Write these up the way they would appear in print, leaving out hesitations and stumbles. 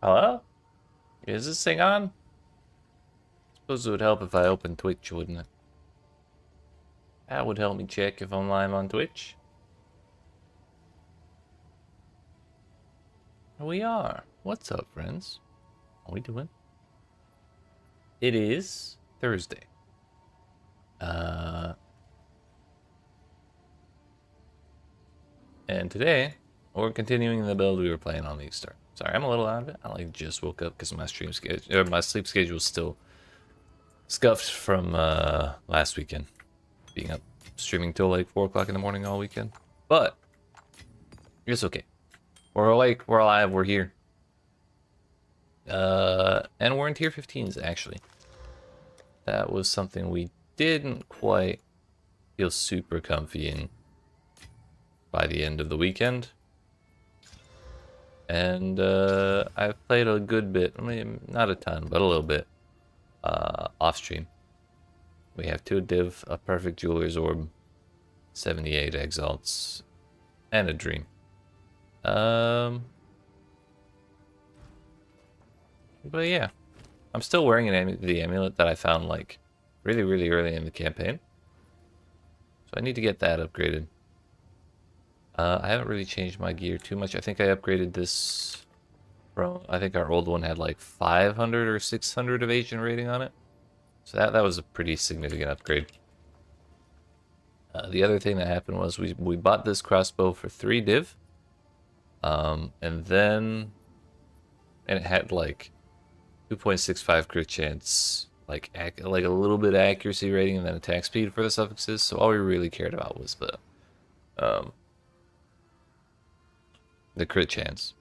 Hello? Is this thing on? Suppose it would help if I opened Twitch, wouldn't it? That would help me check if I'm live on Twitch. We are. What's up, friends? How we doing? It is Thursday. And today, we're continuing the build we were playing on leaguestarter. Sorry, I'm a little out of it. I just woke up because my stream schedule, or my sleep schedule is still scuffed from last weekend. Being up streaming till like 4 o'clock in the morning all weekend. But it's okay. We're awake, we're alive, we're here. And we're in tier 15s actually. That was something we didn't quite feel super comfy in by the end of the weekend. And I've played a good bit, I mean, not a ton, but a little bit, off stream. We have 2 div, a perfect jeweler's orb, 78 exalts, and a dream. But yeah, I'm still wearing the amulet that I found like really early in the campaign. So I need to get that upgraded. I haven't really changed my gear too much. I think I upgraded this from, I think our old one had like 500 or 600 of agent rating on it. So that was a pretty significant upgrade. The other thing that happened was we bought this crossbow for 3 div. And it had like 2.65 crit chance, like a little bit of accuracy rating, and then attack speed for the suffixes. So all we really cared about was the crit chance.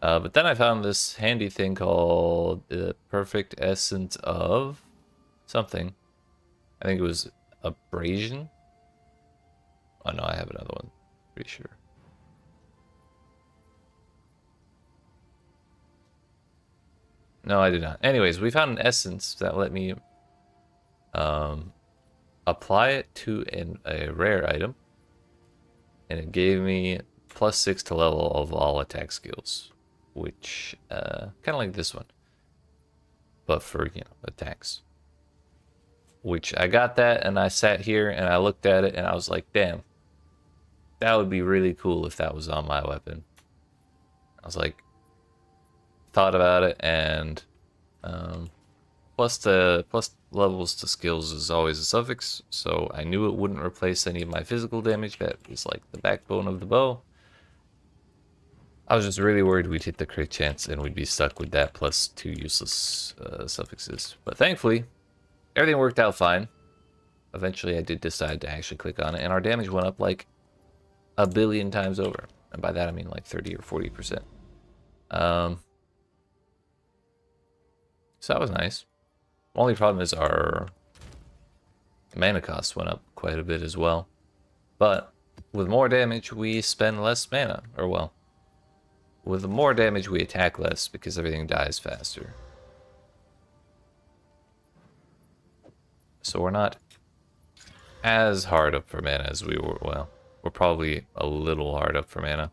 But then I found this handy thing called the perfect essence of something. I think it was abrasion. Oh no, I have another one. Pretty sure. No, I did not. Anyways, we found an essence that let me apply it to a rare item, and it gave me +6 to level of all attack skills, which kind of like this one, but for, you know, attacks. Which I got that, and I sat here and I looked at it and I was like, damn, that would be really cool if that was on my weapon. I was like, thought about it, and plus levels to skills is always a suffix, so I knew it wouldn't replace any of my physical damage that is like the backbone of the bow. I was just really worried we'd hit the crit chance and we'd be stuck with that plus 2 useless suffixes. But thankfully, everything worked out fine. Eventually I did decide to actually click on it, and our damage went up like 1 billion times over. And by that I mean like 30 or 40%. So that was nice. Only problem is our mana cost went up quite a bit as well. But with more damage, we spend less mana. Or well, with more damage, we attack less because everything dies faster. So we're not as hard up for mana as we were. Well, we're probably a little hard up for mana.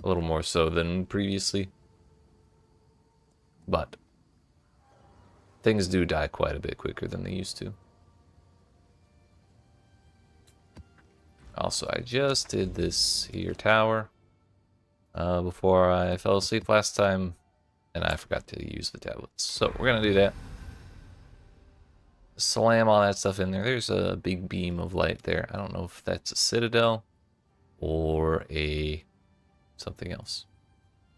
A little more so than previously. But things do die quite a bit quicker than they used to. Also, I just did this here tower before I fell asleep last time, and I forgot to use the tablets. So we're gonna do that. Slam all that stuff in there. There's a big beam of light there. I don't know if that's a citadel or a something else.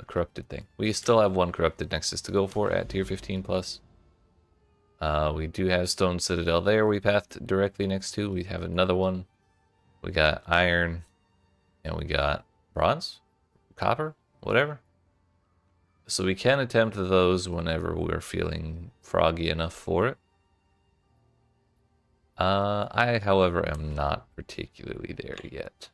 A corrupted thing. We still have 1 corrupted nexus to go for at tier 15 plus. We do have stone citadel there we pathed directly next to. We have another one. We got iron, and we got bronze, copper, whatever. So we can attempt those whenever we're feeling froggy enough for it. I, however, am not particularly there yet.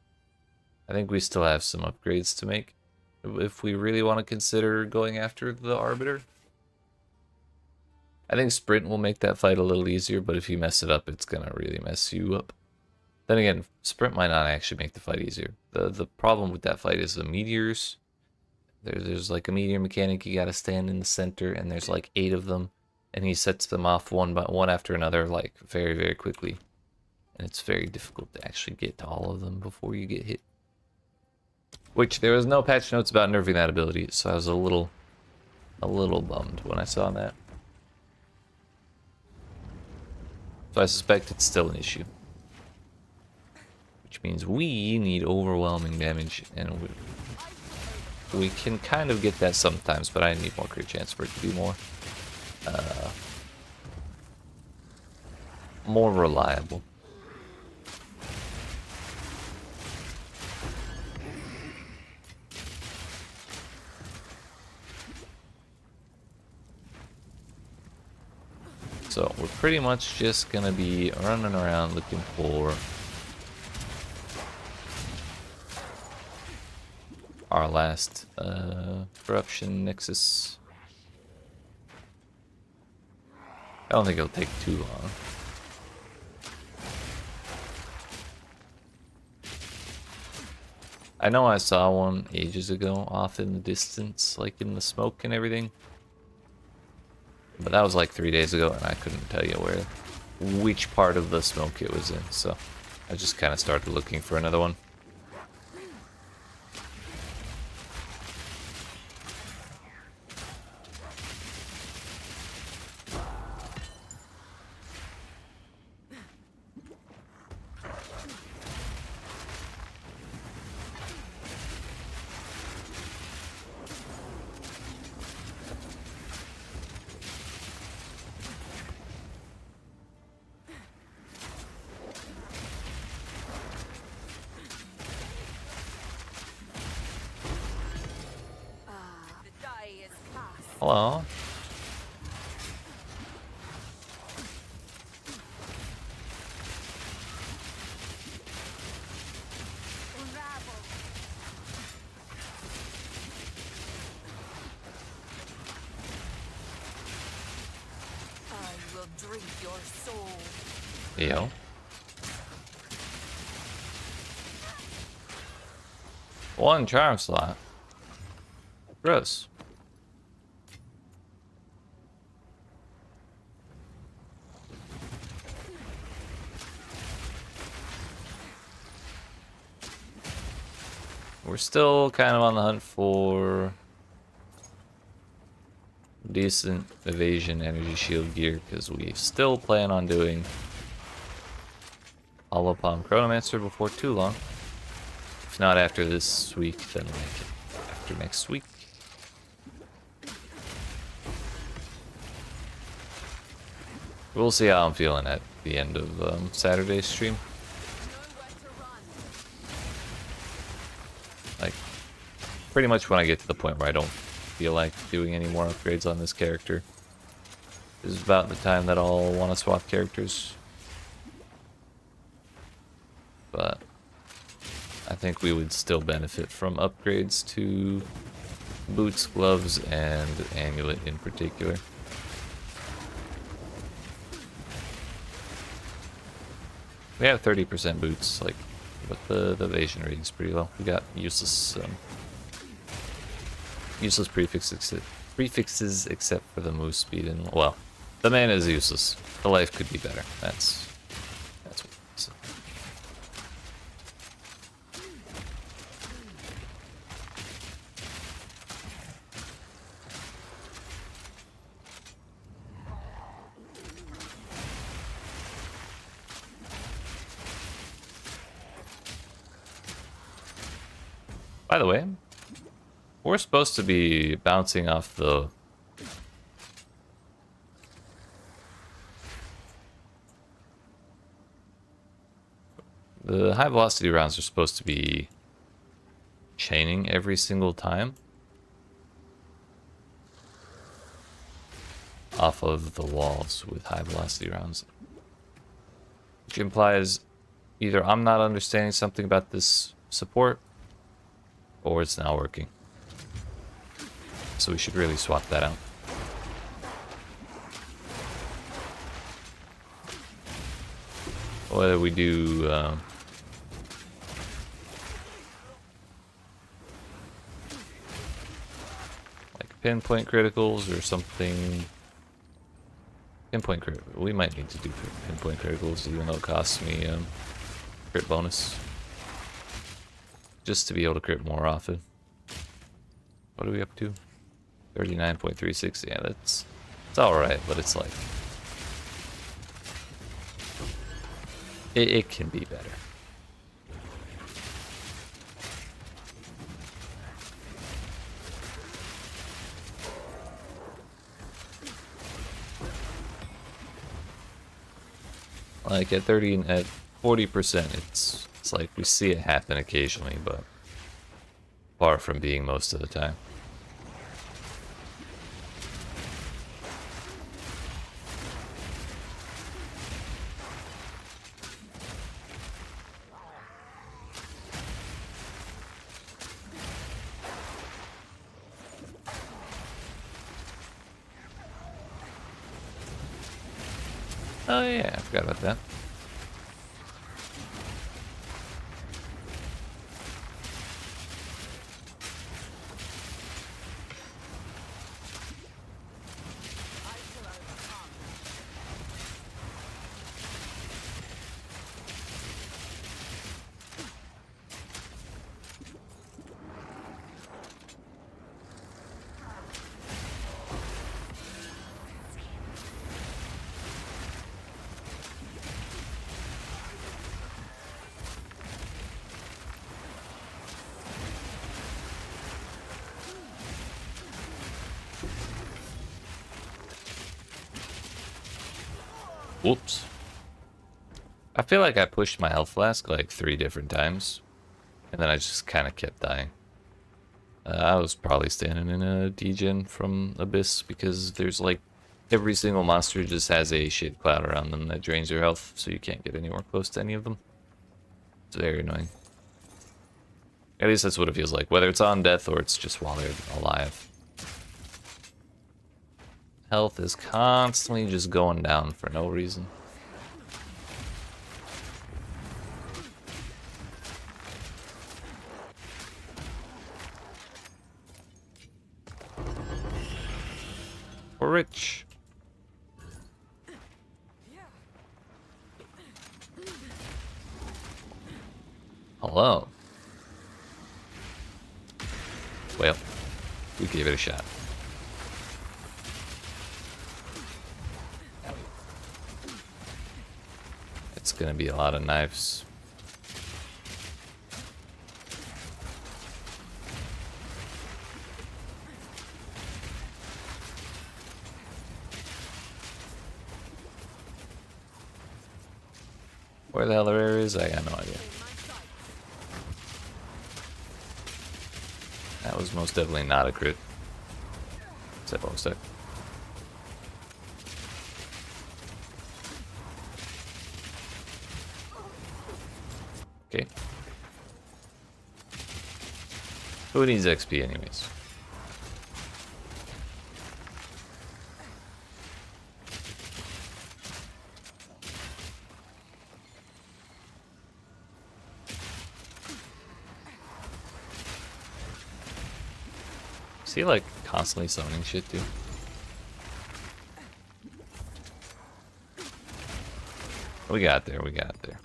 I think we still have some upgrades to make if we really want to consider going after the Arbiter. I think sprint will make that fight a little easier, but if you mess it up, it's gonna really mess you up. Then again, sprint might not actually make the fight easier. The problem with that fight is the meteors There's like a meteor mechanic. You gotta stand in the center, and there's like 8 of them, and he sets them off one by one after another, like very, very quickly. And it's very difficult to actually get to all of them before you get hit. Which there was no patch notes about nerfing that ability, so I was a little bummed when I saw that. So I suspect it's still an issue. Which means we need overwhelming damage, and we can kind of get that sometimes, but I need more crit chance for it to be more reliable. So we're pretty much just gonna be running around looking for our last corruption nexus. I don't think it'll take too long. I know I saw one ages ago off in the distance, like in the smoke and everything. But that was like 3 days ago, and I couldn't tell you which part of the smoke it was in, so I just kind of started looking for another one. Hello. I will drink your soul. Yo. One charm slot. Gross. We're still kind of on the hunt for decent evasion energy shield gear, because we still plan on doing Hollow Palm Chronomancer before too long. If not after this week, then like after next week. We'll see how I'm feeling at the end of Saturday's stream. Like, pretty much when I get to the point where I don't feel like doing any more upgrades on this character is about the time that I'll want to swap characters. But I think we would still benefit from upgrades to boots, gloves, and amulet in particular. We have 30% boots, like, but the evasion rating is pretty low. We got useless prefixes except for the move speed, and well, the mana is useless. The life could be better. That's what it is. By the way, we're supposed to be bouncing off the high velocity rounds are supposed to be chaining every single time off of the walls with high velocity rounds, which implies either I'm not understanding something about this support or it's not working. So we should really swap that out. Whether we do pinpoint criticals or something. Pinpoint crit. We might need to do pinpoint criticals, even though it costs me crit bonus, just to be able to crit more often. What are we up to? 39.36. Yeah, it's all right, but it's like it can be better. Like at 40%, it's like we see it happen occasionally, but far from being most of the time. Oh yeah, I forgot about that. Whoops. I feel like I pushed my health flask like 3 different times, and then I just kind of kept dying. I was probably standing in a degen from Abyss, because there's like every single monster just has a shit cloud around them that drains your health, so you can't get anywhere close to any of them. It's very annoying. At least that's what it feels like, whether it's on death or it's just while they're alive. Health is constantly just going down for no reason. We're rich. Hello. Well, we gave it a shot. It's gonna be a lot of knives. Where the hell the rare is, I got no idea. That was most definitely not a crit. Except bonus deck. Okay. Who needs XP anyways? Is he like constantly summoning shit too? We got there, we got there.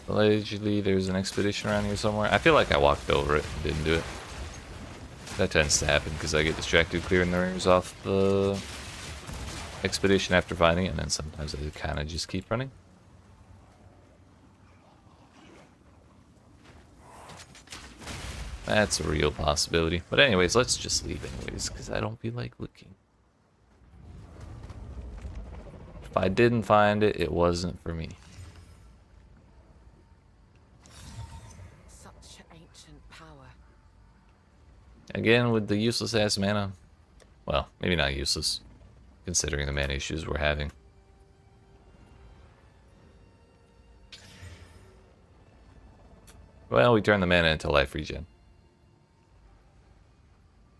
Allegedly, there's an expedition around here somewhere. I feel like I walked over it and didn't do it. That tends to happen because I get distracted clearing the rings off the expedition after finding it, and then sometimes I kind of just keep running. That's a real possibility. But anyways, let's just leave anyways, because I don't feel like looking. If I didn't find it, it wasn't for me. Such ancient power. Again, with the useless ass mana. Well, maybe not useless, considering the mana issues we're having. Well, we turn the mana into life regen.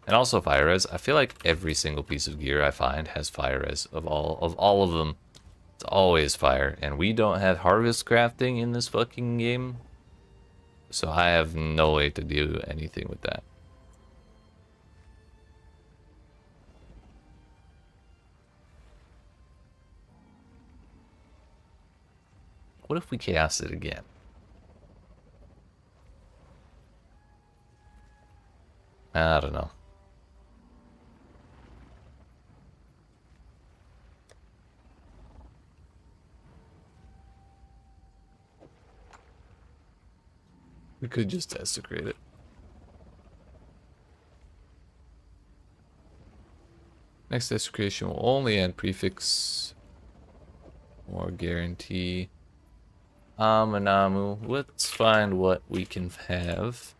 And also fire res. I feel like every single piece of gear I find has fire res. Of all of them, it's always fire. And we don't have harvest crafting in this fucking game. So I have no way to do anything with that. What if we chaos it again? I don't know. We could just desecrate it. Next desecration will only add prefix or guarantee. Amanamu. Let's find what we can have.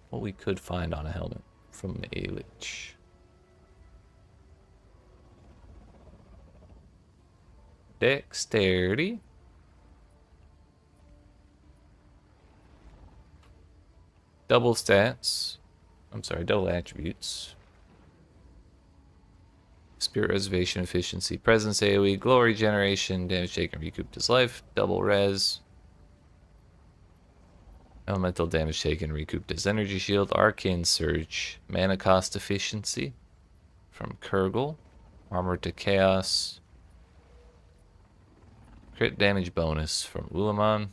What we could find on a helmet from a lich. Dexterity. Double stats. I'm sorry, double attributes. Spirit reservation efficiency. Presence AoE. Glory generation. Damage taken recouped his life. Double res. Elemental damage taken recouped his energy shield. Arcane surge. Mana cost efficiency. From Kurgle. Armor to chaos. Crit damage bonus from Ulaman.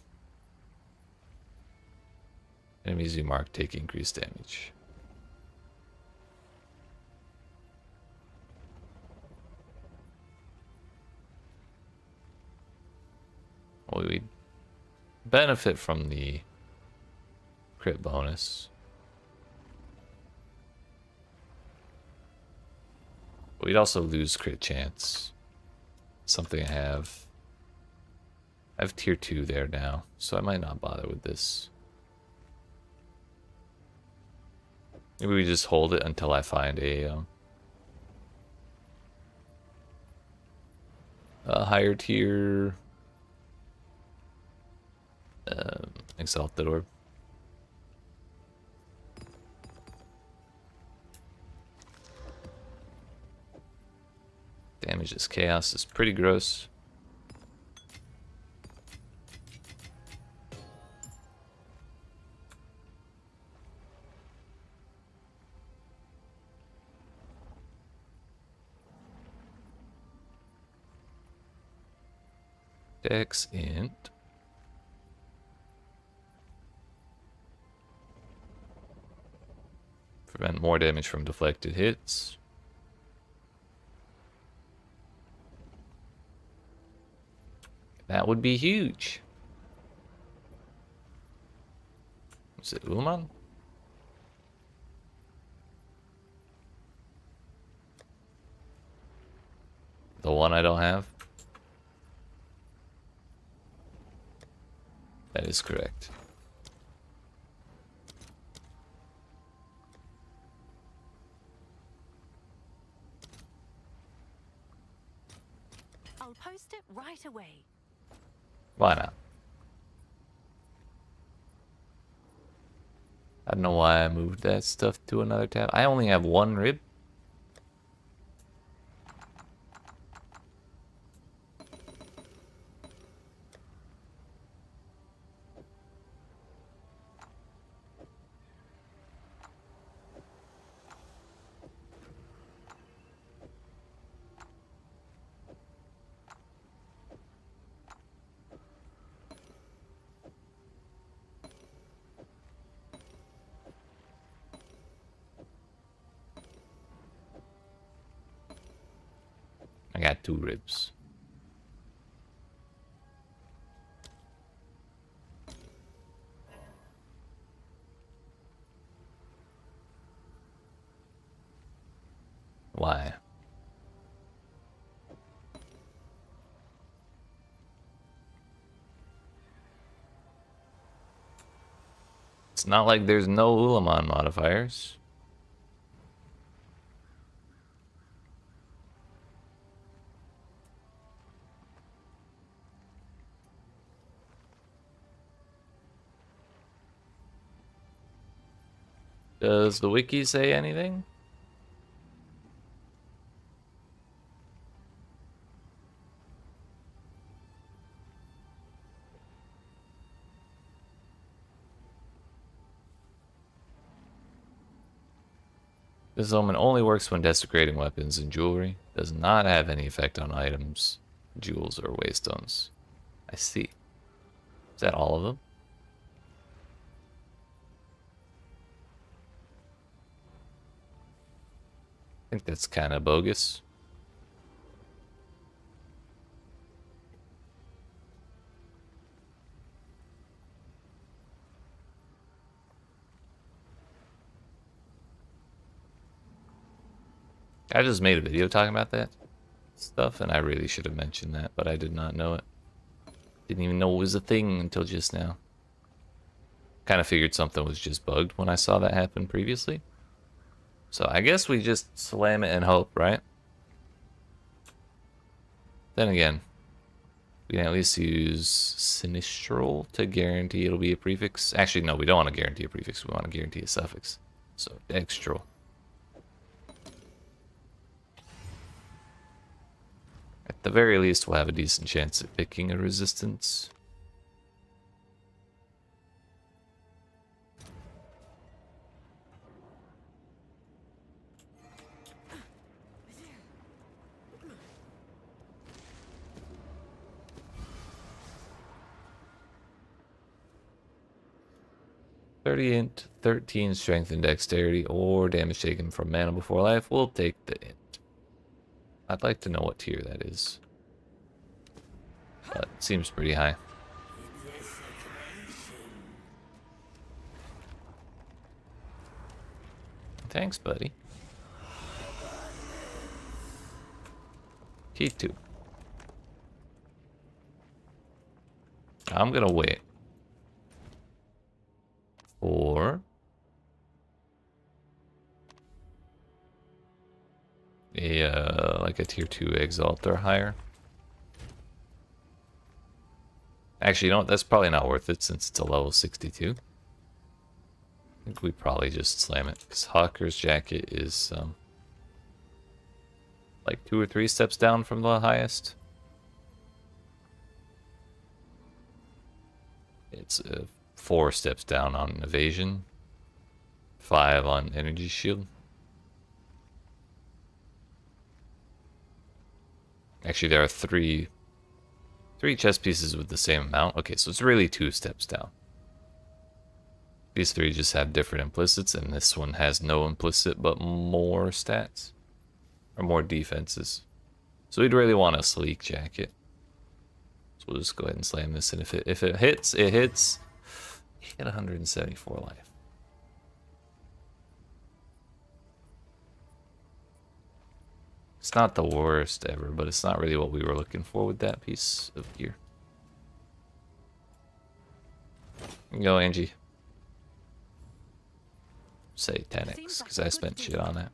Enemies you mark take increased damage. Well, we benefit from the crit bonus. We'd also lose crit chance. Something I have. I have tier 2 there now, so I might not bother with this. Maybe we just hold it until I find a higher tier Exalted Orb. Damage this chaos is pretty gross. Dex int. Prevent more damage from deflected hits. That would be huge. Is it Ulman? The one I don't have? That is correct. I'll post it right away. Why not? I don't know why I moved that stuff to another tab. I only have one rib. I got 2 ribs. Why? It's not like there's no Ulamon modifiers. Does the wiki say anything? This omen only works when desecrating weapons and jewelry. Does not have any effect on items, jewels, or waystones. I see. Is that all of them? I think that's kind of bogus. I just made a video talking about that stuff, and I really should have mentioned that, but I did not know it. Didn't even know it was a thing until just now. Kind of figured something was just bugged when I saw that happen previously. So I guess we just slam it and hope, right? Then again, we can at least use Sinistral to guarantee it'll be a prefix. Actually, no, we don't want to guarantee a prefix. We want to guarantee a suffix. So, Dextral. At the very least, we'll have a decent chance at picking a resistance. Int, 13 strength and dexterity, or damage taken from mana before life. We'll take the int. I'd like to know what tier that is. But it seems pretty high. Thanks, buddy. T2. I'm gonna wait for a like a tier 2 Exalt or higher. Actually, you know what? That's probably not worth it since it's a level 62. I think we probably just slam it because Hawker's Jacket is like 2 or 3 steps down from the highest. It's 4 steps down on evasion, 5 on energy shield. Actually, there are three chess pieces with the same amount. Okay, so it's really 2 steps down. These 3 just have different implicits, and this one has no implicit but more stats. Or more defenses. So we'd really want a Sleek Jacket. So we'll just go ahead and slam this, and if it hits, it hits. Hit 174 life. It's not the worst ever, but it's not really what we were looking for with that piece of gear. Go, Angie. Say 10x, because I spent shit on that.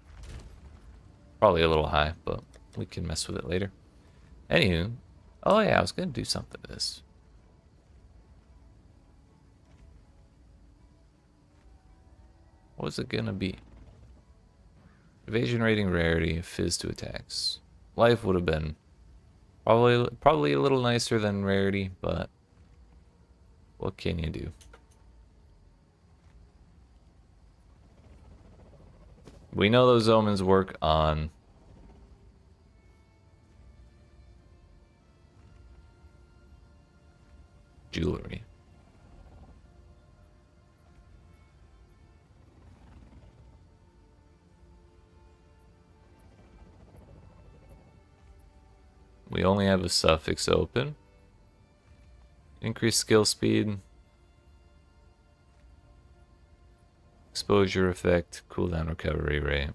Probably a little high, but we can mess with it later. Anywho, oh yeah, I was going to do something to this. What was it going to be? Evasion rating, rarity, Phys to attacks. Life would have been probably a little nicer than rarity, but what can you do? We know those omens work on jewelry. We only have a suffix open. Increase skill speed. Exposure effect, cooldown recovery rate.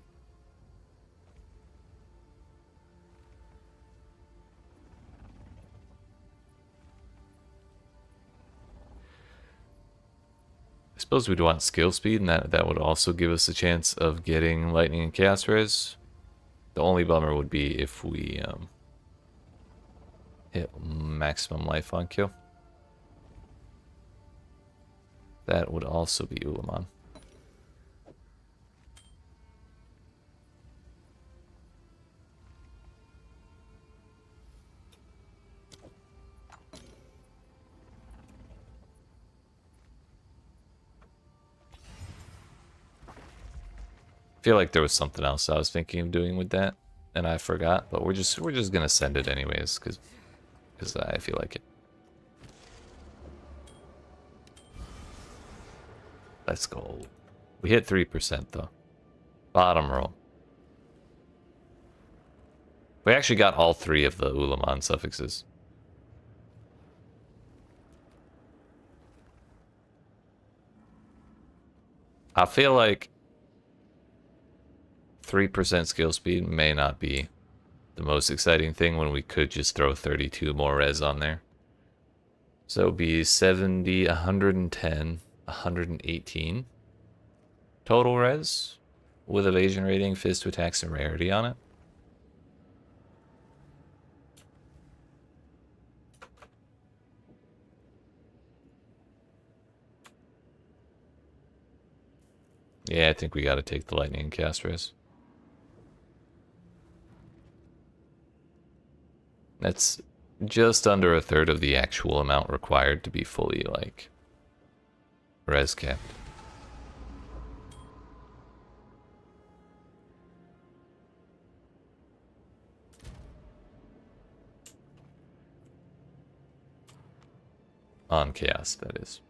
Suppose we'd want skill speed, and that would also give us a chance of getting lightning and chaos res. The only bummer would be if we hit maximum life on kill. That would also be Ulamon. I feel like there was something else I was thinking of doing with that, and I forgot. But we're just gonna send it anyways, because I feel like it. Let's go. We hit 3% though. Bottom row. We actually got all 3 of the Ulamon suffixes. I feel like 3% skill speed may not be the most exciting thing when we could just throw 32 more res on there. So it'd be 70, 110, 118 total res with evasion rating, Phys to attacks, and rarity on it. Yeah, I think we gotta take the lightning and cast res. That's just under a third of the actual amount required to be fully, like, res capped. On chaos, that is.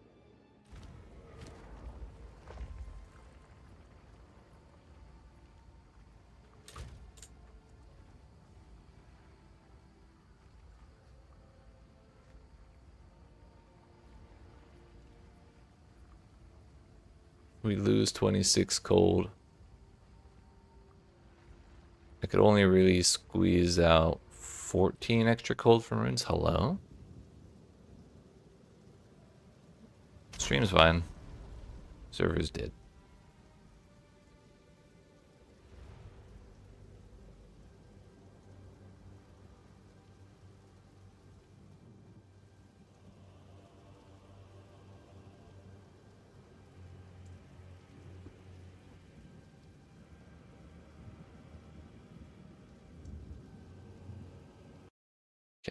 We lose 26 cold. I could only really squeeze out 14 extra cold from runes. Hello? Stream's fine. Server's dead.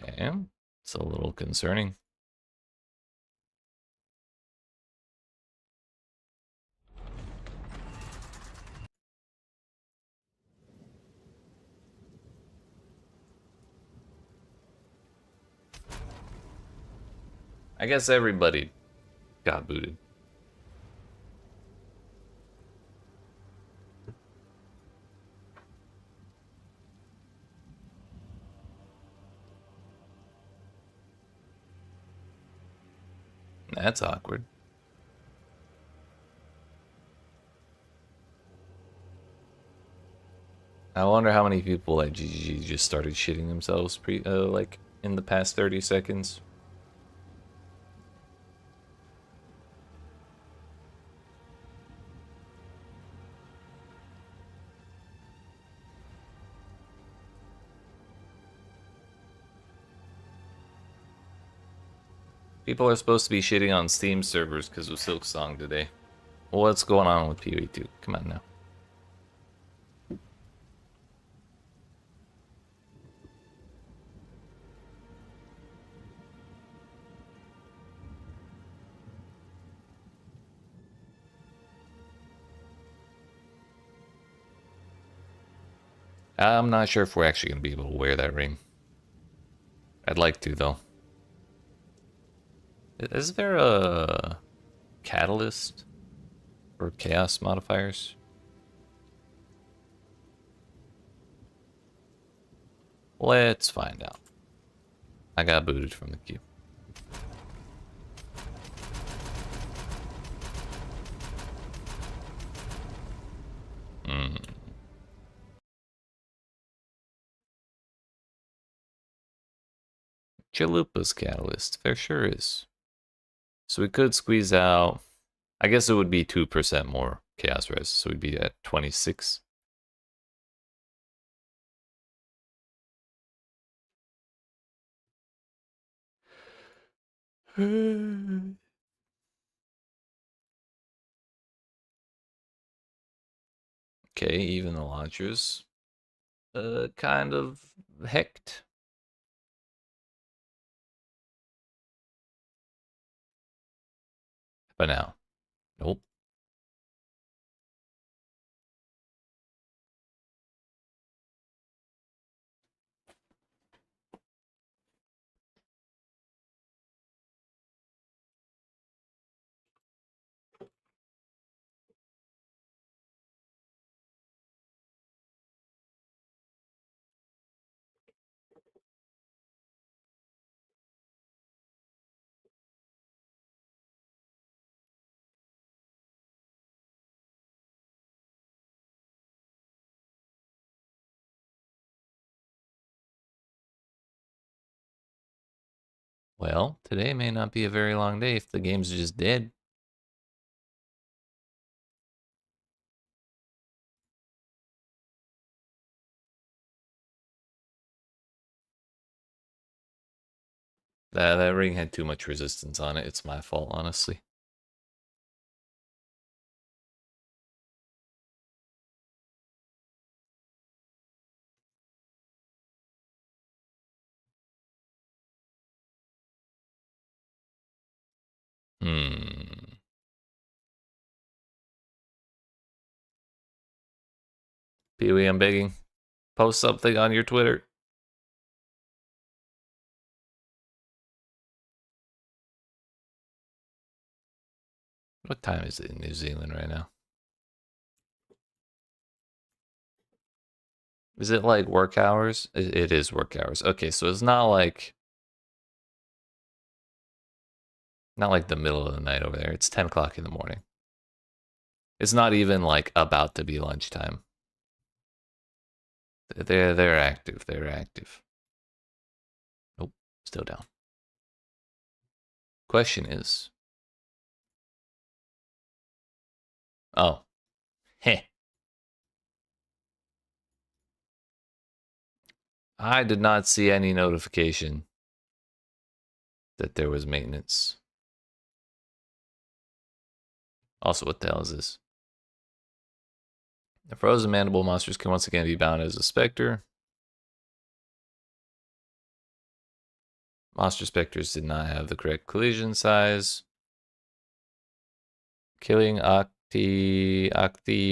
Okay, it's a little concerning. I guess everybody got booted. That's awkward. I wonder how many people at GGG just started shitting themselves like in the past 30 seconds. People are supposed to be shitting on Steam servers because of Silksong today. What's going on with PoE2? Come on now. I'm not sure if we're actually going to be able to wear that ring. I'd like to, though. Is there a catalyst for chaos modifiers? Let's find out. I got booted from the queue. Chalupa's catalyst. There sure is. So we could squeeze out I guess it would be 2% more chaos res, so we'd be at 26. Okay, even the launchers kind of hecked. But now, nope. Well, today may not be a very long day if the game's just dead. That ring had too much resistance on it. It's my fault, honestly. Hmm. Pee-wee, I'm begging. Post something on your Twitter. What time is it in New Zealand right now? Is it like work hours? It is work hours. Okay, so it's not like the middle of the night over there. It's 10 o'clock in the morning. It's not even like about to be lunchtime. They're active. They're active. Nope, still down. Question is, oh, heh. I did not see any notification that there was maintenance. Also, what the hell is this? The frozen mandible monsters can once again be bound as a specter. Monster specters did not have the correct collision size. Killing Octi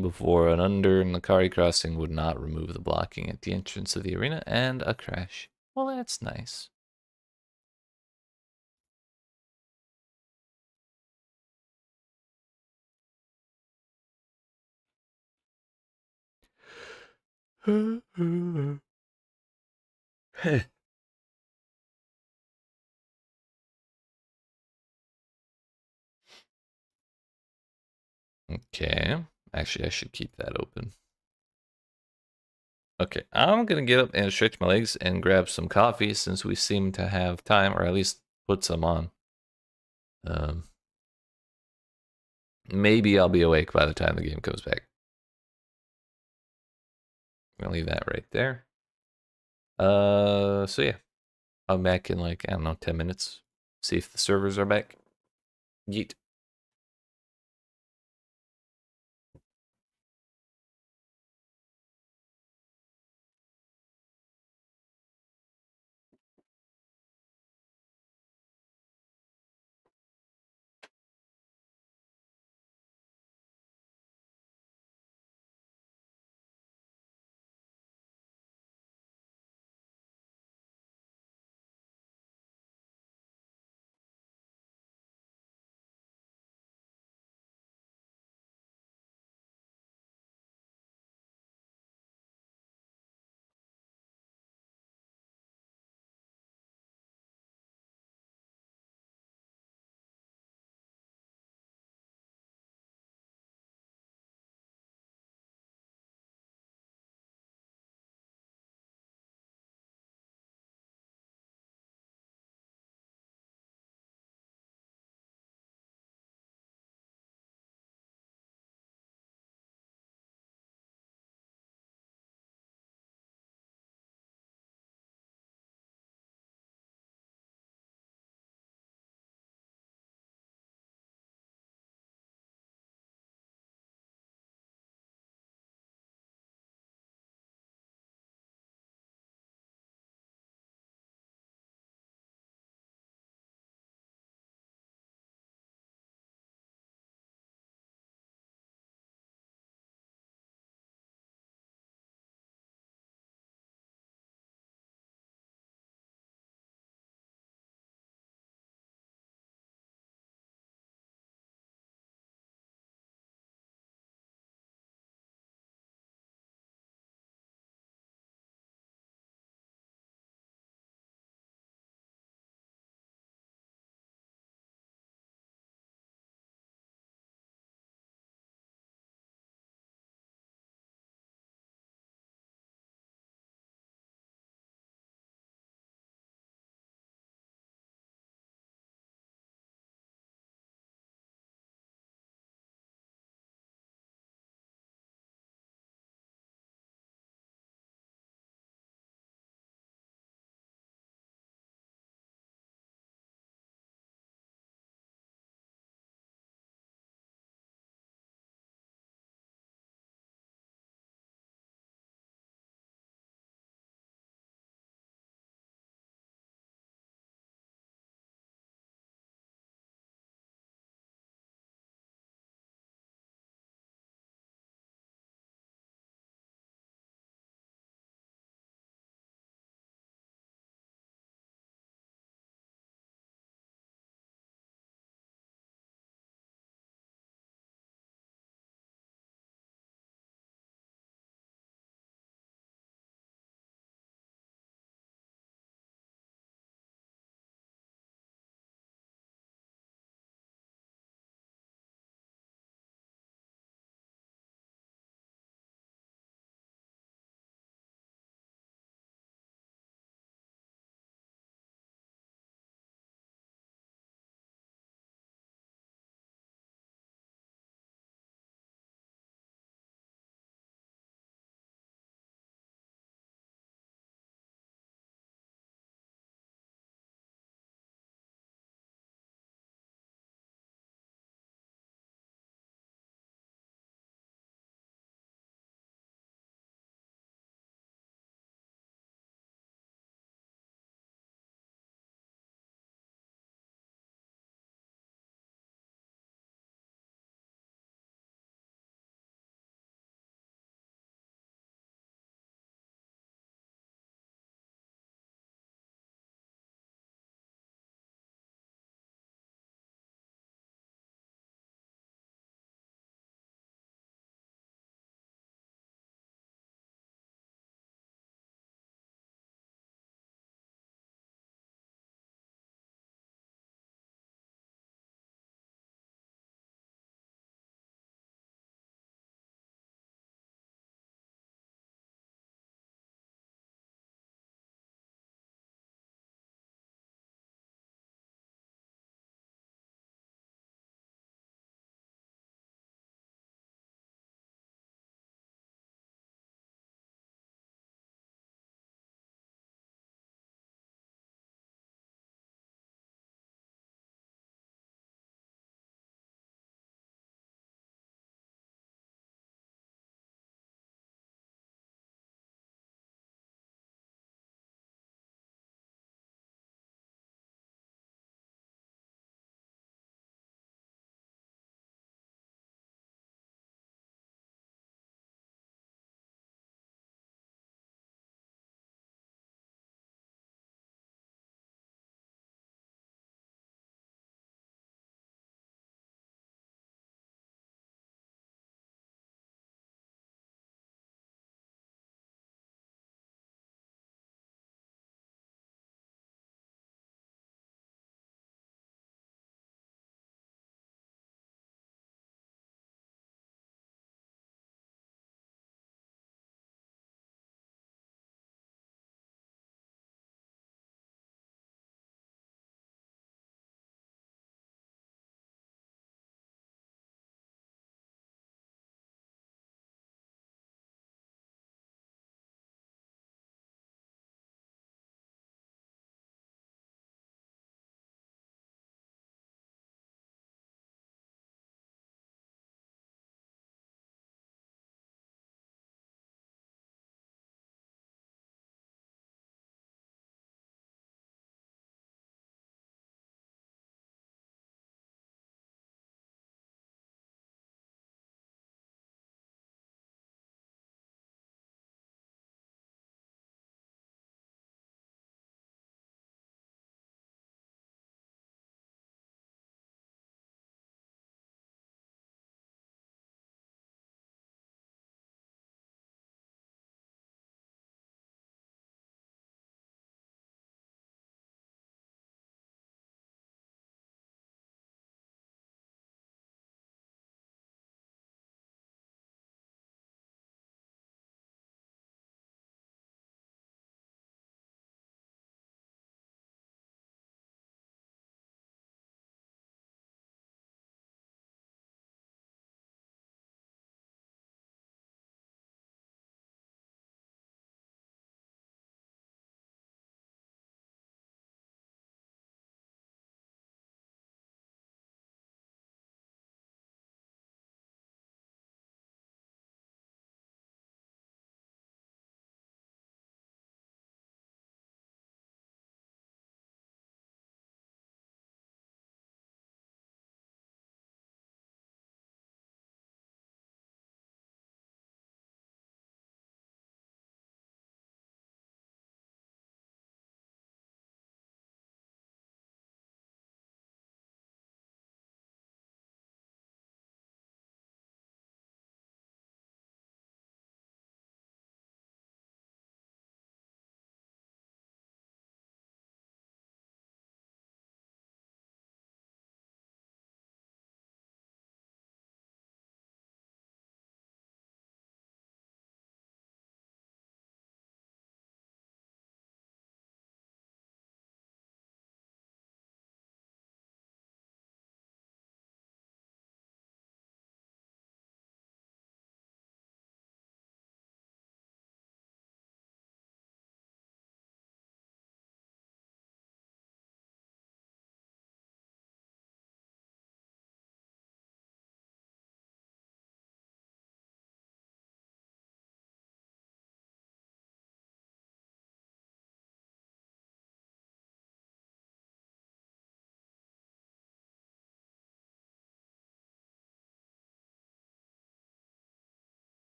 before an under Nakari crossing would not remove the blocking at the entrance of the arena, and a crash. Well, that's nice. Okay. Actually, I should keep that open. Okay, I'm gonna get up and stretch my legs and grab some coffee since we seem to have time, or at least put some on. Maybe I'll be awake by the time the game comes back. I'm gonna leave that right there. So yeah, I'm back in like, I don't know, 10 minutes. See if the servers are back. Yeet.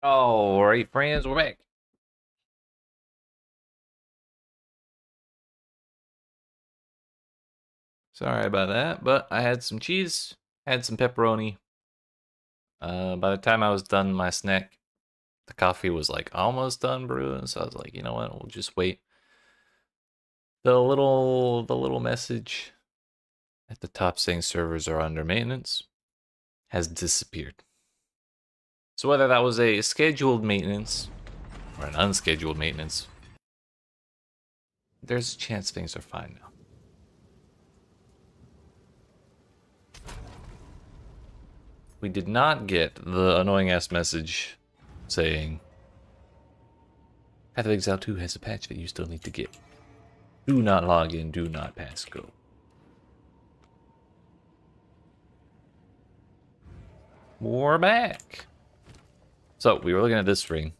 All right, friends, we're back. Sorry about that, but I had some cheese, had some pepperoni. By the time I was done my snack, the coffee was like almost done brewing, so I was like, you know what, we'll just wait. The little message at the top saying servers are under maintenance has disappeared. So whether that was a scheduled maintenance or an unscheduled maintenance, there's a chance things are fine now. We did not get the annoying ass message saying Path of Exile 2 has a patch that you still need to get. Do not log in, do not pass go. We're back. So we were looking at this ring.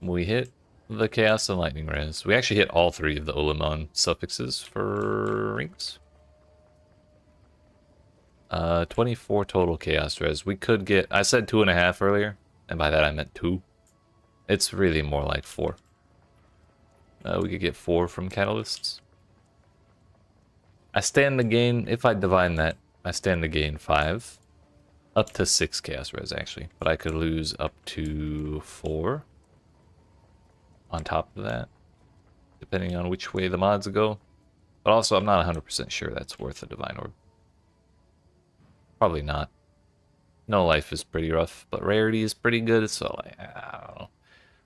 We hit the Chaos and Lightning res. We actually hit all three of the Olimon suffixes for rings. 24 total Chaos res. We could get, I said 2.5 earlier, and by that I meant 2. It's really more like 4. We could get 4 from catalysts. I stand to gain, if I divine that, I stand to gain 5. Up to 6 chaos res actually, but I could lose up to 4 on top of that, depending on which way the mods go. But also, I'm not 100% sure that's worth a divine orb. Probably not. No life is pretty rough, but rarity is pretty good, so like, I don't know.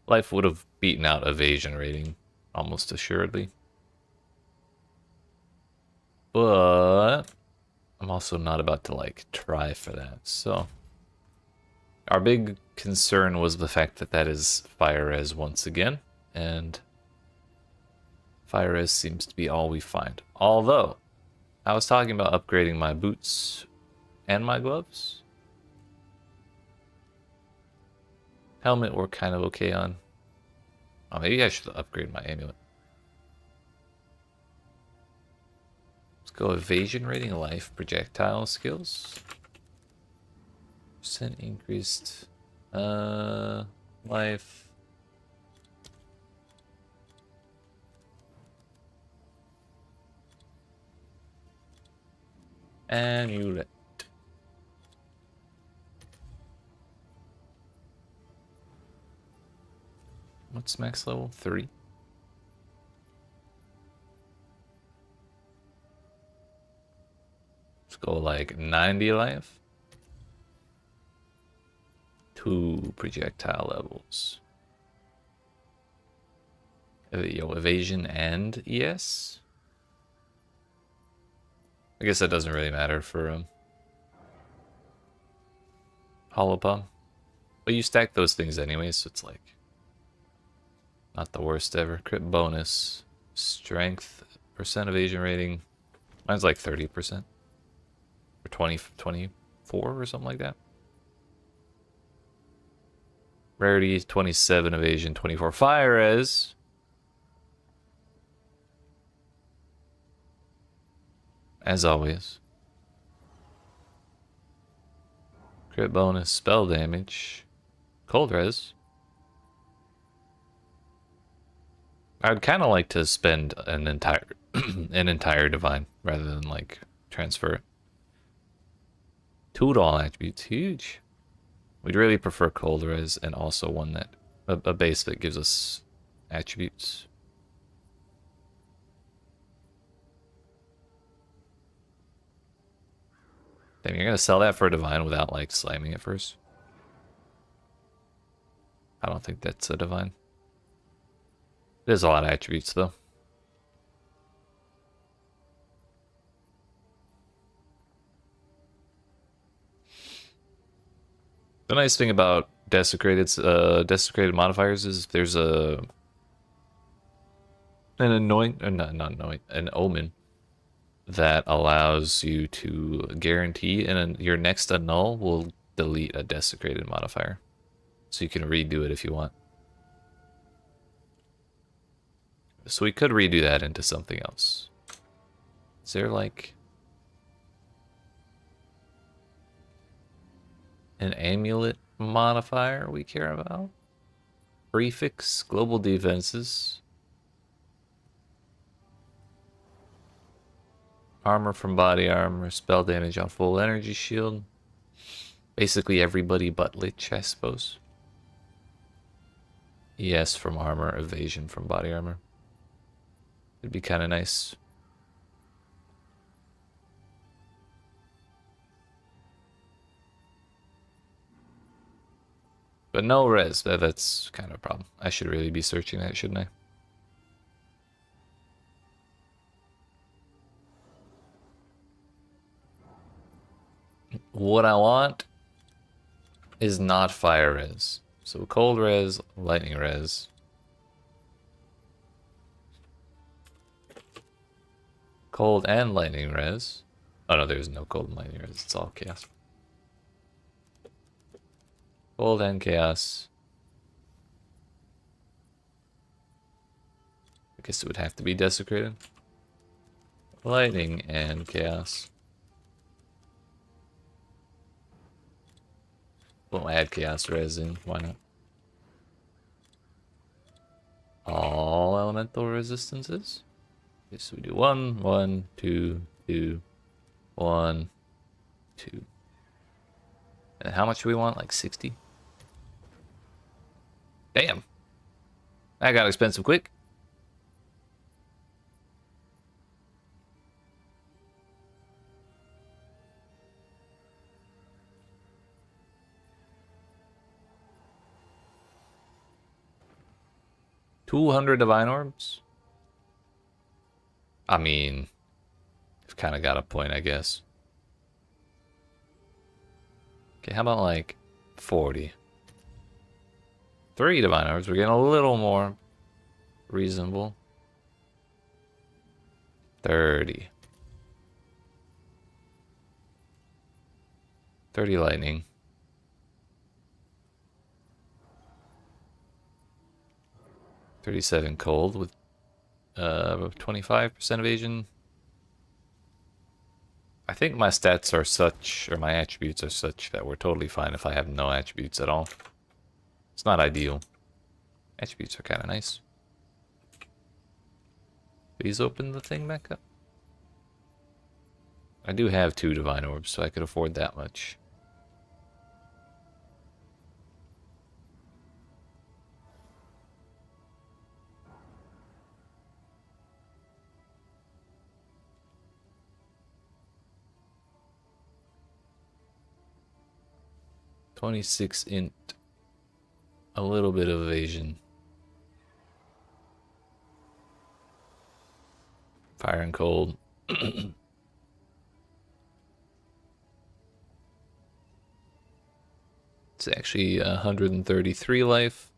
Life would have beaten out evasion rating, almost assuredly. But I'm also not about to like try for that, so our big concern was the fact that that is fire res once again, and fire res seems to be all we find. Although I was talking about upgrading my boots and my gloves. Helmet we're kind of okay on. Oh, maybe I should upgrade my amulet. Let's go evasion rating, life, projectile skills. Percent increased. Life. Amulet. What's max level? 3. Let's go like 90 life. 2 projectile levels. Yo, evasion and ES? I guess that doesn't really matter for Hollow Palm. But you stack those things anyways, so it's like not the worst ever. Crit bonus, strength, percent evasion rating. Mine's like 30%. Or 24 or something like that. Rarity 27, evasion 24. Fire res. As always. Crit bonus, spell damage. Cold res. I'd kind of like to spend an entire an entire divine rather than like transfer it. 2 to all attributes, huge. We'd really prefer cold res and also one that a base that gives us attributes. Damn, you're gonna sell that for a divine without like slamming it first? I don't think that's a divine. There's a lot of attributes though. The nice thing about desecrated modifiers is there's an an omen that allows you to guarantee, and your next annul will delete a desecrated modifier, so you can redo it if you want. So we could redo that into something else. Is there like an amulet modifier we care about. Prefix, global defenses. Armor from body armor, spell damage on full energy shield. Basically everybody but Lich, I suppose. ES from armor, evasion from body armor. It'd be kind of nice. But no res, that's kind of a problem. I should really be searching that, shouldn't I? What I want is not fire res. So cold res, lightning res. Cold and lightning res. Oh no, there's no cold and lightning res, it's all chaos. Cold and chaos. I guess it would have to be desecrated. Lightning and chaos. We'll add chaos res in, why not? All elemental resistances. Okay, so we do 1, 1, 2, 2, 1, 2. And how much do we want? Like 60? Damn. That got expensive quick. $200 divine orbs? I mean, you've kind of got a point, I guess. Okay, how about like 40? 3 divine orbs, we're getting a little more reasonable. 30. 30 lightning. 37 cold with 25% evasion. I think my stats are such, or my attributes are such, that we're totally fine if I have no attributes at all. It's not ideal. Attributes are kind of nice. Please open the thing back up. I do have 2 divine orbs, so I could afford that much. $26 int. A little bit of evasion. Fire and cold. It's actually 133 life.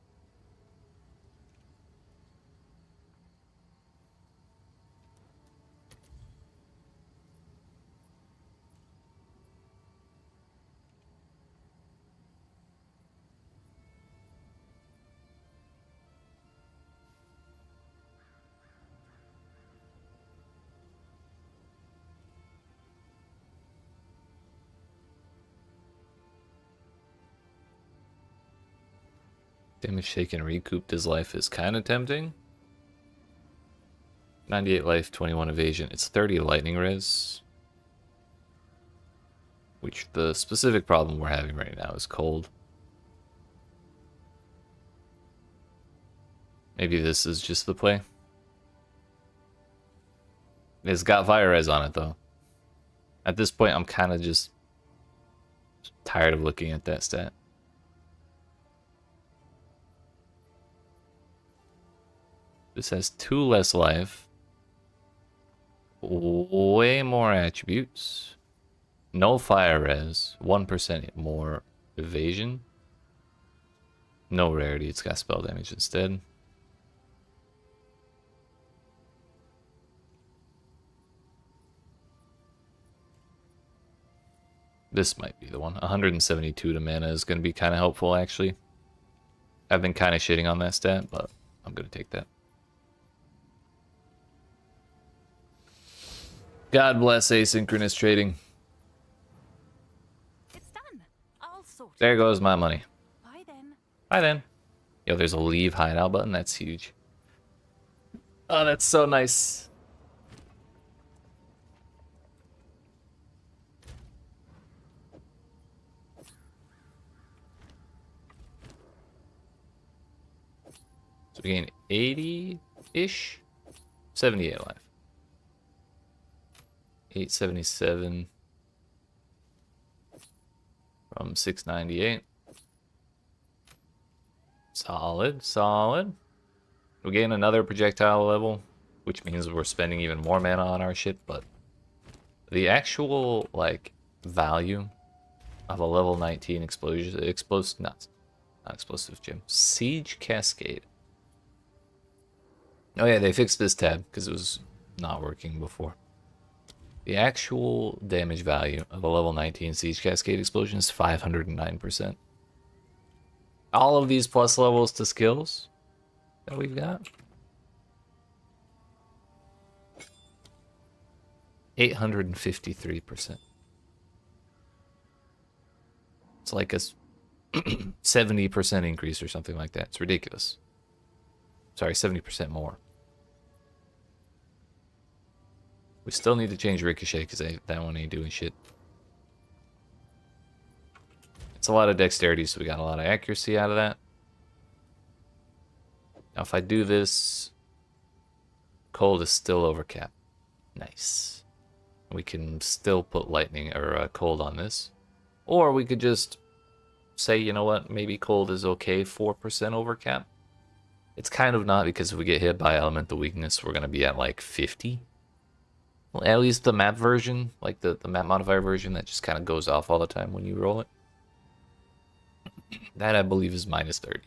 Damage taken recouped his life is kind of tempting. 98 life, 21 evasion. It's 30 lightning res. Which the specific problem we're having right now is cold. Maybe this is just the play. It's got fire res on it though. At this point I'm kind of just tired of looking at that stat. This has 2 less life. Way more attributes. No fire res. 1% more evasion. No rarity. It's got spell damage instead. This might be the one. 172 to mana is going to be kind of helpful, actually. I've been kind of shitting on that stat, but I'm going to take that. God bless asynchronous trading. It's done. All sorted. There goes my money. Bye then. Bye then. Yo, there's a leave hideout button. That's huge. Oh, that's so nice. So we gain 80-ish? 78 life. 877 from 698. Solid, solid. We gain another projectile level, which means we're spending even more mana on our shit, but the actual, like, value of a level 19 not explosive gem. Siege Cascade. Oh yeah, they fixed this tab because it was not working before. The actual damage value of a level 19 Siege Cascade explosion is 509%. All of these plus levels to skills that we've got. 853%. It's like a 70% increase or something like that. It's ridiculous. Sorry, 70% more. We still need to change Ricochet because that one ain't doing shit. It's a lot of dexterity, so we got a lot of accuracy out of that. Now, if I do this, cold is still over cap. Nice. We can still put lightning or cold on this. Or we could just say, you know what, maybe cold is okay, 4% over cap. It's kind of not, because if we get hit by elemental weakness, we're going to be at like 50. Well, at least the map version, like the map modifier version, that just kind of goes off all the time when you roll it. That, I believe, is minus 30.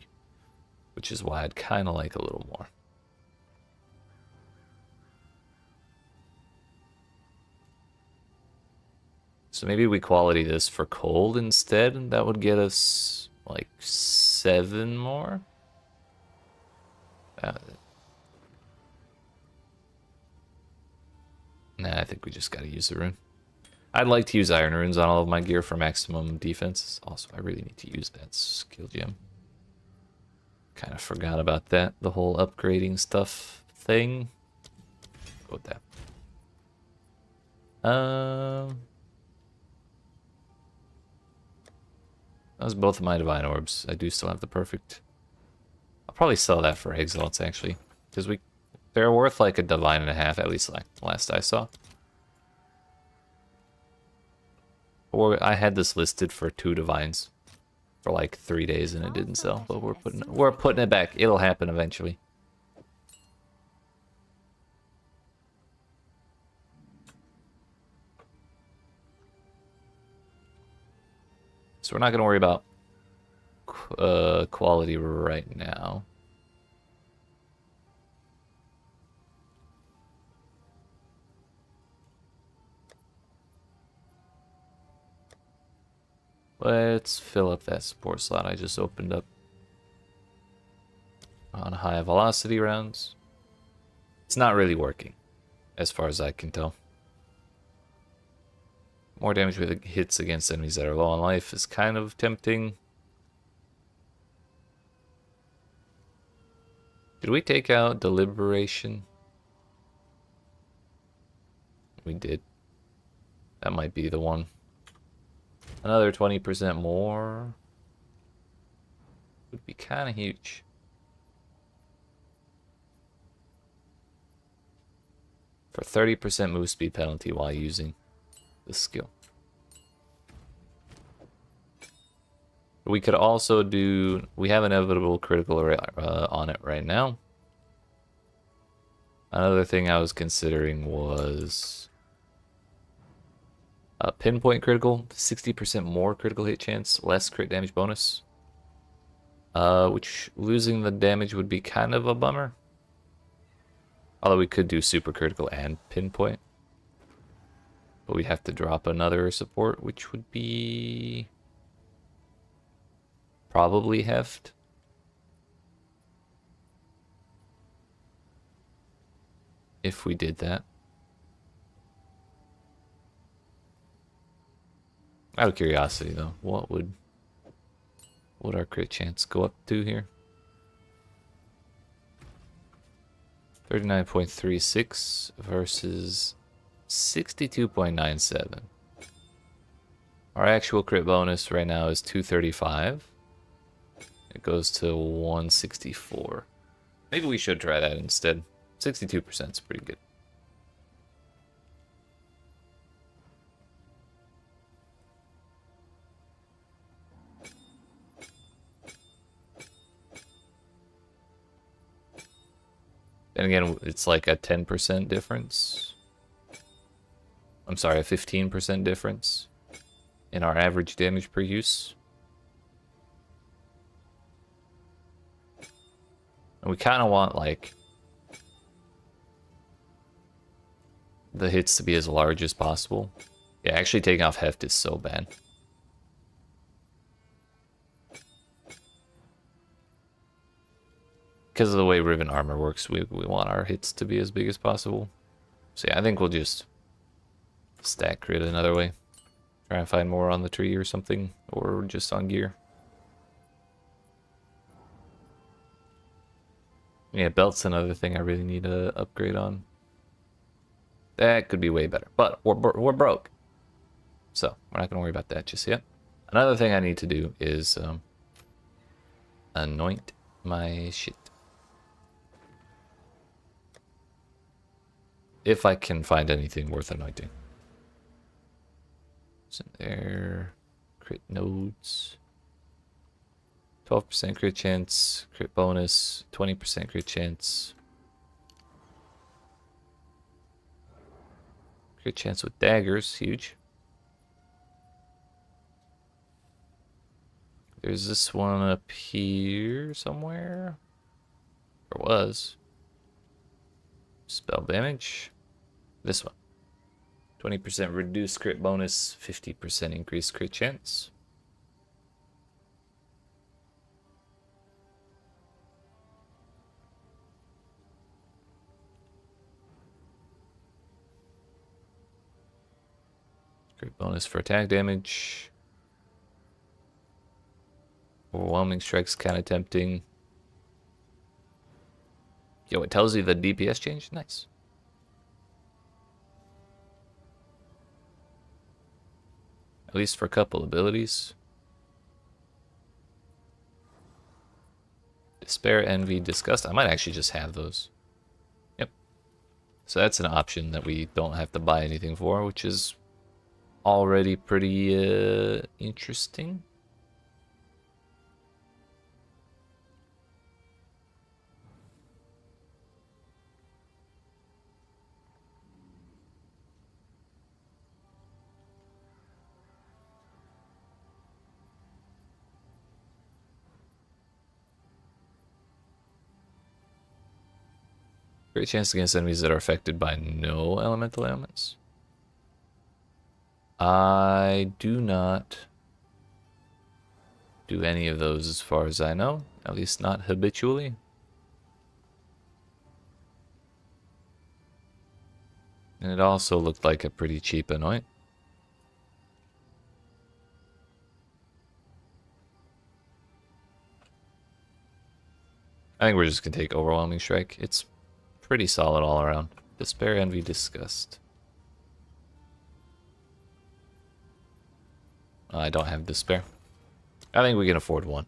Which is why I'd kind of like a little more. So maybe we quality this for cold instead, and that would get us like 7 more. Nah, I think we just gotta use the rune. I'd like to use iron runes on all of my gear for maximum defense. Also, I really need to use that skill gem. Kind of forgot about that, the whole upgrading stuff thing. Go with that. That was both of my divine orbs. I do still have the perfect. I'll probably sell that for exalts actually, because they're worth like a divine and a half, at least like last I saw. Or I had this listed for 2 divines for like 3 days and it didn't sell, but we're putting it back. It'll happen eventually. So we're not going to worry about quality right now. Let's fill up that support slot I just opened up on high velocity rounds. It's not really working, as far as I can tell. More damage with hits against enemies that are low on life is kind of tempting. Did we take out Deliberation? We did. That might be the one. Another 20% more would be kind of huge. For 30% move speed penalty while using this skill. We could also do, we have inevitable critical on it right now. Another thing I was considering was pinpoint critical, 60% more critical hit chance, less crit damage bonus. Which losing the damage would be kind of a bummer. Although we could do super critical and pinpoint. But we'd have to drop another support, which would be probably heft. If we did that. Out of curiosity though, what would What our crit chance go up to here? 39.36 versus 62.97. Our actual crit bonus right now is 235. It goes to 164. Maybe we should try that instead. 62% is pretty good. And again, it's like a 10% difference. I'm sorry, a 15% difference in our average damage per use. And we kind of want, like, the hits to be as large as possible. Yeah, actually taking off Heft is so bad. Because of the way Riven Armor works, we want our hits to be as big as possible. So yeah, I think we'll just stack crit another way. Try and find more on the tree or something, or just on gear. Yeah, belt's another thing I really need to upgrade on. That could be way better, but we're broke. So we're not going to worry about that just yet. Another thing I need to do is anoint my shit. If I can find anything worth anointing. What's in there? Crit nodes. 12% crit chance, crit bonus, 20% crit chance. Crit chance with daggers, huge. There's this one up here somewhere. Or was. Spell damage. This one. 20% reduced crit bonus, 50% increased crit chance. Crit bonus for attack damage. Overwhelming strike's kind of tempting. Yo, it tells you the DPS changed? Nice. At least for a couple abilities. Despair, Envy, Disgust. I might actually just have those. Yep. So that's an option that we don't have to buy anything for, which is already pretty interesting. Great chance against enemies that are affected by no elemental ailments. I do not do any of those as far as I know. At least not habitually. And it also looked like a pretty cheap anoint. I think we're just going to take Overwhelming Strike. It's pretty solid all around. Despair, Envy, Disgust. I don't have Despair. I think we can afford one.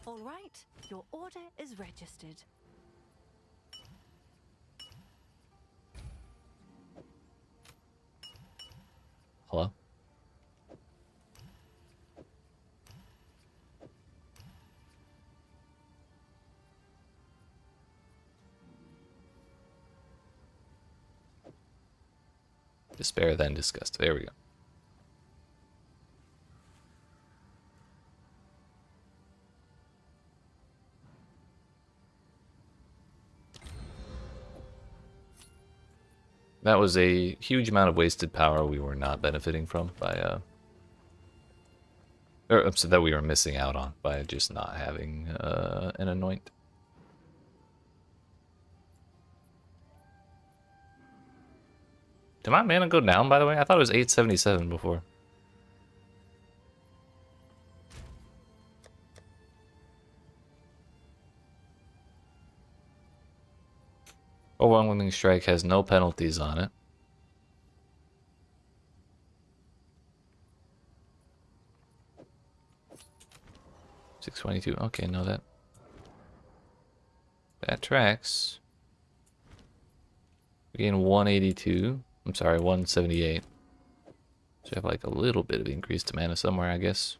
All right, your order is registered. Hello? Despair, then Disgust. There we go. That was a huge amount of wasted power we were not benefiting from by or so that we were missing out on by just not having an anoint. Did my mana go down, by the way? I thought it was 877 before. Overwhelming Strike has no penalties on it. $622. Okay, know that. That tracks. We gain 182. I'm sorry, 178. So you have like a little bit of increase to mana somewhere, I guess.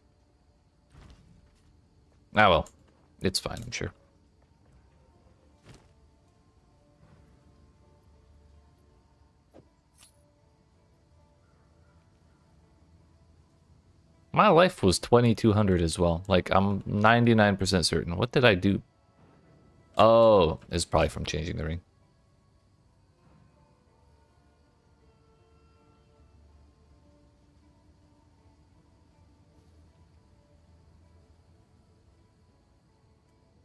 Ah well, it's fine, I'm sure. My life was 2200 as well. Like, I'm 99% certain. What did I do? Oh, it's probably from changing the ring.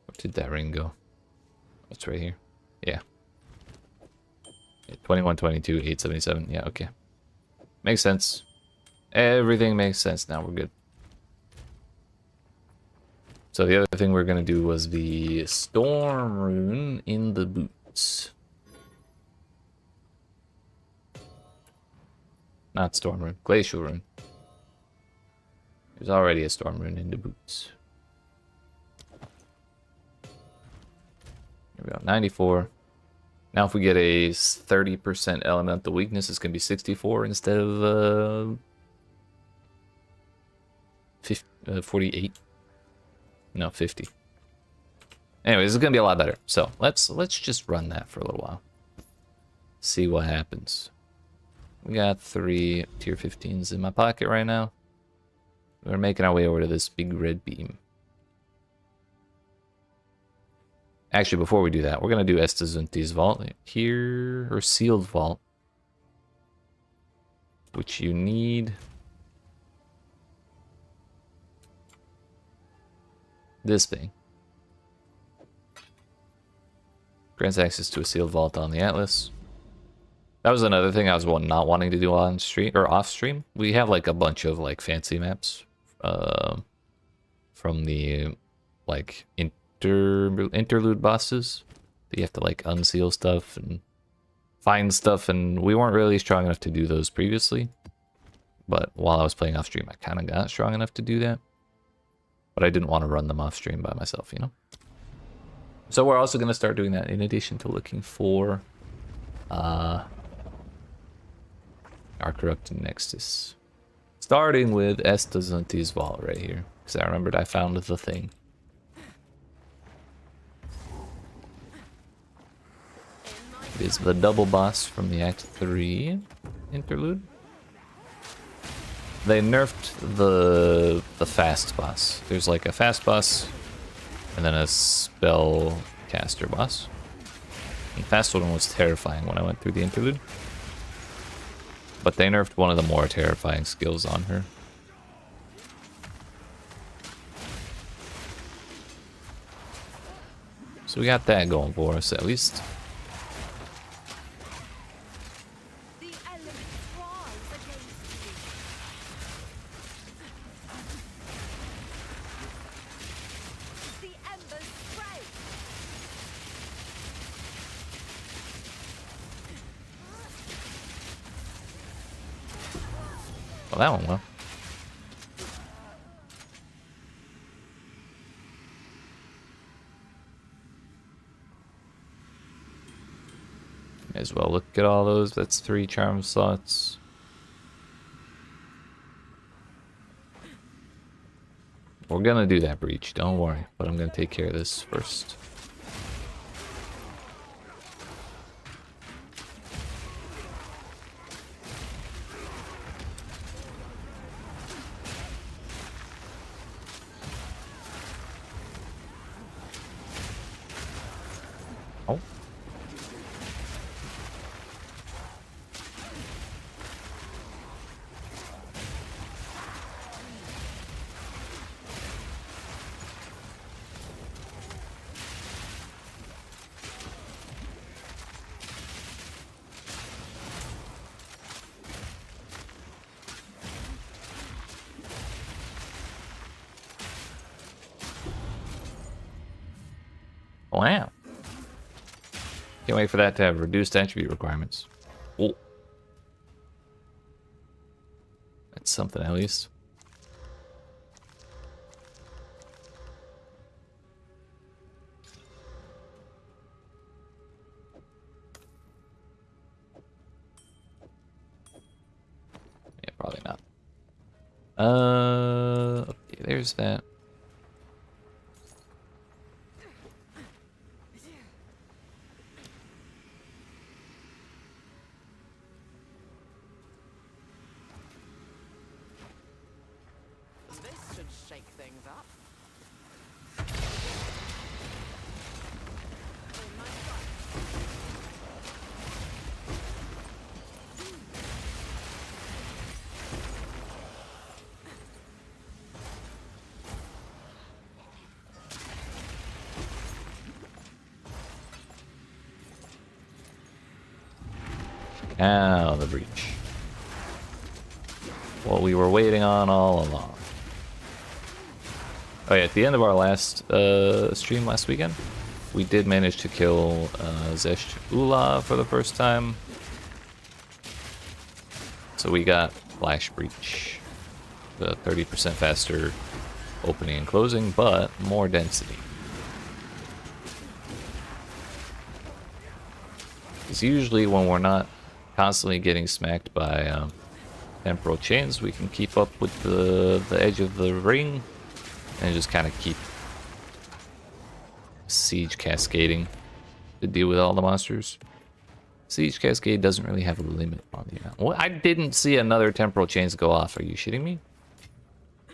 Where did that ring go? It's right here. Yeah. 2122, 877. Yeah, okay. Makes sense. Everything makes sense now. We're good. So the other thing we're going to do was the Storm Rune in the boots. Not Storm Rune. Glacial Rune. There's already a Storm Rune in the boots. Here we go. 94. Now if we get a 30% elemental weakness, it's going to be 64 instead of 48. No, 50. Anyways, it's gonna be a lot better. So let's just run that for a little while. See what happens. We got 3 tier 15s in my pocket right now. We're making our way over to this big red beam. Actually, before we do that, we're gonna do Estazunti's vault here, or sealed vault, which you need. This thing grants access to a sealed vault on the Atlas. That was another thing I was not wanting to do on stream or off stream. We have like a bunch of like fancy maps from the like interlude bosses that you have to like unseal stuff and find stuff, and we weren't really strong enough to do those previously. But while I was playing off stream, I kind of got strong enough to do that. But I didn't want to run them off stream by myself, you know? So we're also going to start doing that in addition to looking for our Corrupted Nexus. Starting with Estazunti's vault right here, because I remembered I found the thing. It is the double boss from the Act 3 interlude. They nerfed the fast boss. There's like a fast boss and then a spell caster boss. The fast one was terrifying when I went through the interlude. But they nerfed one of the more terrifying skills on her. So we got that going for us at least. Well, that one well. May as well look at all those. That's 3 charm slots. We're gonna do that breach, don't worry. But I'm gonna take care of this first. Oh. Wow. Can't wait for that to have reduced attribute requirements. Oh. That's something at least. Yeah, probably not. Okay, there's that. This should shake things up. Now the breach. What we were waiting on all along. Oh yeah, at the end of our last stream last weekend, we did manage to kill Zesht Ula for the first time. So we got Flash Breach. The 30% faster opening and closing, but more density. Because usually when we're not constantly getting smacked by temporal chains, we can keep up with the edge of the ring and just kind of keep siege cascading to deal with all the monsters. Siege cascade doesn't really have a limit on the amount. Well, I didn't see another temporal chains go off. Are you shitting me?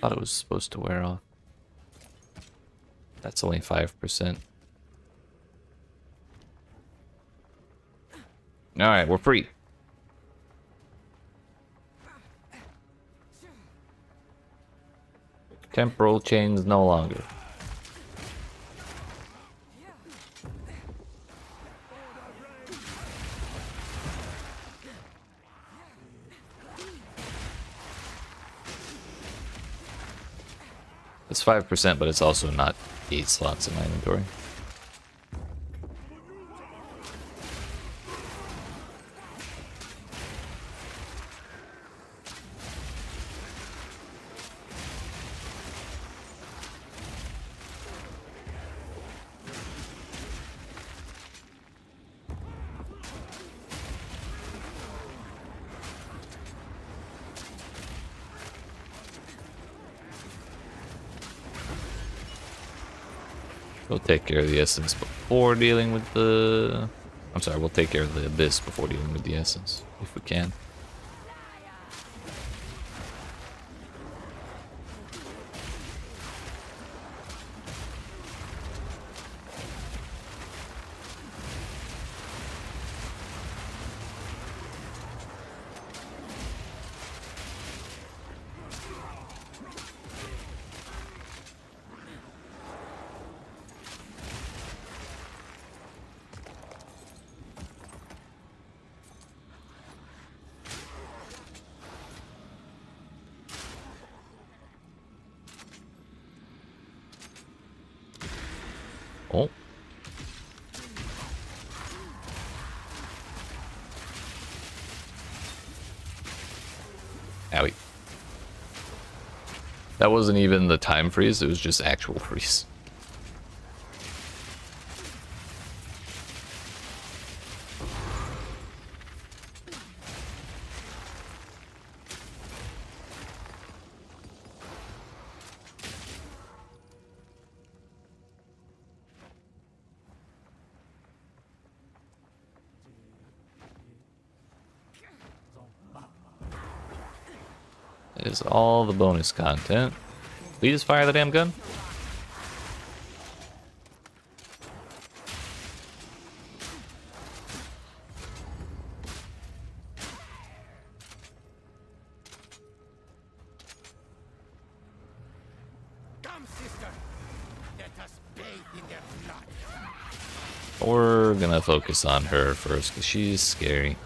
Thought it was supposed to wear off. That's only 5%. Alright, we're free. Temporal chains no longer. It's 5%, but it's also not 8 slots in my inventory. We'll take care of the essence before dealing with the... I'm sorry, we'll take care of the abyss before dealing with the essence, if we can. Oh. Owie. That wasn't even the time freeze, it was just actual freeze. Is all the bonus content. Please fire the damn gun. Come, sister. Let us bathe in their blood. We're gonna focus on her first because she's scary.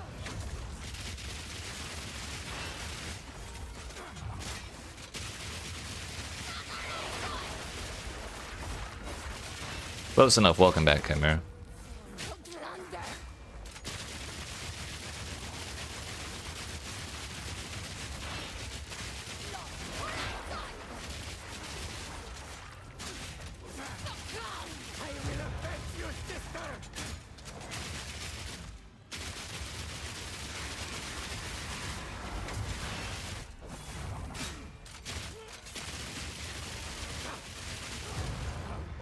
Close enough. Welcome back, Chimera.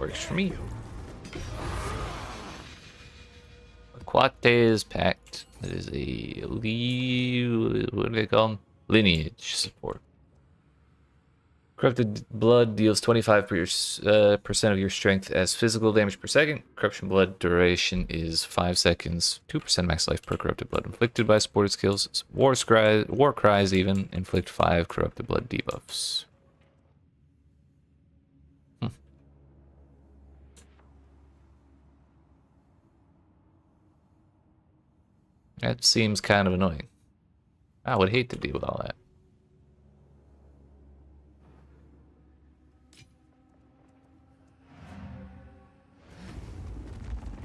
Works for me. Aquates Pact. That is a what do they call them? Lineage support. Corrupted blood deals 25% of your strength as physical damage per second. Corruption blood duration is 5 seconds. 2% max life per corrupted blood inflicted by supported skills. War cries even inflict 5 corrupted blood debuffs. That seems kind of annoying. I would hate to deal with all that.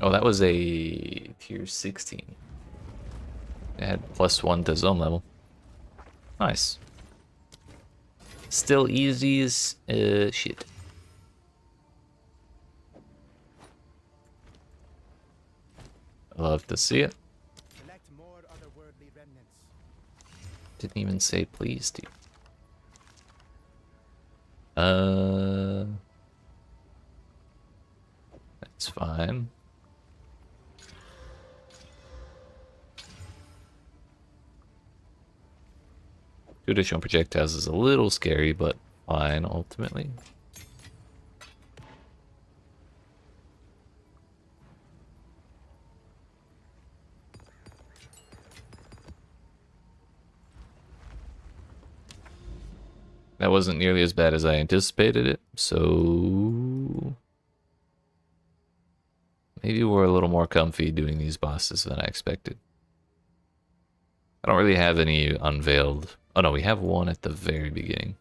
Oh, that was a tier 16. It had +1 to zone level. Nice. Still easy as shit. Love to see it. Didn't even say please, dude. That's fine. Two additional projectiles is a little scary, but fine ultimately. That wasn't nearly as bad as I anticipated it, so maybe we're a little more comfy doing these bosses than I expected. I don't really have any unveiled. Oh no, we have one at the very beginning.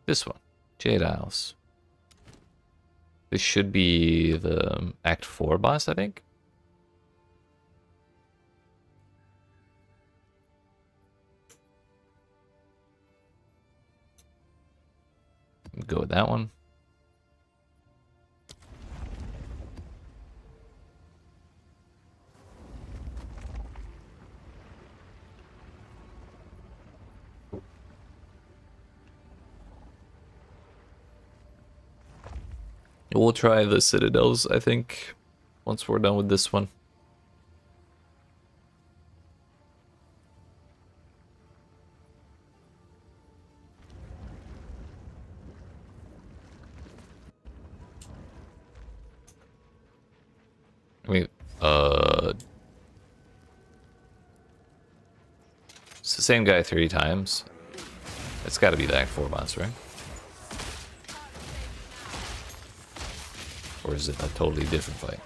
This one, Jade Isles. This should be the Act 4 boss, I think. Go with that one. We'll try the Citadels, I think, once we're done with this one. I mean, it's the same guy 3 times. It's got to be the Act 4 boss, right? Or is it a totally different fight?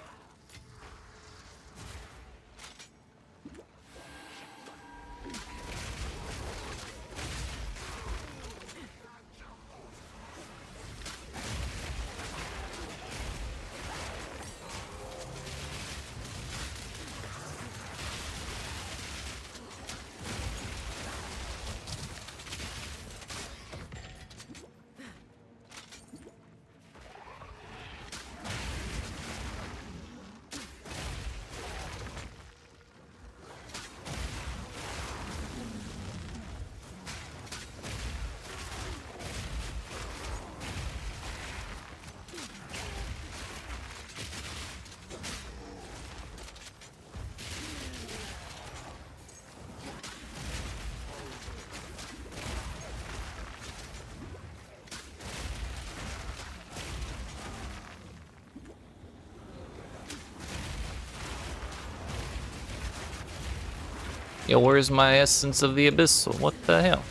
Yo, where's my Essence of the Abyssal? What the hell?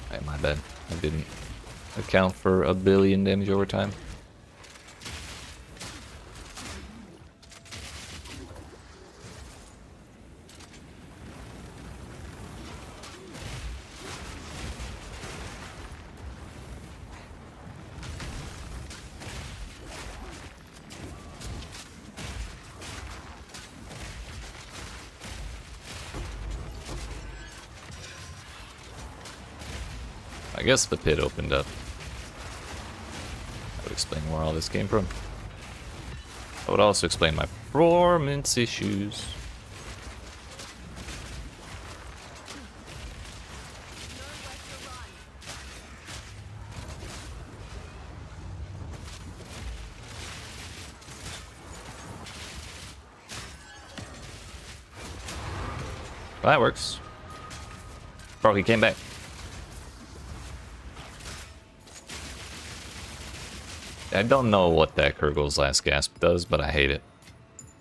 Hey, my bad. I didn't account for 1 billion damage over time. I guess the pit opened up. That would explain where all this came from. That would also explain my performance issues. Well, that works. Bro, he came back. I don't know what that Kurgle's Last Gasp does, but I hate it.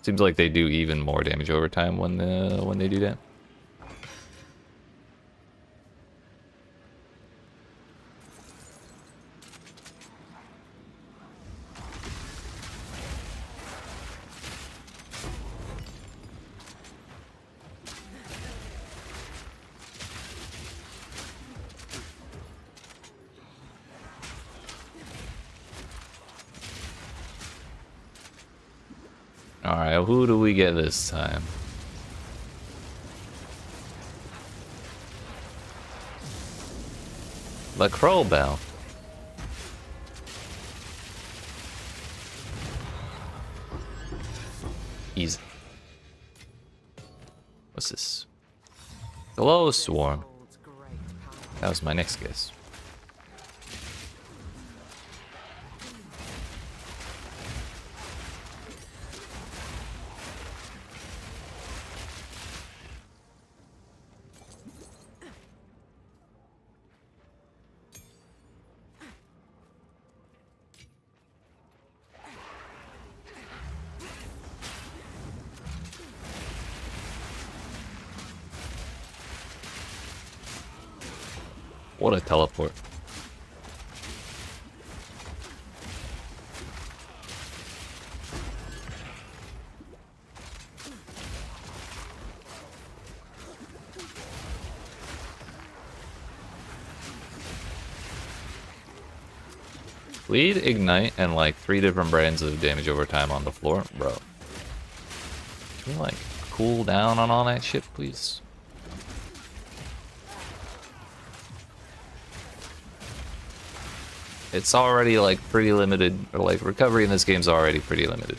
Seems like they do even more damage over time when they do that. Alright, who do we get this time? The Crowbell. Easy. What's this? Glow Swarm. That was my next guess. What a teleport. Lead, ignite, and like 3 different brands of damage over time on the floor. Bro. Can we like cool down on all that shit, please? It's already like pretty limited, or like recovery in this game's already pretty limited.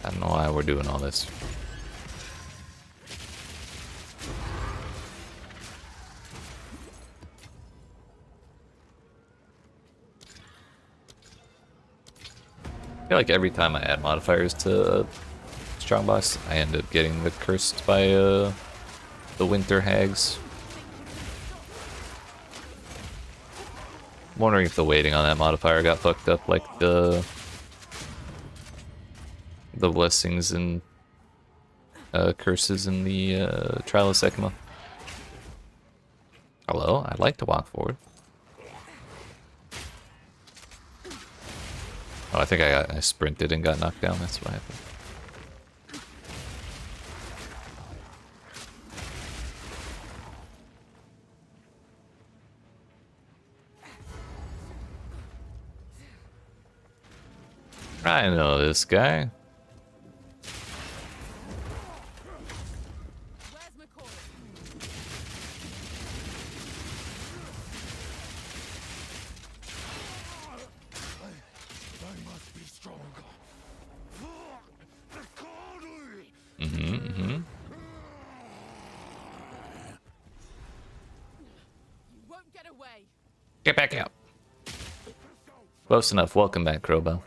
I don't know why we're doing all this. I feel like every time I add modifiers to Strong Boss, I end up getting the cursed by the Winter Hags. I'm wondering if the weighting on that modifier got fucked up, like the blessings and curses in the Trial of Sekima. Hello, I'd like to walk forward. Oh, I think I sprinted and got knocked down. That's what happened. I know this guy. Get back out. Close enough. Welcome back, Crowbow.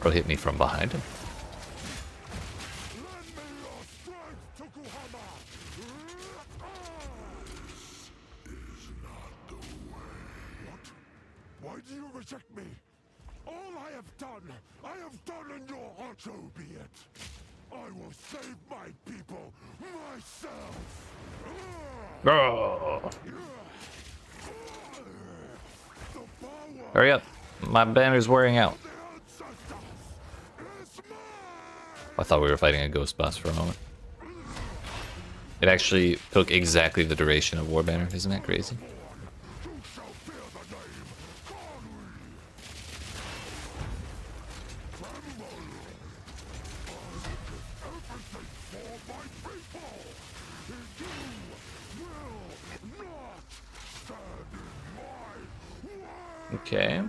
Bro hit me from behind him. Why do you reject me? All I have done, and your heart so be it. I will save my people myself. Bro. Hurry up. My banner's wearing out. I thought we were fighting a ghost boss for a moment. It actually took exactly the duration of War Banner. Isn't that crazy? Okay.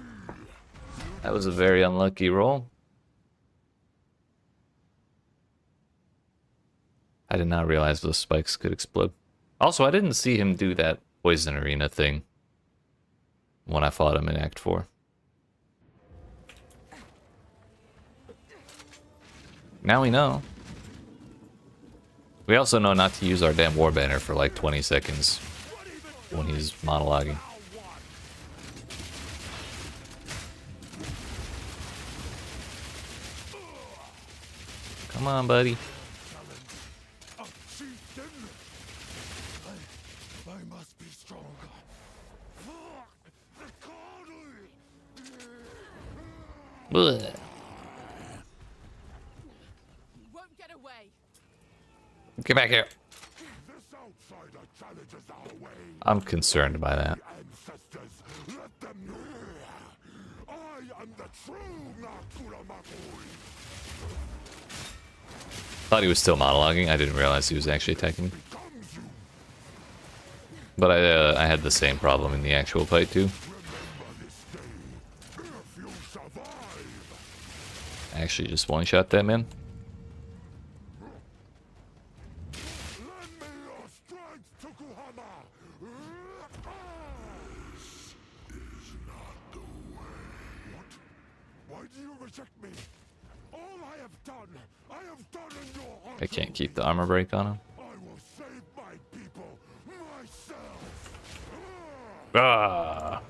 That was a very unlucky roll. I did not realize those spikes could explode. Also, I didn't see him do that poison arena thing when I fought him in Act 4. Now we know. We also know not to use our damn war banner for like 20 seconds when he's monologuing. Come on, buddy. I must be stronger. Blech. You won't get away. Get back here. This outsider challenges our way. I'm concerned by that. Ancestors, let them know. I am the true Nakura Makui. Thought he was still monologuing. I didn't realize he was actually attacking me. But I had the same problem in the actual fight too. I actually just one-shot that man. Lend me your strength, Tokuhama. This is not the way. What? Why do you reject me? All I have done in your honor. I can't keep the armor break on him. I will save my people myself. Ah.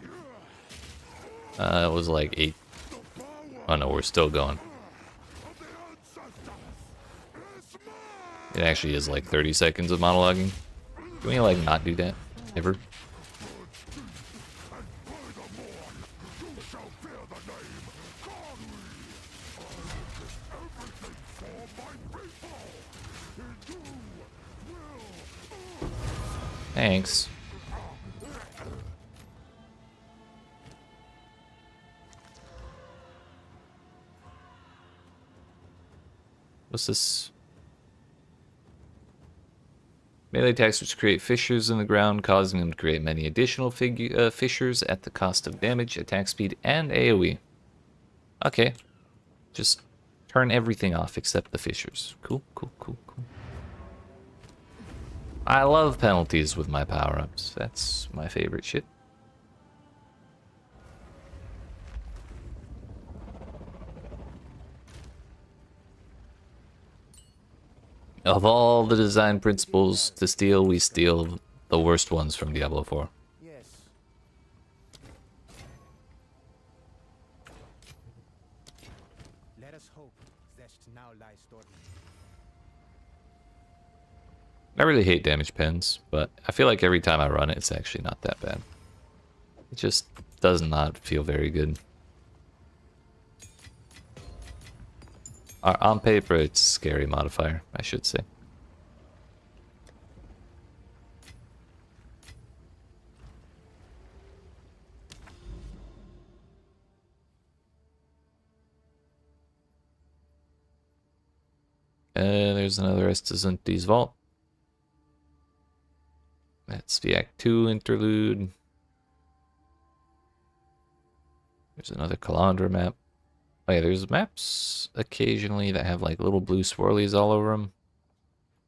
It was like 8. Oh no, we're still going. It actually is like 30 seconds of monologuing. Can we like not do that ever? Thanks. What's this? Melee attacks which create fissures in the ground, causing them to create many additional fissures at the cost of damage, attack speed, and AoE. Okay. Just turn everything off except the fissures. Cool, cool, cool, cool. I love penalties with my power-ups. That's my favorite shit. Of all the design principles to steal, we steal the worst ones from Diablo 4. Yes. Let us hope Zest now lies dormant. I really hate damage pens, but I feel like every time I run it, it's actually not that bad. It just does not feel very good. On paper, it's a scary modifier, I should say. There's another Estazunti's Vault. That's the Act 2 interlude. There's another Calandra map. Oh yeah, there's maps occasionally that have like little blue swirlies all over them.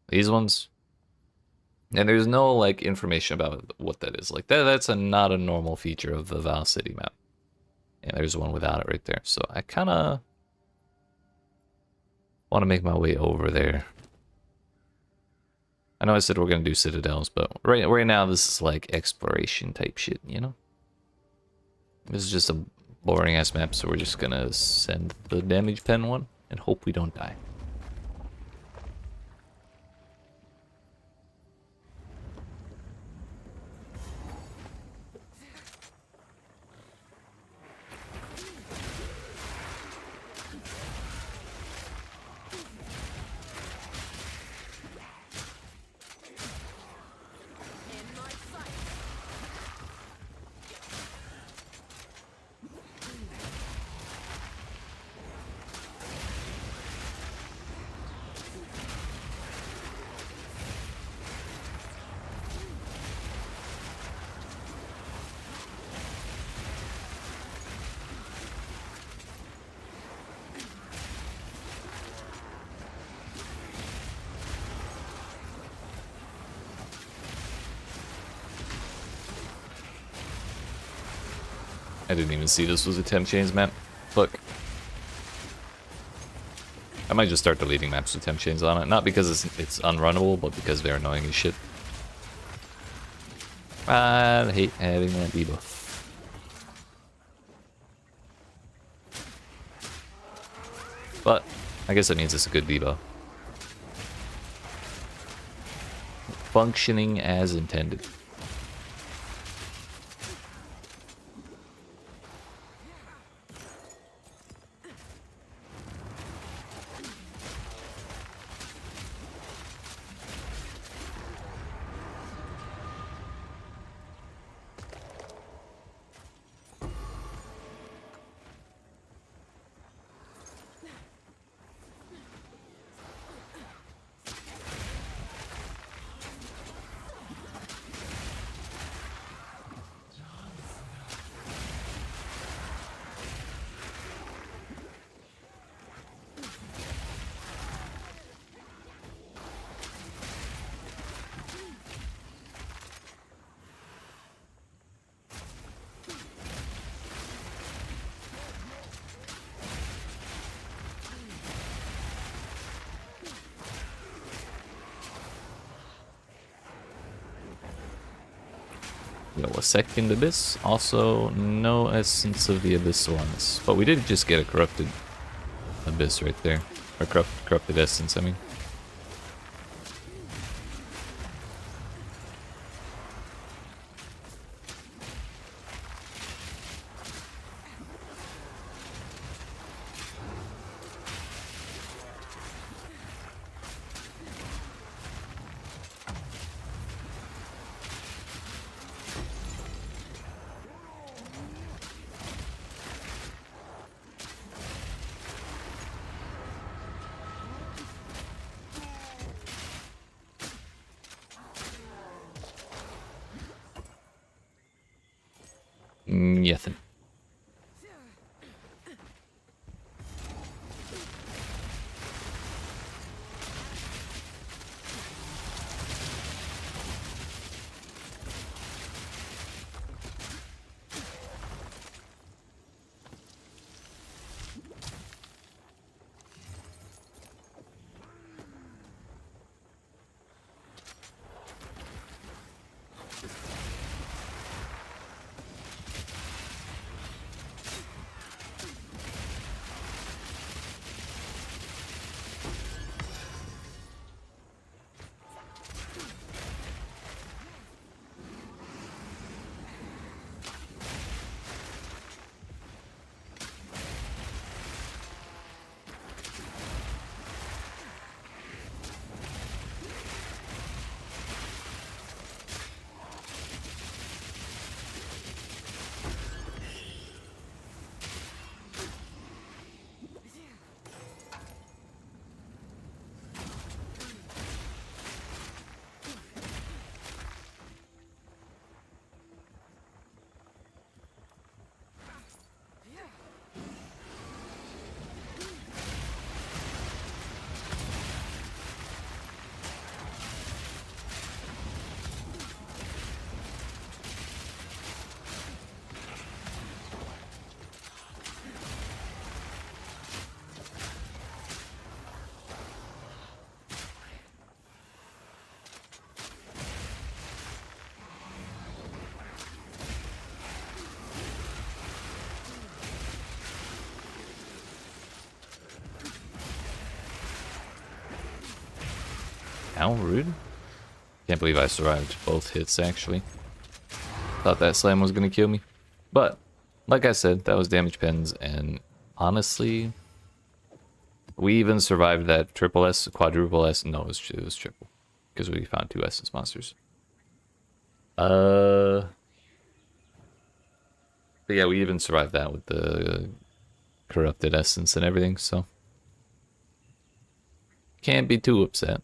These ones. And there's no like information about what that is. Like that's not a normal feature of the Val City map. And there's one without it right there. So I kind of want to make my way over there. I know I said we're going to do citadels, but right now this is like exploration type shit, you know? This is just a boring ass map, so we're just going to send the damage pen one and hope we don't die. I didn't even see this was a temp chains map. Look. I might just start deleting maps with temp chains on it. Not because it's unrunnable, but because they're annoying as shit. I hate having that debuff. But I guess that means it's a good debuff. Functioning as intended. A second Abyss. Also, no essence of the Abyss ones. But we did just get a corrupted Abyss right there. Or corrupted essence, I mean. Nothing. How rude. Can't believe I survived both hits, actually. Thought that slam was going to kill me. But, like I said, that was damage pens, and honestly, we even survived that triple S, quadruple S. No, it was triple. Because we found 2 essence monsters. But yeah, we even survived that with the corrupted essence and everything, so can't be too upset.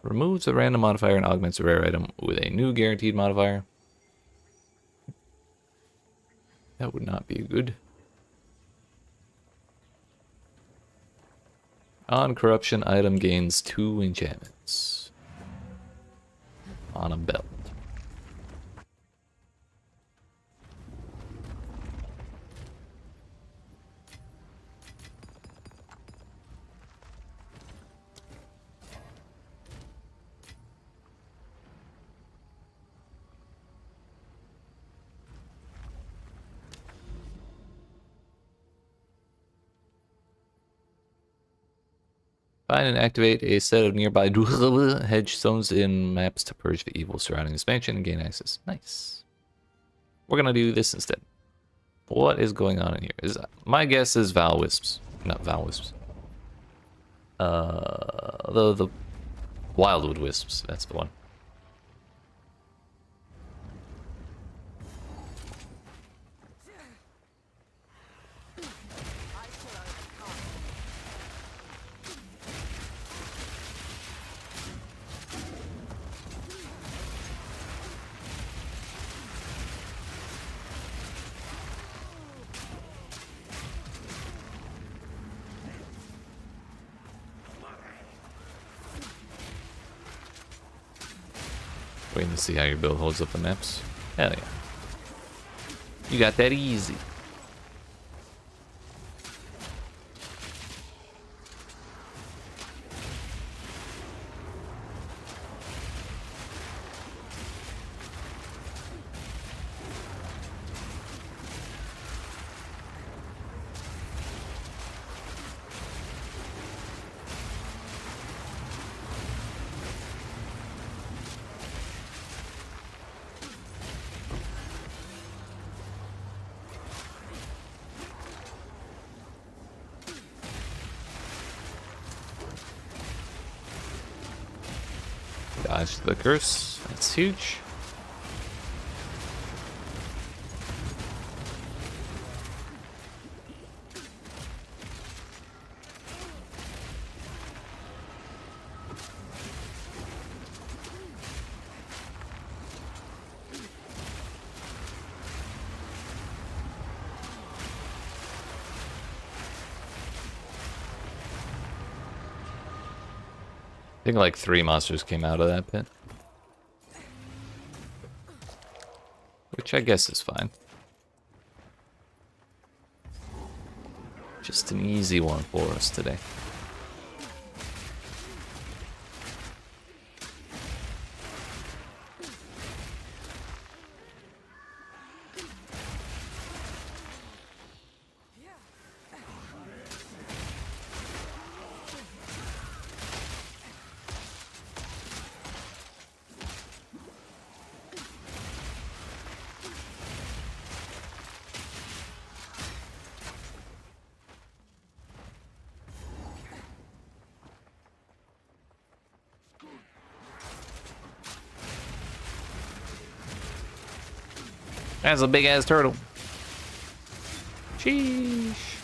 Removes a random modifier and augments a rare item with a new guaranteed modifier. That would not be good. On corruption, item gains 2 enchantments. On a belt. Find and activate a set of nearby hedge stones in maps to purge the evil surrounding this mansion and gain access. Nice. We're gonna do this instead. What is going on in here? My guess is Val Wisps. Not Val Wisps. The Wildwood Wisps. That's the one. Waiting to see how your build holds up the maps. Hell yeah. You got that easy. Dodge the curse. That's huge. I think like 3 monsters came out of that pit. Which I guess is fine. Just an easy one for us today. That's a big ass turtle. Sheesh.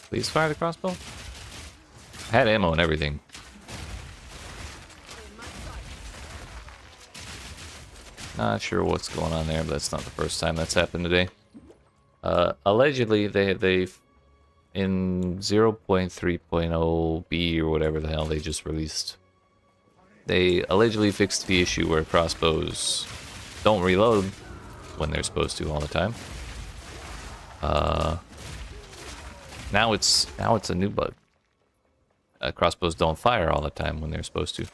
Please fire the crossbow. I had ammo and everything. Not sure what's going on there, but that's not the first time that's happened today. Allegedly, they in 0.3.0b or whatever the hell they just released, they allegedly fixed the issue where crossbows don't reload when they're supposed to all the time. Now it's a new bug. Crossbows don't fire all the time when they're supposed to.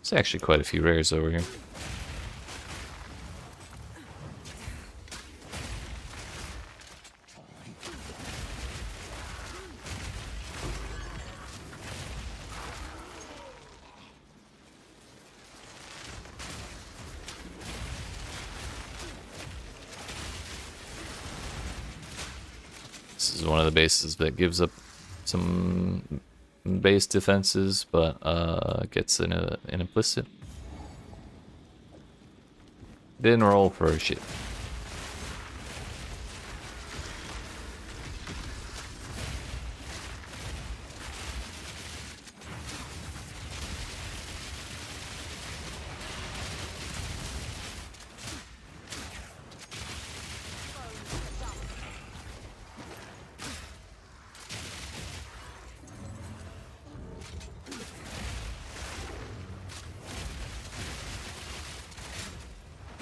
There's actually quite a few rares over here. This is one of the bases that gives up some base defenses, but gets an implicit. Didn't roll for shit.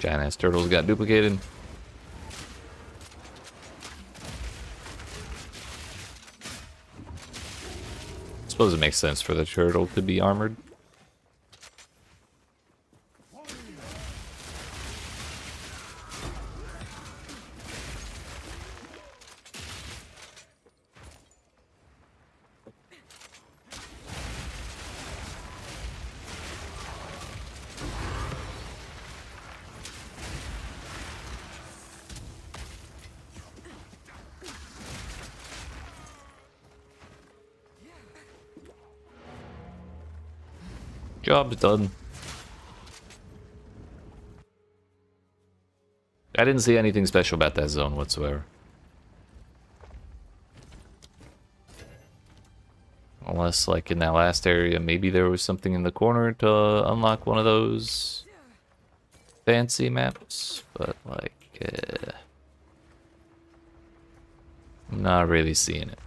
Giant ass turtles got duplicated. Suppose it makes sense for the turtle to be armored. Job's done. I didn't see anything special about that zone whatsoever. Unless, like, in that last area, maybe there was something in the corner to unlock one of those fancy maps. But, like, I'm not really seeing it.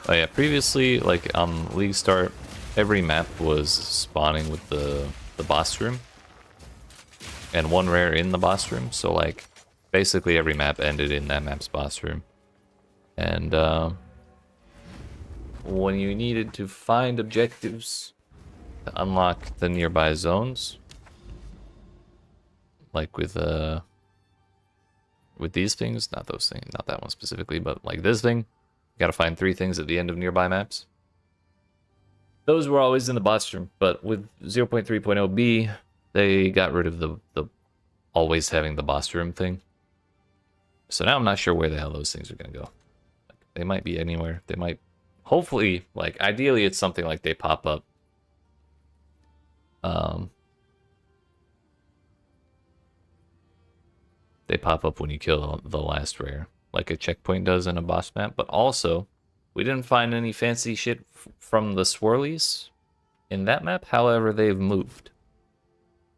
Oh yeah, previously, like on League Start, every map was spawning with the boss room. And one rare in the boss room, so like, basically every map ended in that map's boss room. And when you needed to find objectives to unlock the nearby zones, like with these things, not those things, not that one specifically, but like this thing, you gotta find 3 things at the end of nearby maps. Those were always in the boss room, but with 0.3.0b, they got rid of the always having the boss room thing. So now I'm not sure where the hell those things are gonna go. Like, they might be anywhere. They might, hopefully, like ideally, it's something like they pop up. They pop up when you kill the last rare, like a checkpoint does in a boss map. But also, we didn't find any fancy shit from the swirlies in that map. However, they've moved,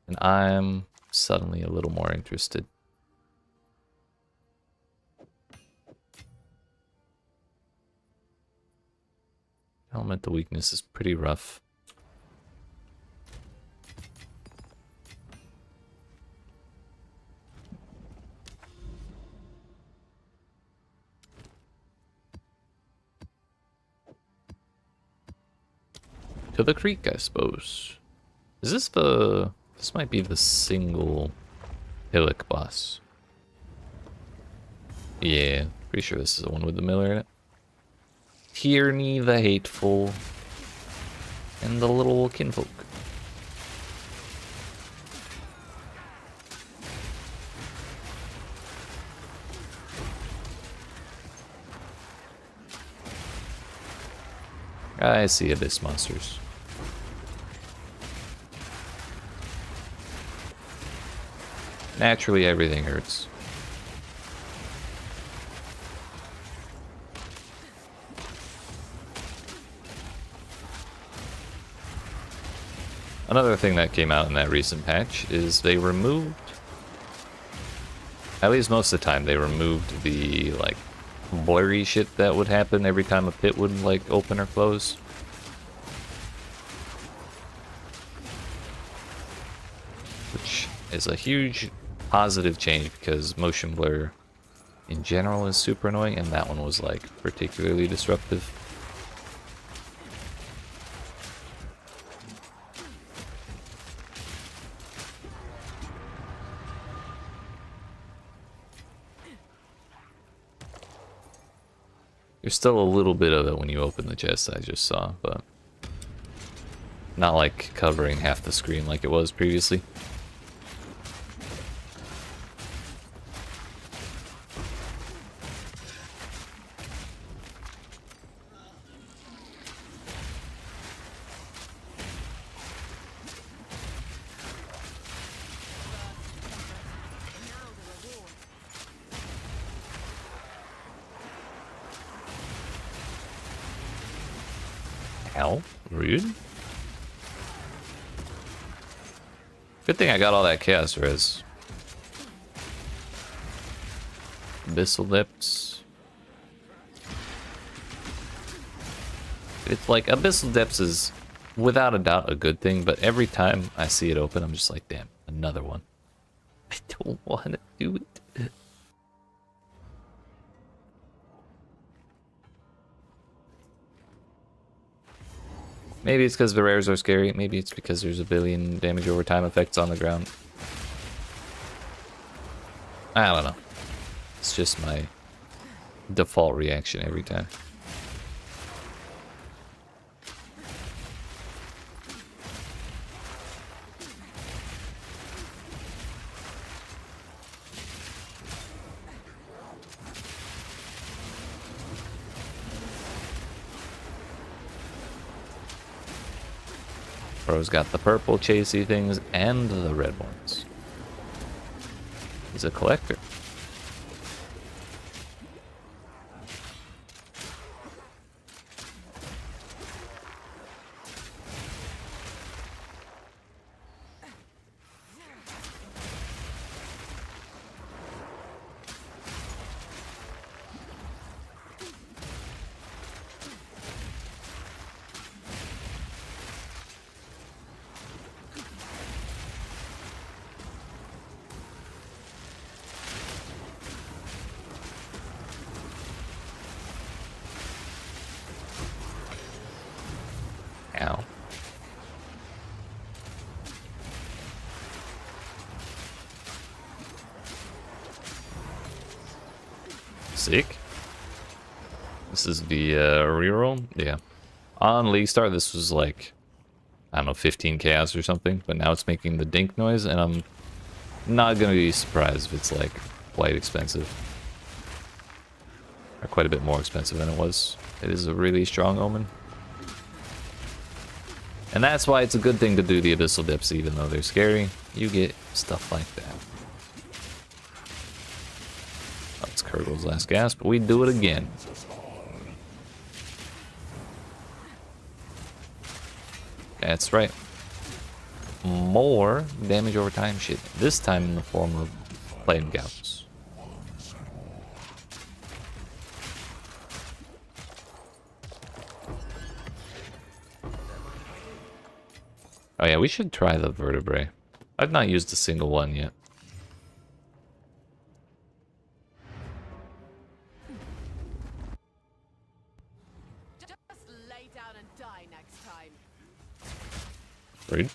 and I'm suddenly a little more interested. Elemental weakness is pretty rough. To the creek, I suppose. Is this the... This might be the single hillock boss. Yeah, pretty sure this is the one with the miller in it. Tierney the Hateful. And the little kinfolk. I see abyss monsters. Naturally, everything hurts. Another thing that came out in that recent patch is they removed, at least most of the time, they removed the, like, blurry shit that would happen every time a pit would, like, open or close. Which is a huge positive change because motion blur in general is super annoying, and that one was, like, particularly disruptive. There's still a little bit of it when you open the chest I just saw, but not like covering half the screen like it was previously. Ow, rude. Good thing I got all that chaos res. Abyssal Depths. It's like Abyssal Depths is without a doubt a good thing, but every time I see it open, I'm just like, damn, another one. I don't want to do it. Maybe it's because the rares are scary. Maybe it's because there's a billion damage over time effects on the ground. I don't know. It's just my default reaction every time. Bro's got the purple chasey things and the red ones. He's a collector. Ow. Sick. This is the reroll? Yeah. On League Star, this was like, I don't know, 15 chaos or something, but now it's making the dink noise, and I'm not gonna be surprised if it's like quite expensive. Or quite a bit more expensive than it was. It is a really strong omen. And that's why it's a good thing to do the Abyssal Dips, even though they're scary. You get stuff like that. That's Kurgle's last gasp, but we do it again. That's right. More damage over time shit. This time in the form of Flame Gouts. Oh yeah, we should try the vertebrae. I've not used a single one yet. Just lay down and die next time. Rude.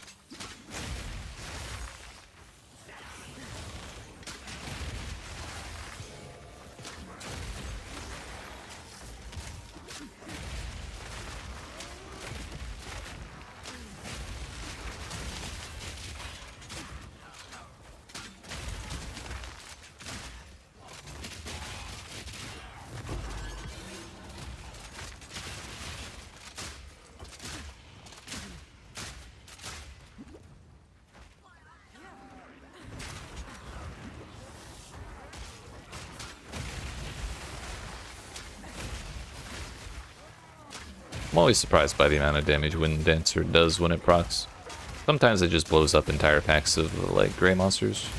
I'm always surprised by the amount of damage Wind Dancer does when it procs. Sometimes it just blows up entire packs of like gray monsters.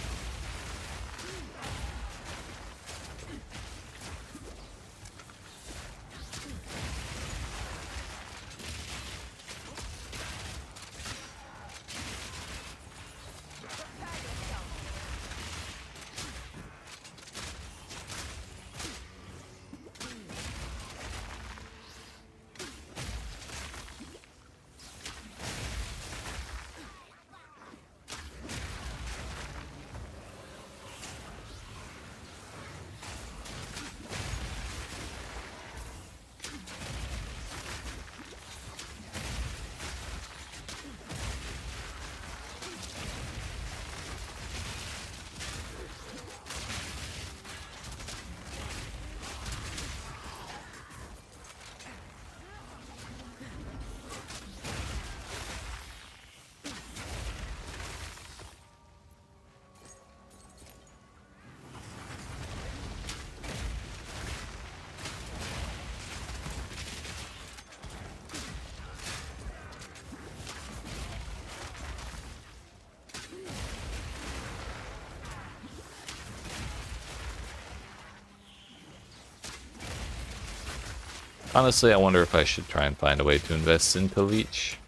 Honestly, I wonder if I should try and find a way to invest into Leech.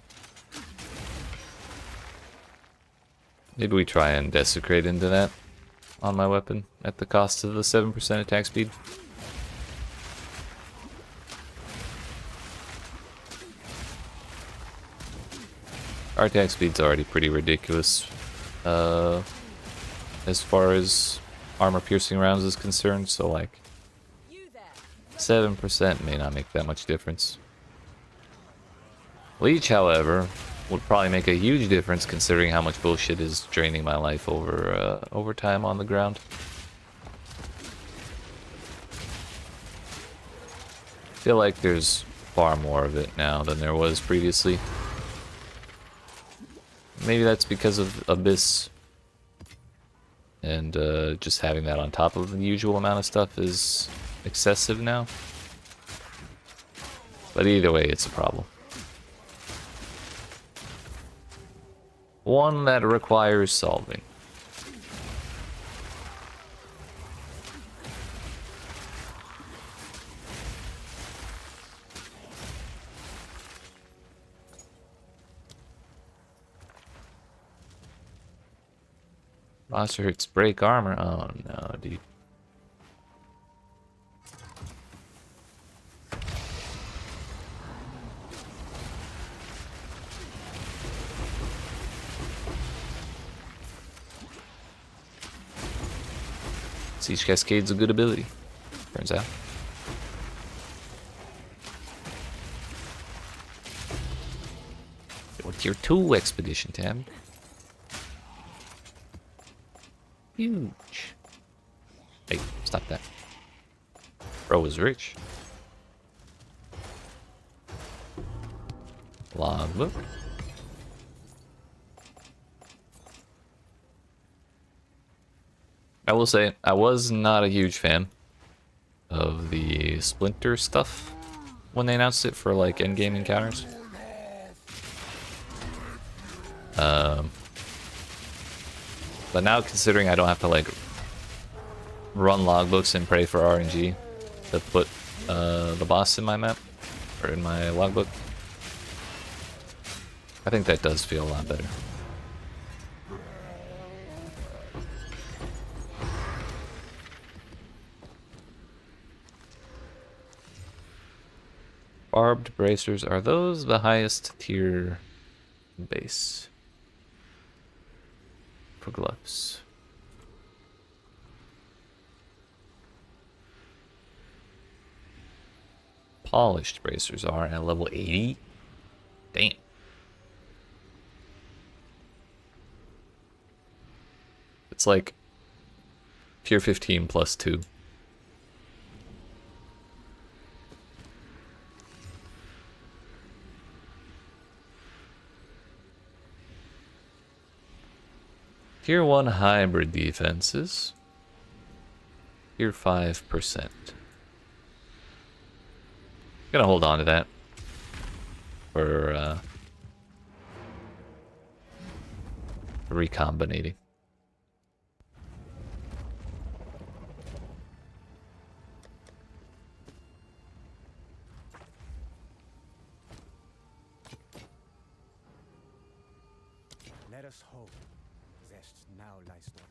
Maybe we try and desecrate into that on my weapon at the cost of the 7% attack speed. Our attack speed's already pretty ridiculous as far as armor piercing rounds is concerned, so like 7% may not make that much difference. Leech, however, would probably make a huge difference considering how much bullshit is draining my life over time on the ground. I feel like there's far more of it now than there was previously. Maybe that's because of Abyss, and just having that on top of the usual amount of stuff is excessive now. But either way, it's a problem. One that requires solving. Monster hits break armor. Oh no, dude. Siege Cascade's a good ability, turns out. What's your 2 expedition tab? Huge. Hey, stop that. Bro is rich. Logbook. I will say, I was not a huge fan of the Splinter stuff when they announced it for like endgame encounters. But now considering I don't have to like run logbooks and pray for RNG to put the boss in my map or in my logbook, I think that does feel a lot better. Barbed bracers, are those the highest tier base for gloves? Polished bracers are at level 80. Damn. It's like tier 15 plus 2. Tier 1 hybrid defenses. Tier 5%. Gonna hold on to that for recombinating. Let us hope. Zest now lies dormant.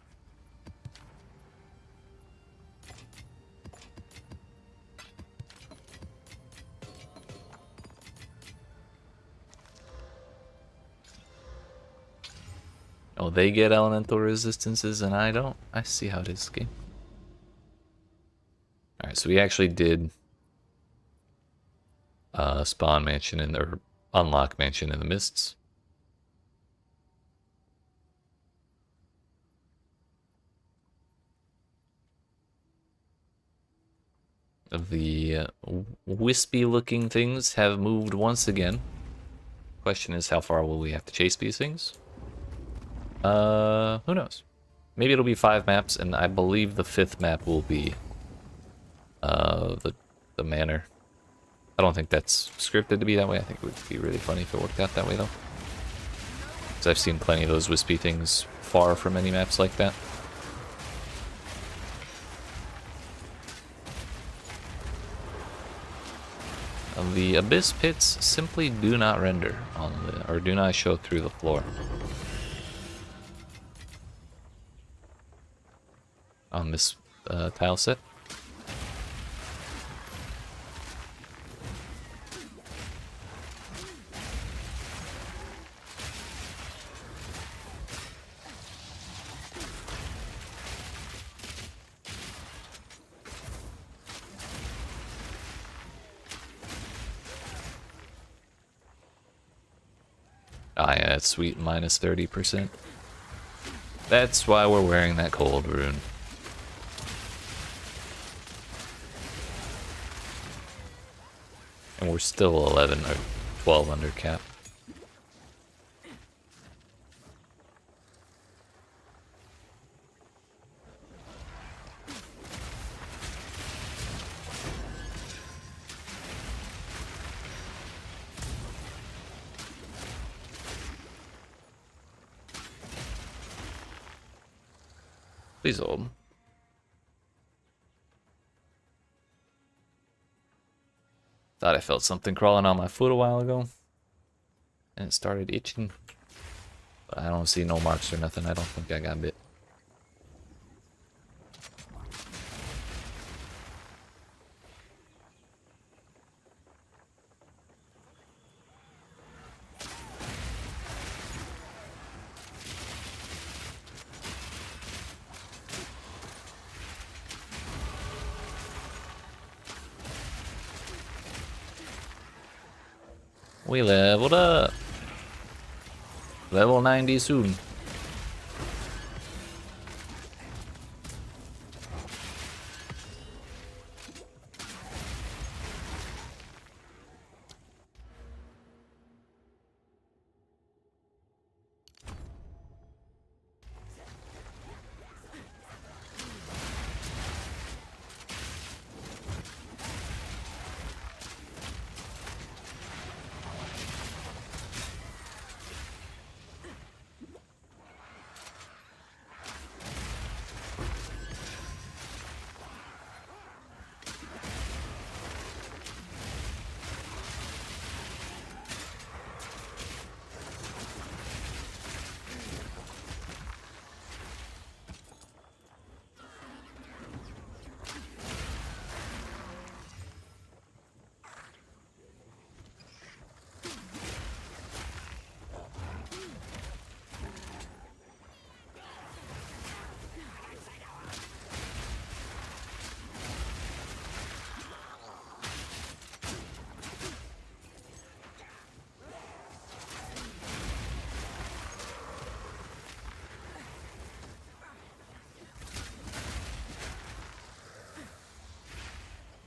Oh, they get elemental resistances and I don't. I see how it is, game. Alright, so we actually did spawn mansion in or unlock mansion in the mists. The wispy looking things have moved once again. Question is, how far will we have to chase these things? Who knows? Maybe it'll be 5 maps, and I believe the 5th map will be the manor. I don't think that's scripted to be that way. I think it would be really funny if it worked out that way, though. Because I've seen plenty of those wispy things far from any maps like that. The abyss pits simply do not render on the, or do not show through the floor on this tile set. Ah yeah, it's sweet, minus 30%. That's why we're wearing that cold rune. And we're still 11 or 12 under cap. Please hold. Thought I felt something crawling on my foot a while ago. And it started itching. But I don't see no marks or nothing. I don't think I got bit. We leveled up. Level 90 soon.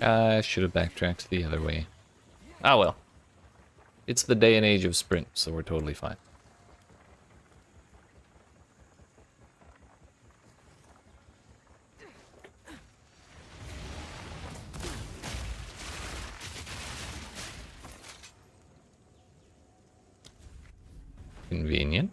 I should have backtracked the other way. Ah well. It's the day and age of sprint, so we're totally fine. Convenient.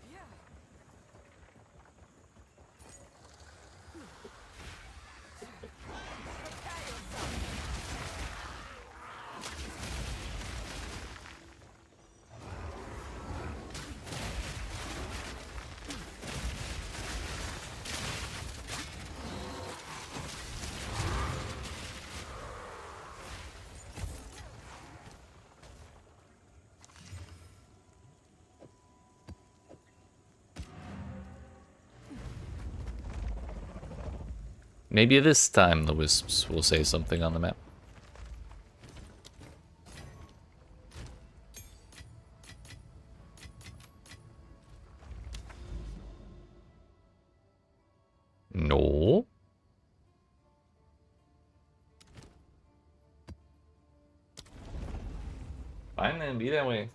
Maybe this time the wisps will say something on the map. No. Fine then, be that way.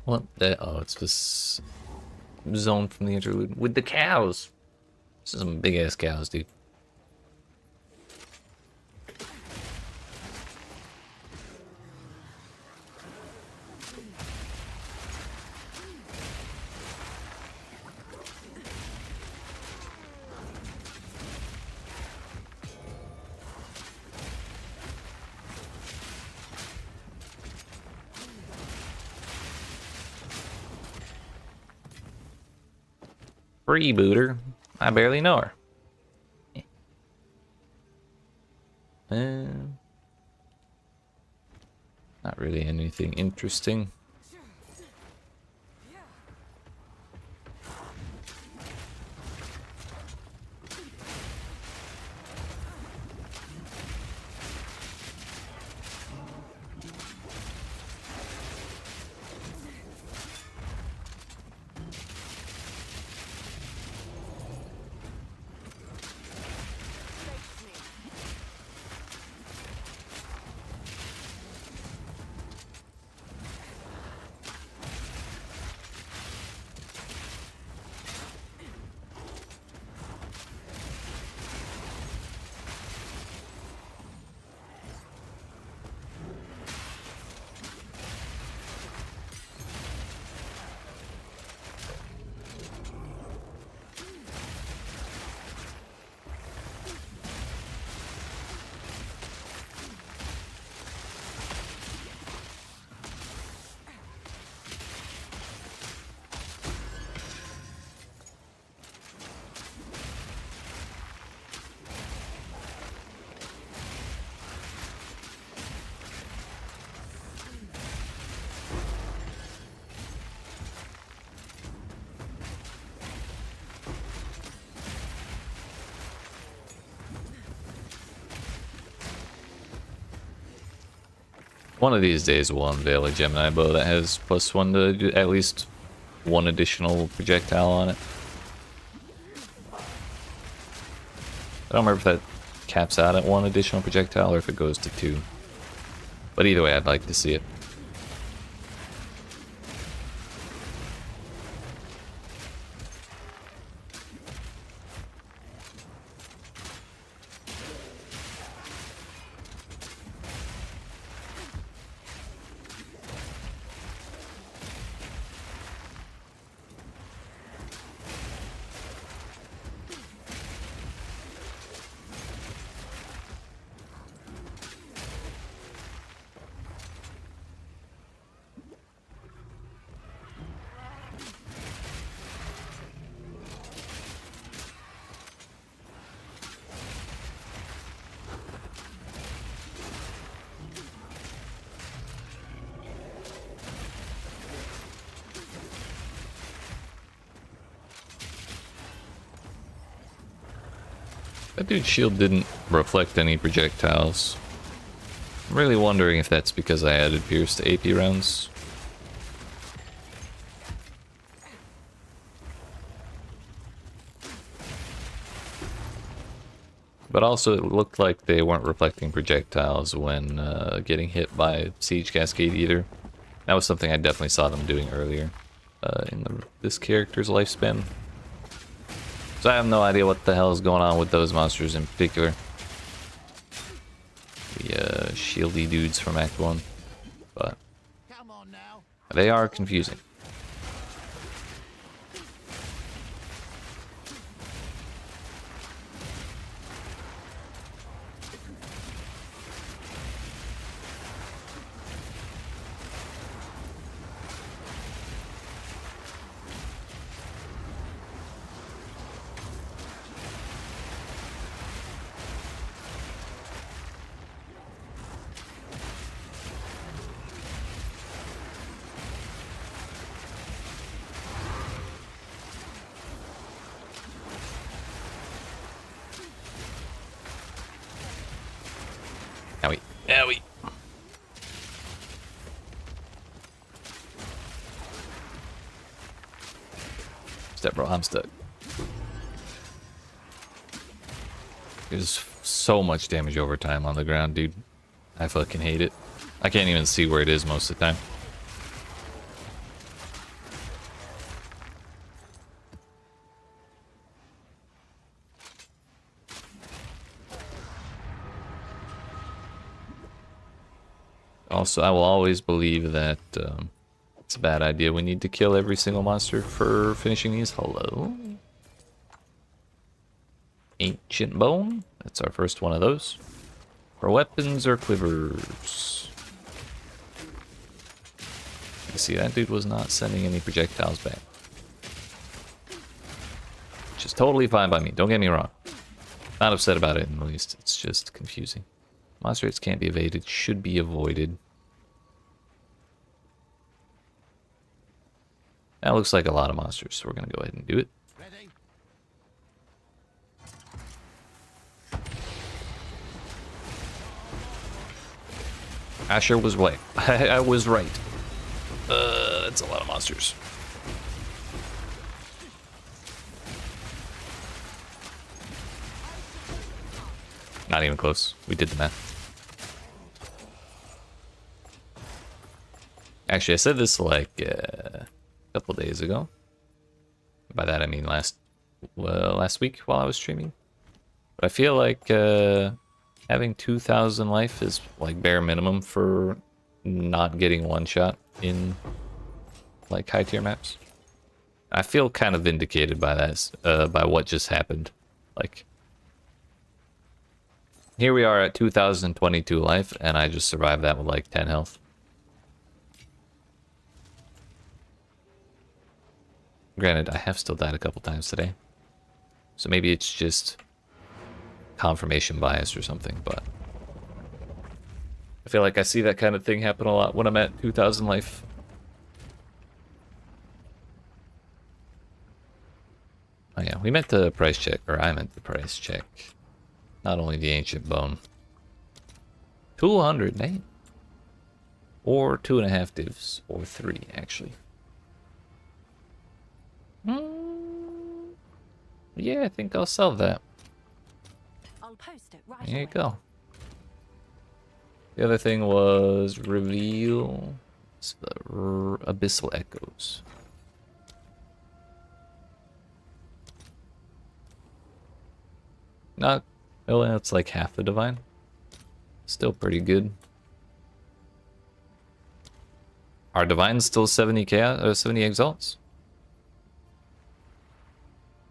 What the? Oh, it's this zone from the interlude with the cows. This is some big ass cows, dude. Freebooter. I barely know her. Not really anything interesting. One of these days we'll unveil a Gemini bow that has +1 to do at least one additional projectile on it. I don't remember if that caps out at one additional projectile or if it goes to 2. But either way, I'd like to see it. That dude's shield didn't reflect any projectiles. I'm really wondering if that's because I added Pierce to AP rounds. But also it looked like they weren't reflecting projectiles when getting hit by Siege Cascade either. That was something I definitely saw them doing earlier in this character's lifespan. So I have no idea what the hell is going on with those monsters in particular. The shieldy dudes from Act 1. But they are confusing. Owie. Owie. Step bro, I'm stuck. There's so much damage over time on the ground, dude. I fucking hate it. I can't even see where it is most of the time. Also, I will always believe that It's a bad idea. We need to kill every single monster for finishing these. Hello. Ancient Bone. That's our first one of those. For weapons or quivers. You see, that dude was not sending any projectiles back. Which is totally fine by me. Don't get me wrong. Not upset about it in the least. It's just confusing. Monster hits can't be evaded. Should be avoided. That looks like a lot of monsters, so we're going to go ahead and do it. Ready? Asher was right. I was right. That's a lot of monsters. Not even close. We did the math. Actually, I said this like a couple days ago. By that I mean last week while I was streaming. But I feel like having 2,000 life is like bare minimum for not getting one shot in like high tier maps. I feel kind of vindicated by that, by what just happened. Like, here we are at 2,022 life, and I just survived that with like 10 health. Granted, I have still died a couple times today. So maybe it's just confirmation bias or something, but I feel like I see that kind of thing happen a lot when I'm at 2,000 life. Oh yeah, we meant to price check, or I meant to price check. Not only the Ancient Bone. 200, eh? Or 2.5 divs, or 3 actually. Yeah, I think I'll sell that. I'll post it right There you away. go. The other thing was reveal Abyssal Echoes. Not, well, it's like half the divine. Still pretty good. Are divines still 70 chaos or 70 exalts?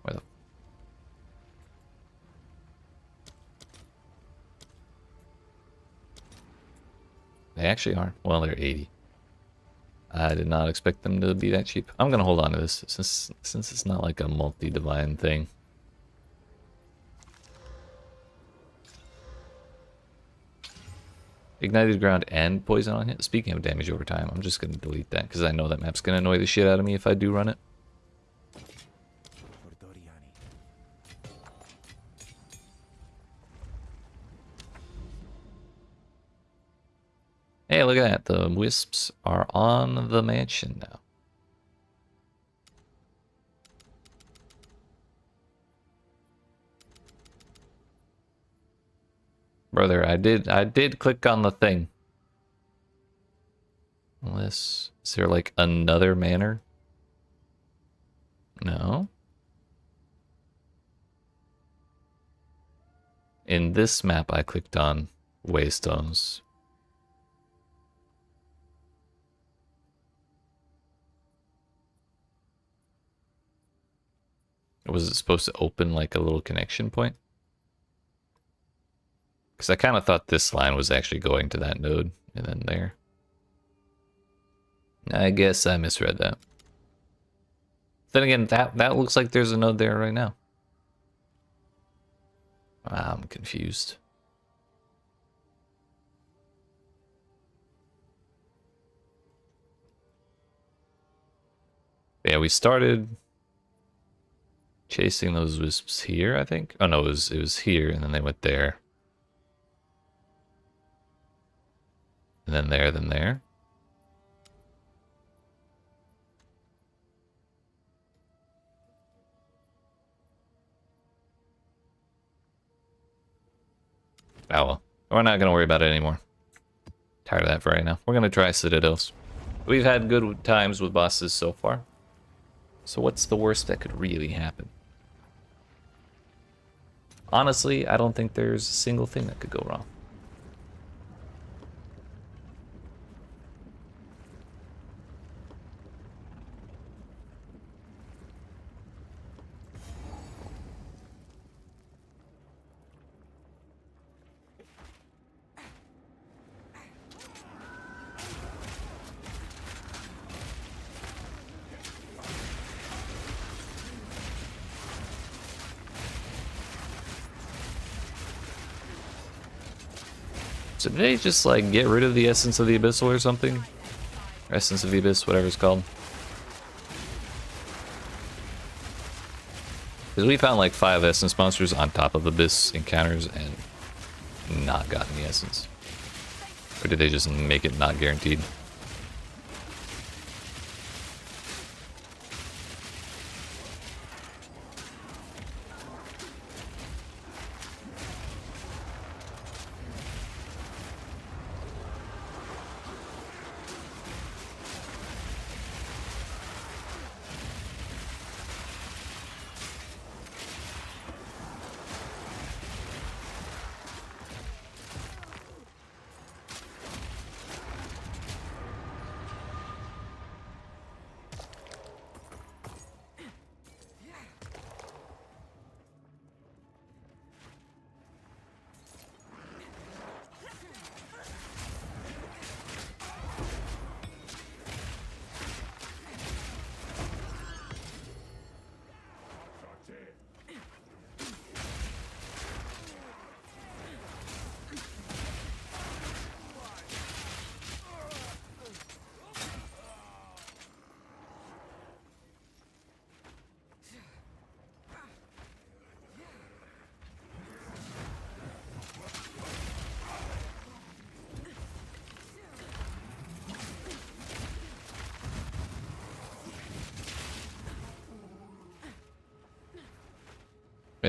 Where the They actually are. Well, they're 80. I did not expect them to be that cheap. I'm gonna hold on to this since it's not like a multi-divine thing. Ignited ground and poison on hit. Speaking of damage over time, I'm just gonna delete that because I know that map's gonna annoy the shit out of me if I do run it. Hey, look at that. The wisps are on the mansion now. Brother, I did click on the thing. Unless, is there like another manor? No. In this map, I clicked on Waystones. Was it supposed to open like a little connection point? Because I kind of thought this line was actually going to that node and then there. I guess I misread that. Then again, that looks like there's a node there right now. I'm confused. Yeah, we started chasing those wisps here, I think. Oh no, it was here, and then they went there. And then there, then there. Oh well. We're not gonna worry about it anymore. Tired of that for right now. We're gonna try citadels. We've had good times with bosses so far. So what's the worst that could really happen? Honestly, I don't think there's a single thing that could go wrong. So did they just like get rid of the Essence of the Abyssal or something? Or Essence of the Abyss, whatever it's called. Because we found like 5 Essence monsters on top of Abyss encounters and not gotten the Essence. Or did they just make it not guaranteed?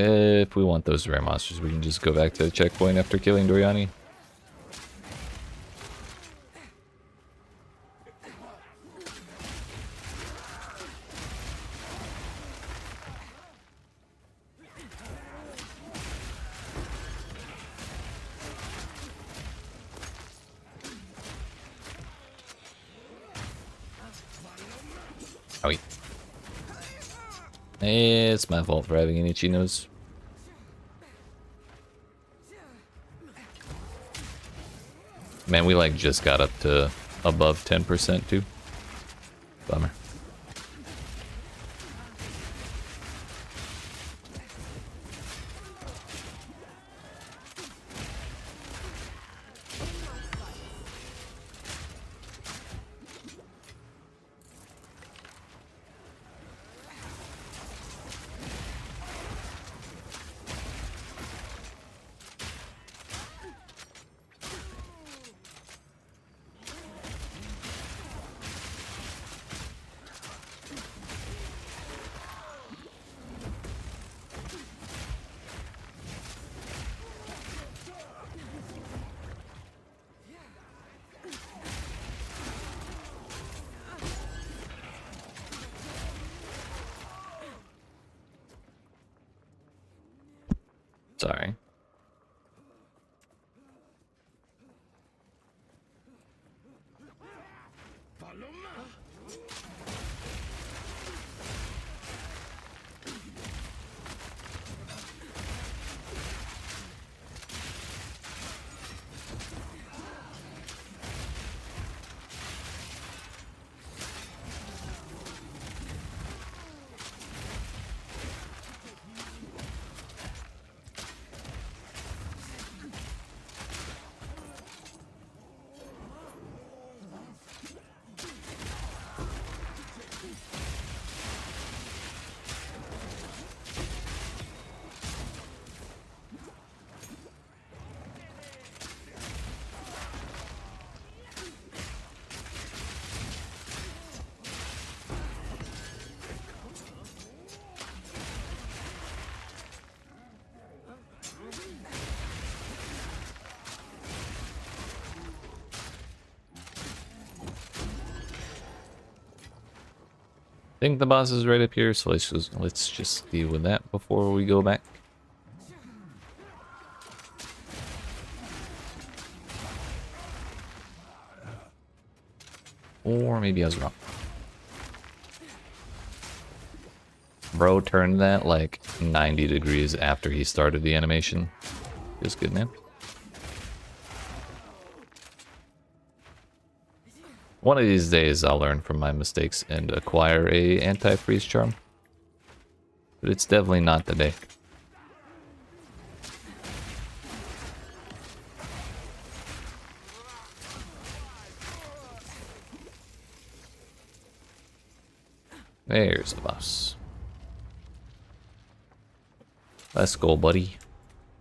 If we want those rare monsters, we can just go back to the checkpoint after killing Doriani. Oh, wait. It's my fault for having an itchy nose. Man, we like just got up to above 10% too. Bummer. Sorry. I think the boss is right up here, so let's just deal with that before we go back. Or maybe I was wrong. Bro turned that like 90 degrees after he started the animation. Feels good, man. One of these days I'll learn from my mistakes and acquire a anti-freeze charm. But it's definitely not today. There's the boss. Let's go, buddy.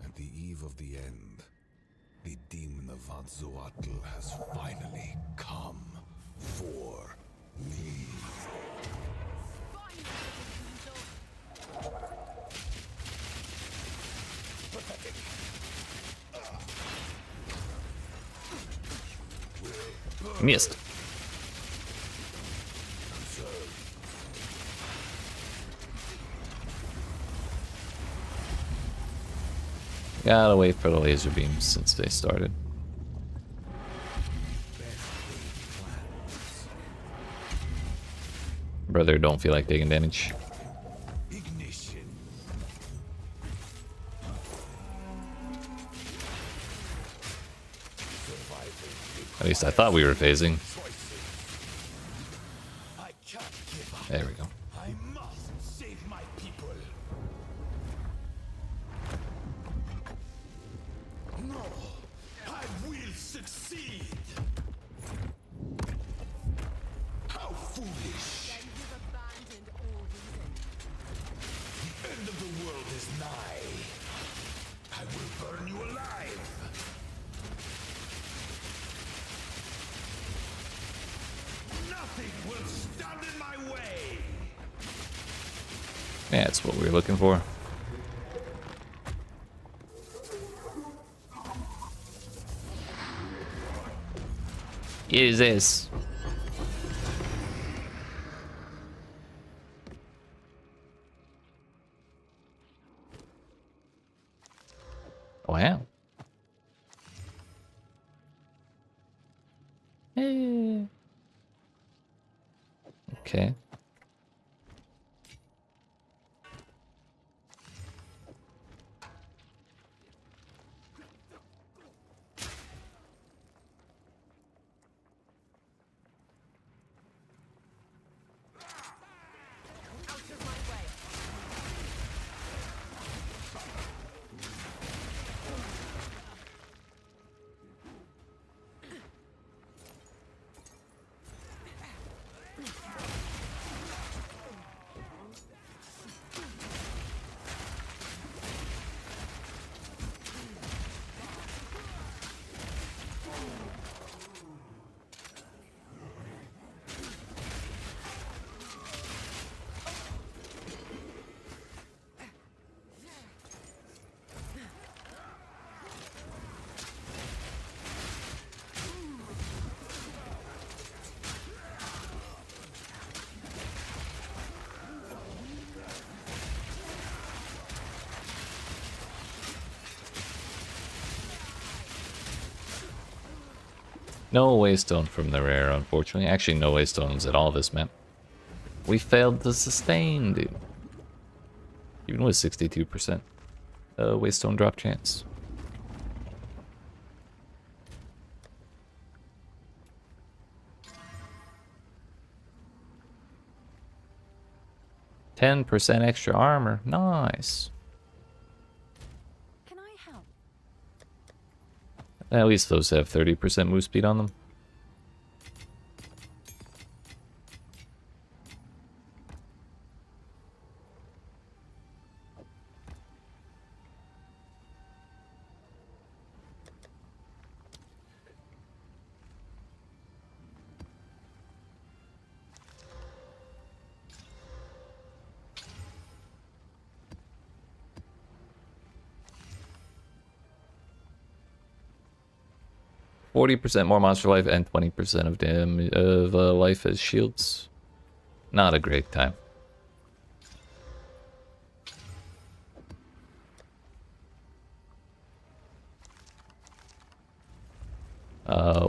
At the eve of the end, the demon of Azzoatl has finally come for me. Missed. Gotta wait for the laser beams since they started. Brother, don't feel like taking damage. Ignition. At least I thought we were phasing. I can't give up. There we go. I must save my people. No, I will succeed. How foolish. Then you've abandoned all reason. The end of the world is nigh. I will burn you alive. Nothing will stand in my way. Yeah, that's what we were looking for. Is this? Wow. Okay. Out of my way. No waystone from the rare, unfortunately. Actually, no waystones at all this map. We failed to sustain, dude. Even with 62% waystone drop chance. %10 extra armor. Nice. Can I help? At least those have 30% move speed on them. %40 more monster life and 20% of life as shields. Not a great time.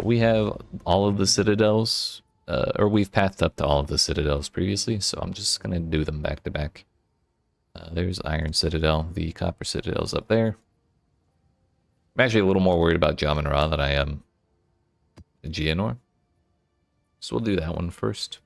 We have all of the citadels, or we've pathed up to all of the citadels previously, so I'm just gonna do them back to back. There's Iron Citadel, the Copper Citadel's up there. I'm actually a little more worried about Jamin Ra than I am Geonor. So we'll do that one first.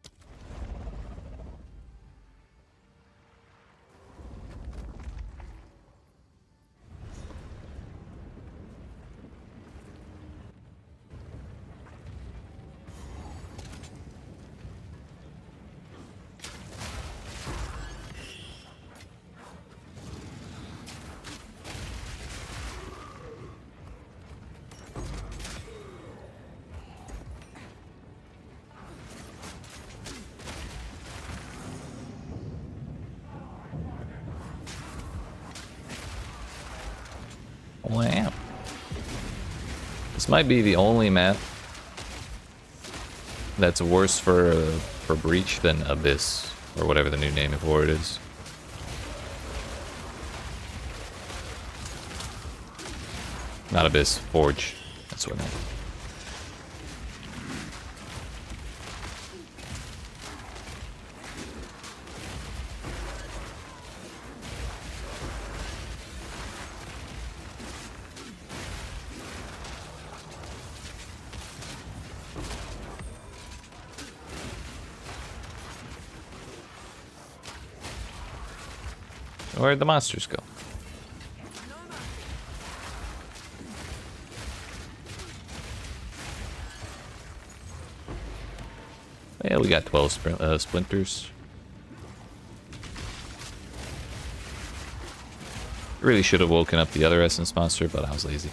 Wow. This might be the only map that's worse for Breach than Abyss, or whatever the new name for it is. Not Abyss, Forge. That's what I meant. Where'd the monsters go? Yeah, we got 12 splinters. Really should have woken up the other essence monster, but I was lazy.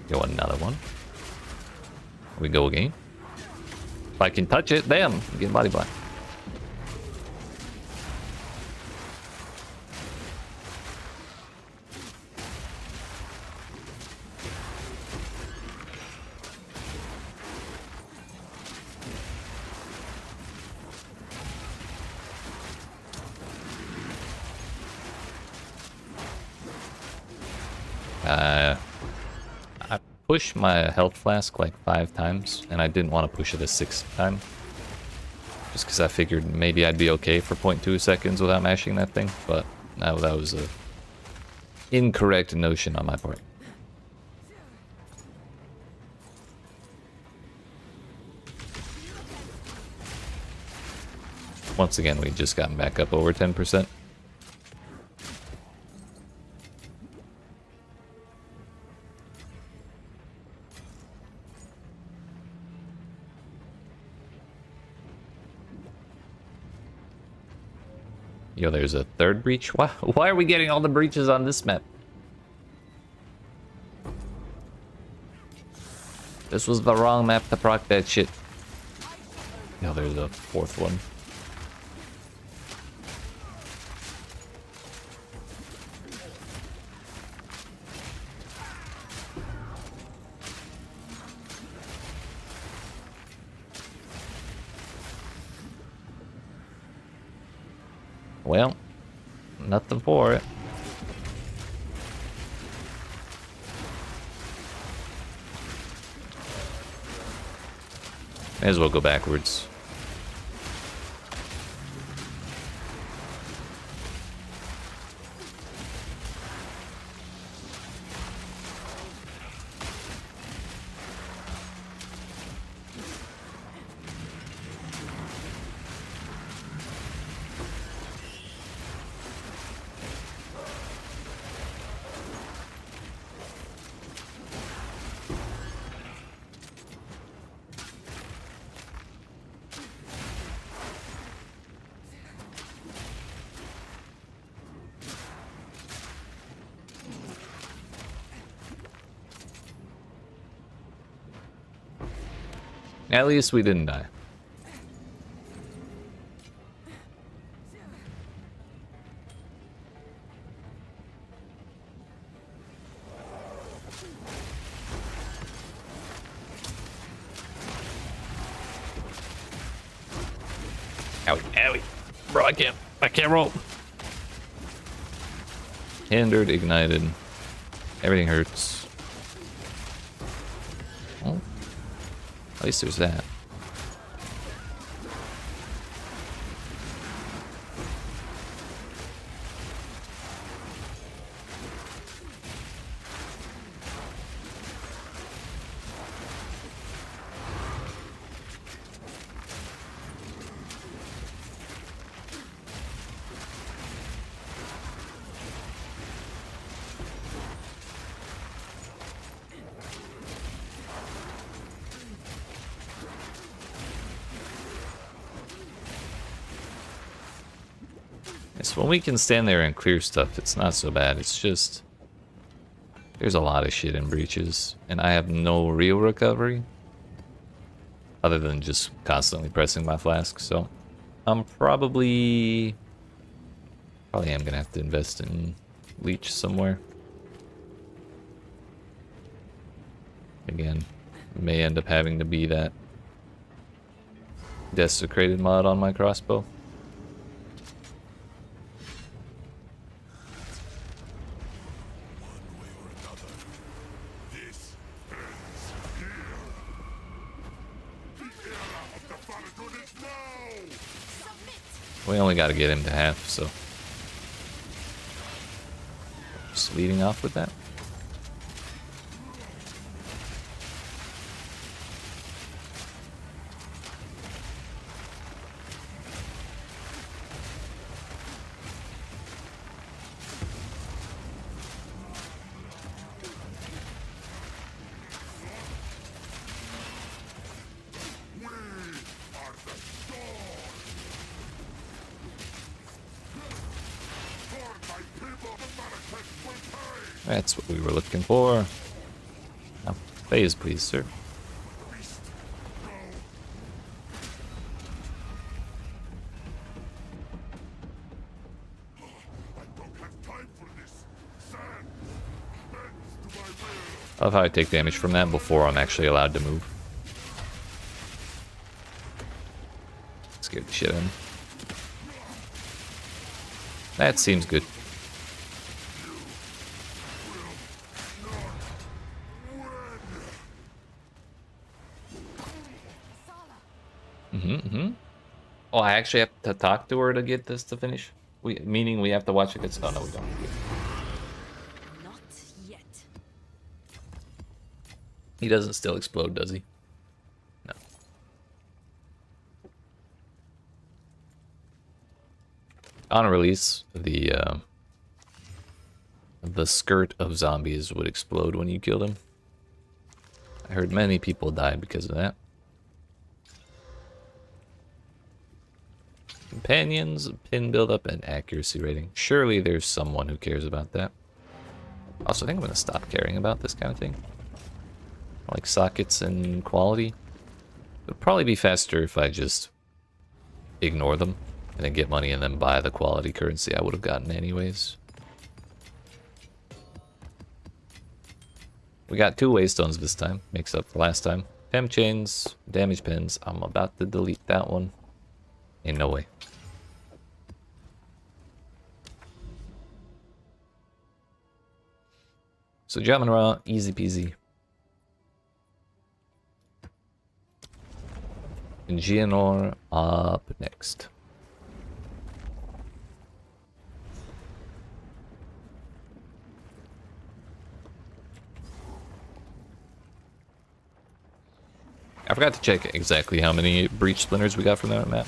Go another one. We go again. If I can touch it, bam! Get body blind. I pushed my health flask like 5 times, and I didn't want to push it a 6th time. Just because I figured maybe I'd be okay for 0.2 seconds without mashing that thing, but no, that was a incorrect notion on my part. Once again, we just gotten back up over 10%. Yo, there's a third breach? Why are we getting all the breaches on this map? This was the wrong map to proc that shit. Yo, there's a 4th one. Well, nothing for it. May as well go backwards. At least we didn't die. Owie, owie. Bro, I can't roll. Hindered, ignited. Everything hurts. Oh. At least there's that. So when we can stand there and clear stuff, it's not so bad. It's just there's a lot of shit in breaches, and I have no real recovery. other than just constantly pressing my flask. So I'm probably am gonna have to invest in leech somewhere. Again, may end up having to be that desecrated mod on my crossbow. We only got to get him to half, so just leading off with that. That's what we were looking for. Now, Phys, please, sir. I love how I take damage from that before I'm actually allowed to move. Scared the shit out of him. That seems good. Oh, I actually have to talk to her to get this to finish? Meaning we have to watch it get... Oh, no, we don't. Not yet. He doesn't still explode, does he? No. On release, the skirt of zombies would explode when you killed him. I heard many people died because of that. Companions, pin buildup, and accuracy rating. Surely there's someone who cares about that. Also, I think I'm going to stop caring about this kind of thing. Like sockets and quality. It would probably be faster if I just ignore them and then get money and then buy the quality currency I would have gotten anyways. We got 2 waystones this time. Makes up for last time. Pem chains, damage pins. I'm about to delete that one. Ain't no way. So Jam and Raw, easy peasy. And Gianor up next. I forgot to check exactly how many breach splinters we got from that map.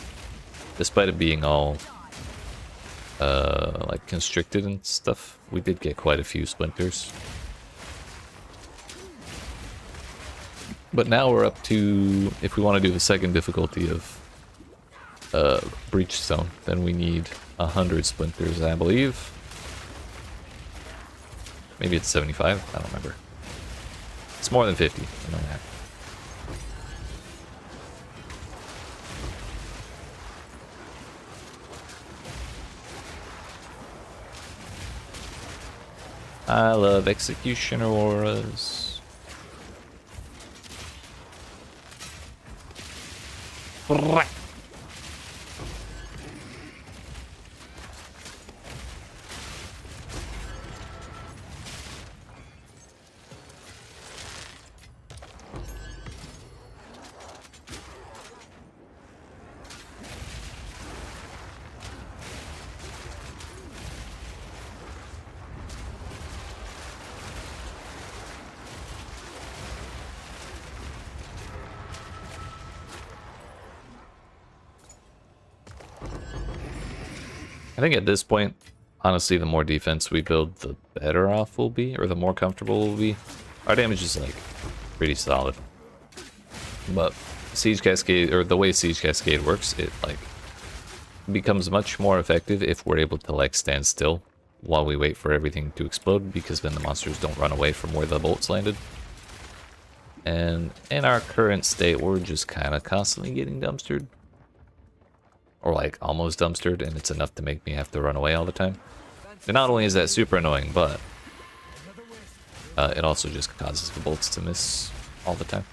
Despite it being all like constricted and stuff, we did get quite a few splinters. But now we're up to, if we want to do the second difficulty of breach stone, then we need 100 splinters, I believe. Maybe it's 75, I don't remember. It's more than 50, I know that. I love executioner auras. I think at this point, honestly, the more defense we build, the better off we'll be, or the more comfortable we'll be. Our damage is, like, pretty solid. But Siege Cascade, or the way Siege Cascade works, it, like, becomes much more effective if we're able to, like, stand still while we wait for everything to explode, because then the monsters don't run away from where the bolts landed. And in our current state, we're just kind of constantly getting dumpstered. Or like almost dumpstered, and it's enough to make me have to run away all the time. And not only is that super annoying, but it also just causes the bolts to miss all the time.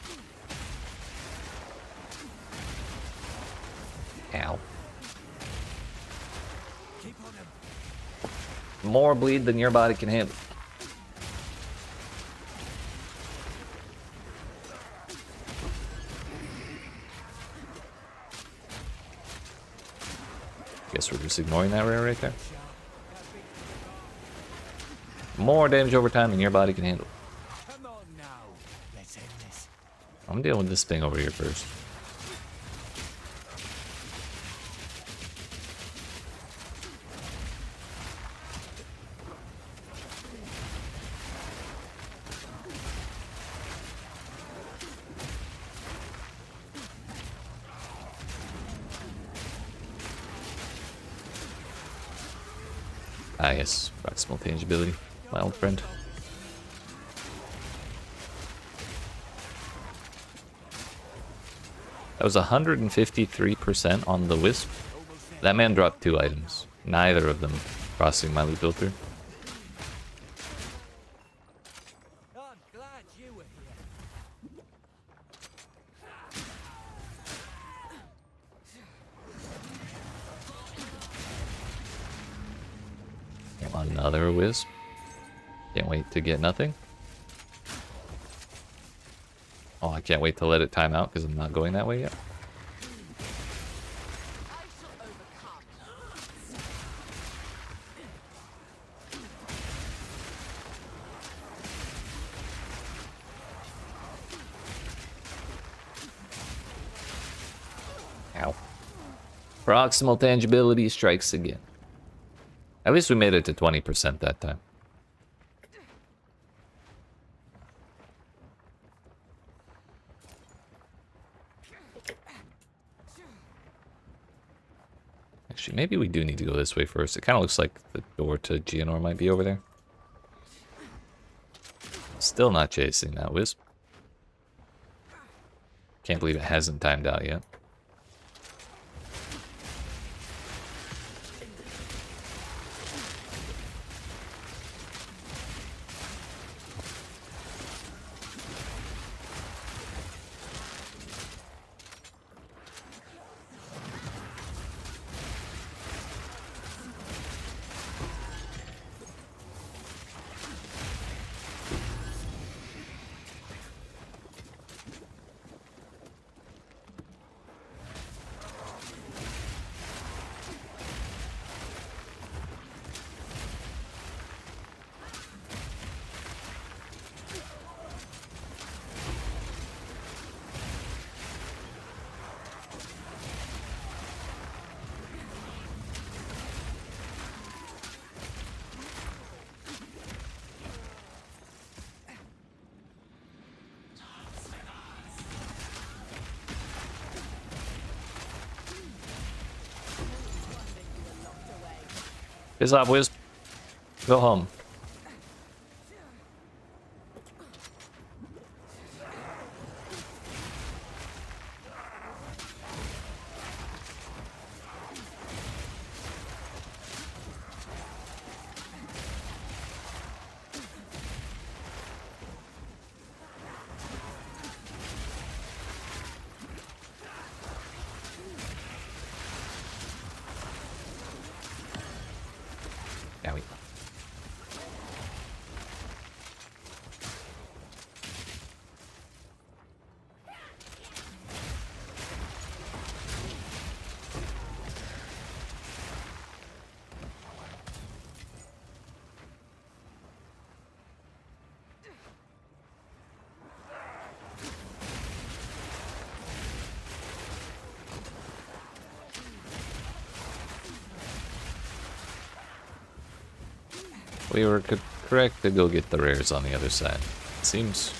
Ow. More bleed than your body can handle. Guess we're just ignoring that rare right there. More damage over time than your body can handle. Come on now. Let's end this. I'm dealing with this thing over here first. Ah yes, proximal tangibility, my old friend. That was 153% on the Wisp. That man dropped 2 items, neither of them crossing my loot filter. I'm glad you were here. Another Wisp. Can't wait to get nothing. Oh, I can't wait to let it time out because I'm not going that way yet. I shall overcome. Ow. Proximal tangibility strikes again. At least we made it to 20% that time. Actually, maybe we do need to go this way first. It kind of looks like the door to Geonor might be over there. Still not chasing that Wisp. Can't believe it hasn't timed out yet. Piss off, Wisp. Go home. Owie. We were correct to go get the rares on the other side. It seems.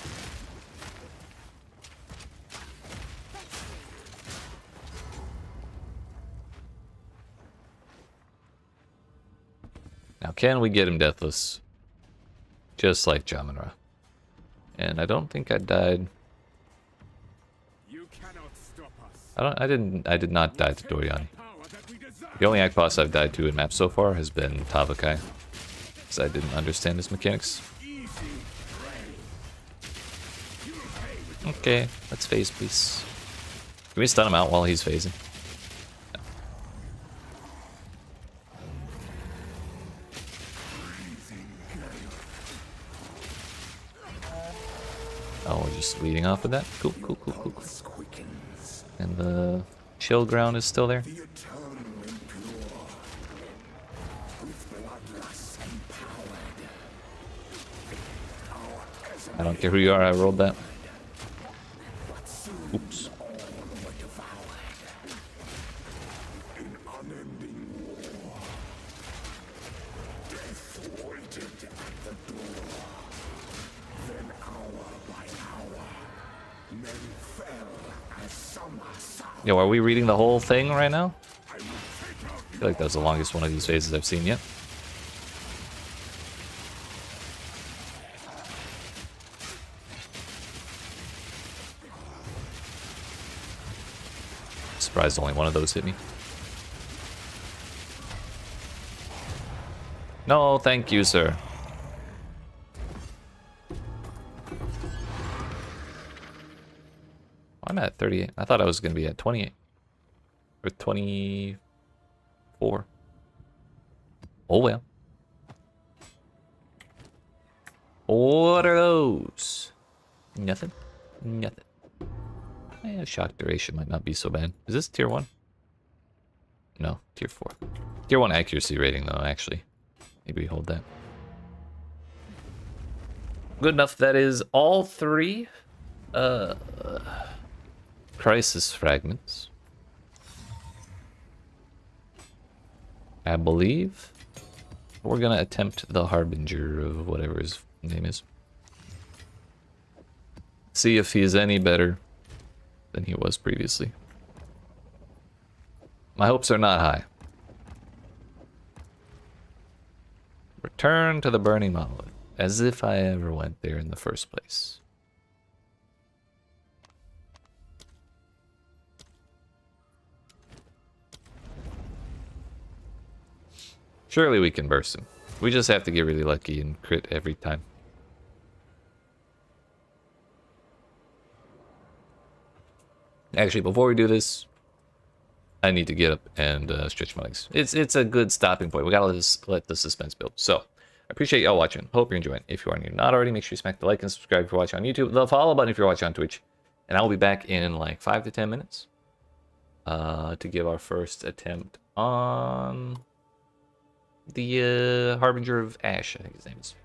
Now, can we get him deathless? Just like Jamara. And I don't think I died I did not die to Doriani. The only act boss I've died to in map so far has been Tavakai, because I didn't understand his mechanics. Okay, let's phase, please. Can we stun him out while he's phasing? Oh, we're just leading off with that? Cool, cool, cool, cool, cool. And the chill ground is still there. I don't care who you are, I rolled that. Oops. Yo, are we reading the whole thing right now? I feel like that was the longest one of these phases I've seen yet. Surprised only one of those hit me. No, thank you, sir. I'm at 38. I thought I was going to be at 28. Or 24. Oh well. What are those? Nothing. Nothing. Yeah, shock duration might not be so bad. Is this tier 1? No, tier 4. Tier 1 accuracy rating, though, actually. Maybe we hold that. Good enough. That is all 3 crisis fragments. I believe we're gonna attempt the Harbinger of whatever his name is. See if he is any better than he was previously. My hopes are not high. Return to the Burning Monolith, as if I ever went there in the first place. Surely we can burst him. We just have to get really lucky and crit every time. Actually, before we do this, I need to get up and stretch my legs. It's a good stopping point. We gotta let the suspense build. So, I appreciate y'all watching. Hope you're enjoying. If you are not already, make sure you smack the like and subscribe if you're watching on YouTube. The follow button if you're watching on Twitch. And I will be back in like 5 to 10 minutes to give our first attempt on the Harbinger of Ash, I think his name is.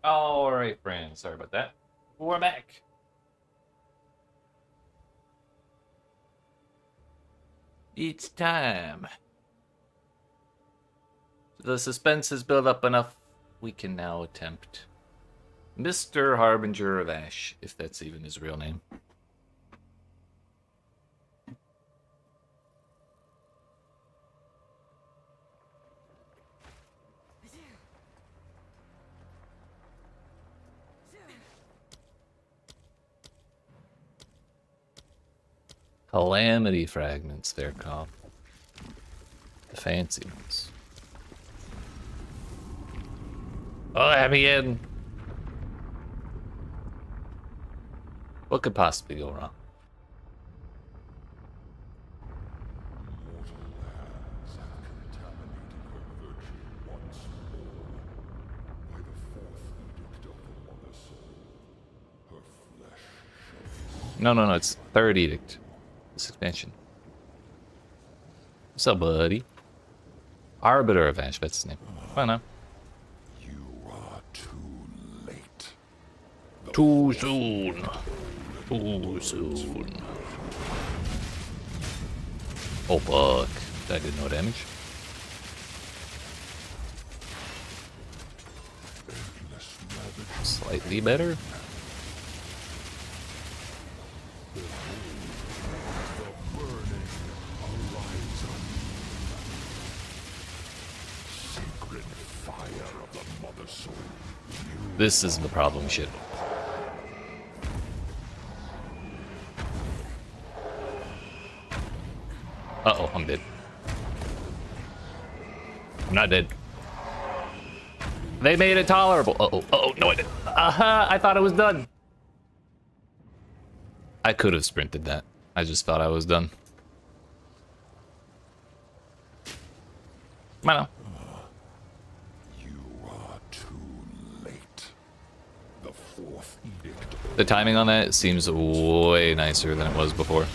Alright, friends. Sorry about that. We're back. It's time. The suspense has built up enough. We can now attempt Mr. Harbinger of Ash, if that's even his real name. Calamity fragments, they're called. The fancy ones. Oh, let me in. What could possibly go wrong? No, it's Third Edict. This expansion. What's up, buddy? Arbiter of Ash, that's his name. Well, no. You are too late. Too soon. Too soon. Oh, fuck. That did no damage. Slightly better. This is the problem shit. Uh-oh, I'm dead. I'm not dead. They made it tolerable. Uh-oh, no I didn't. I thought it was done. I could have sprinted that. I just thought I was done. Come on now. The timing on that seems way nicer than it was before.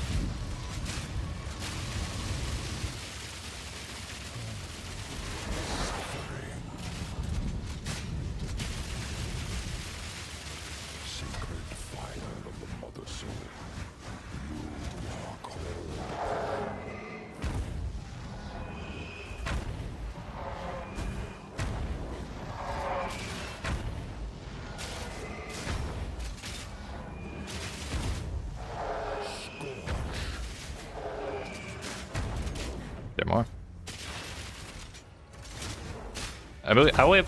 There more. I whip.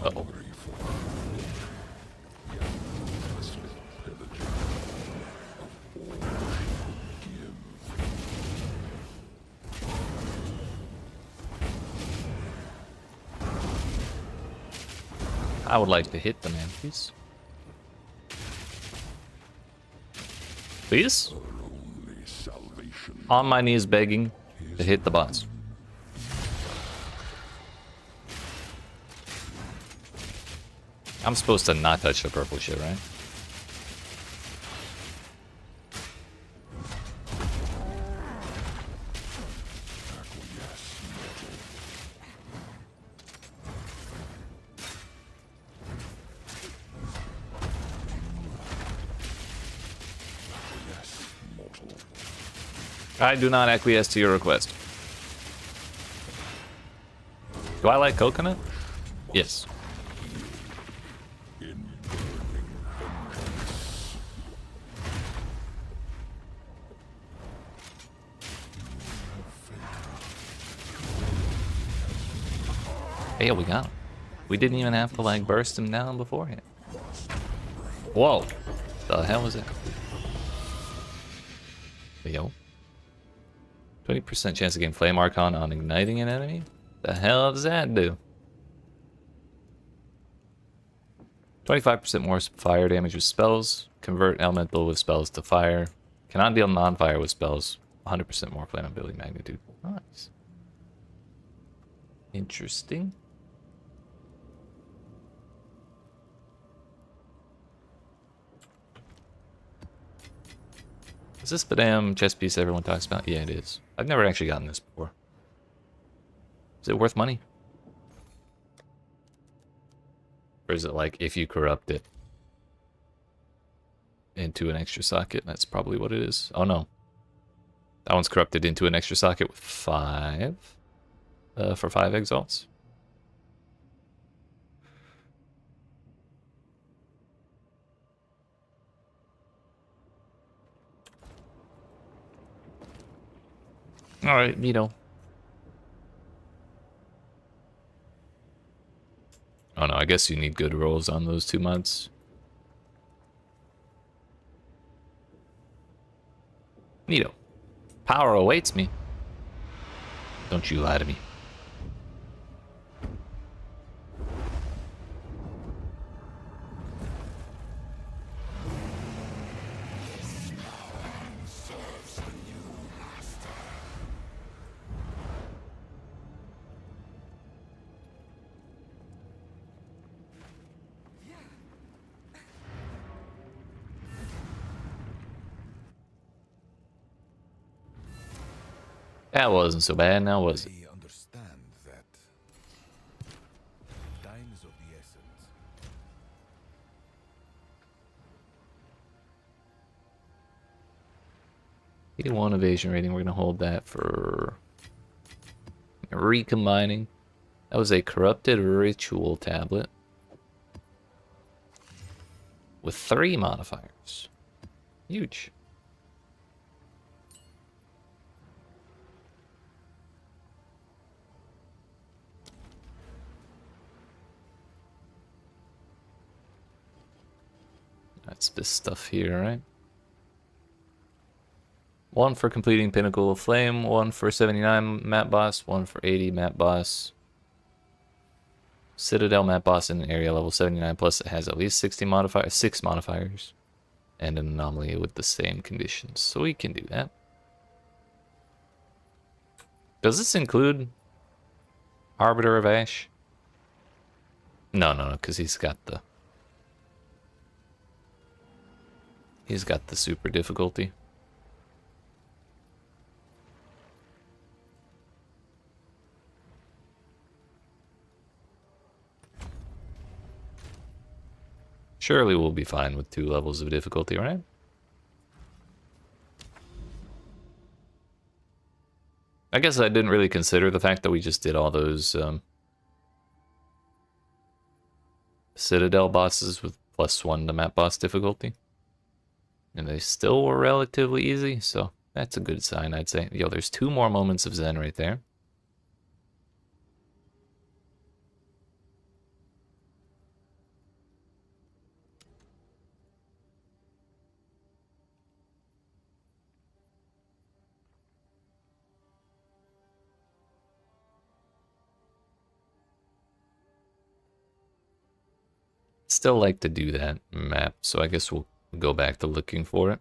Uh-oh. I would like to hit the man, please. Please? On my knees begging to hit the boss. I'm supposed to not touch the purple shit, right? I do not acquiesce to your request. Do I like coconut? Yes. Hey, we got him. We didn't even have to like burst him down beforehand. Whoa. The hell was it? Yo. 20% chance to gain Flame Archon on igniting an enemy? The hell does that do? 25% more fire damage with spells. Convert elemental with spells to fire. Cannot deal non-fire with spells. 100% more flammability magnitude. Nice. Interesting. Is this the damn chess piece everyone talks about? Yeah, it is. I've never actually gotten this before. Is it worth money? Or is it like if you corrupt it into an extra socket? That's probably what it is. Oh no. That one's corrupted into an extra socket with 5. For 5 exalts. Alright, Vito. Oh no, I guess you need good rolls on those 2 mods. Neato. Power awaits me. Don't you lie to me. That wasn't so bad, now was it? I understand that. Time is of the essence. One evasion rating, we're gonna hold that for recombining. That was a corrupted ritual tablet with 3 modifiers. Huge. That's this stuff here, right? 1 for completing Pinnacle of Flame, 1 for 79 map boss, 1 for 80 map boss. Citadel map boss in area level 79 plus it has at least 6 modifiers. And an anomaly with the same conditions. So we can do that. Does this include Arbiter of Ash? No, because he's got the super difficulty. Surely we'll be fine with 2 levels of difficulty, right? I guess I didn't really consider the fact that we just did all those Citadel bosses with +1 to map boss difficulty. And they still were relatively easy, so that's a good sign, I'd say. Yo, there's 2 more moments of Zen right there. Still like to do that map, so I guess we'll go back to looking for it.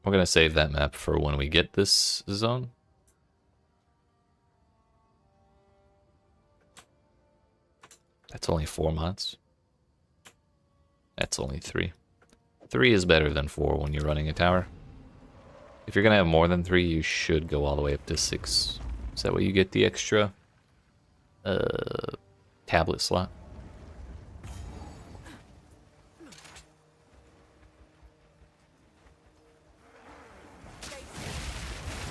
We're gonna save that map for when we get this zone. That's only 4 mods. That's only 3. 3 is better than 4 when you're running a tower. If you're gonna have more than 3, you should go all the way up to 6. So that way you get the extra tablet slot.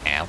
Ow.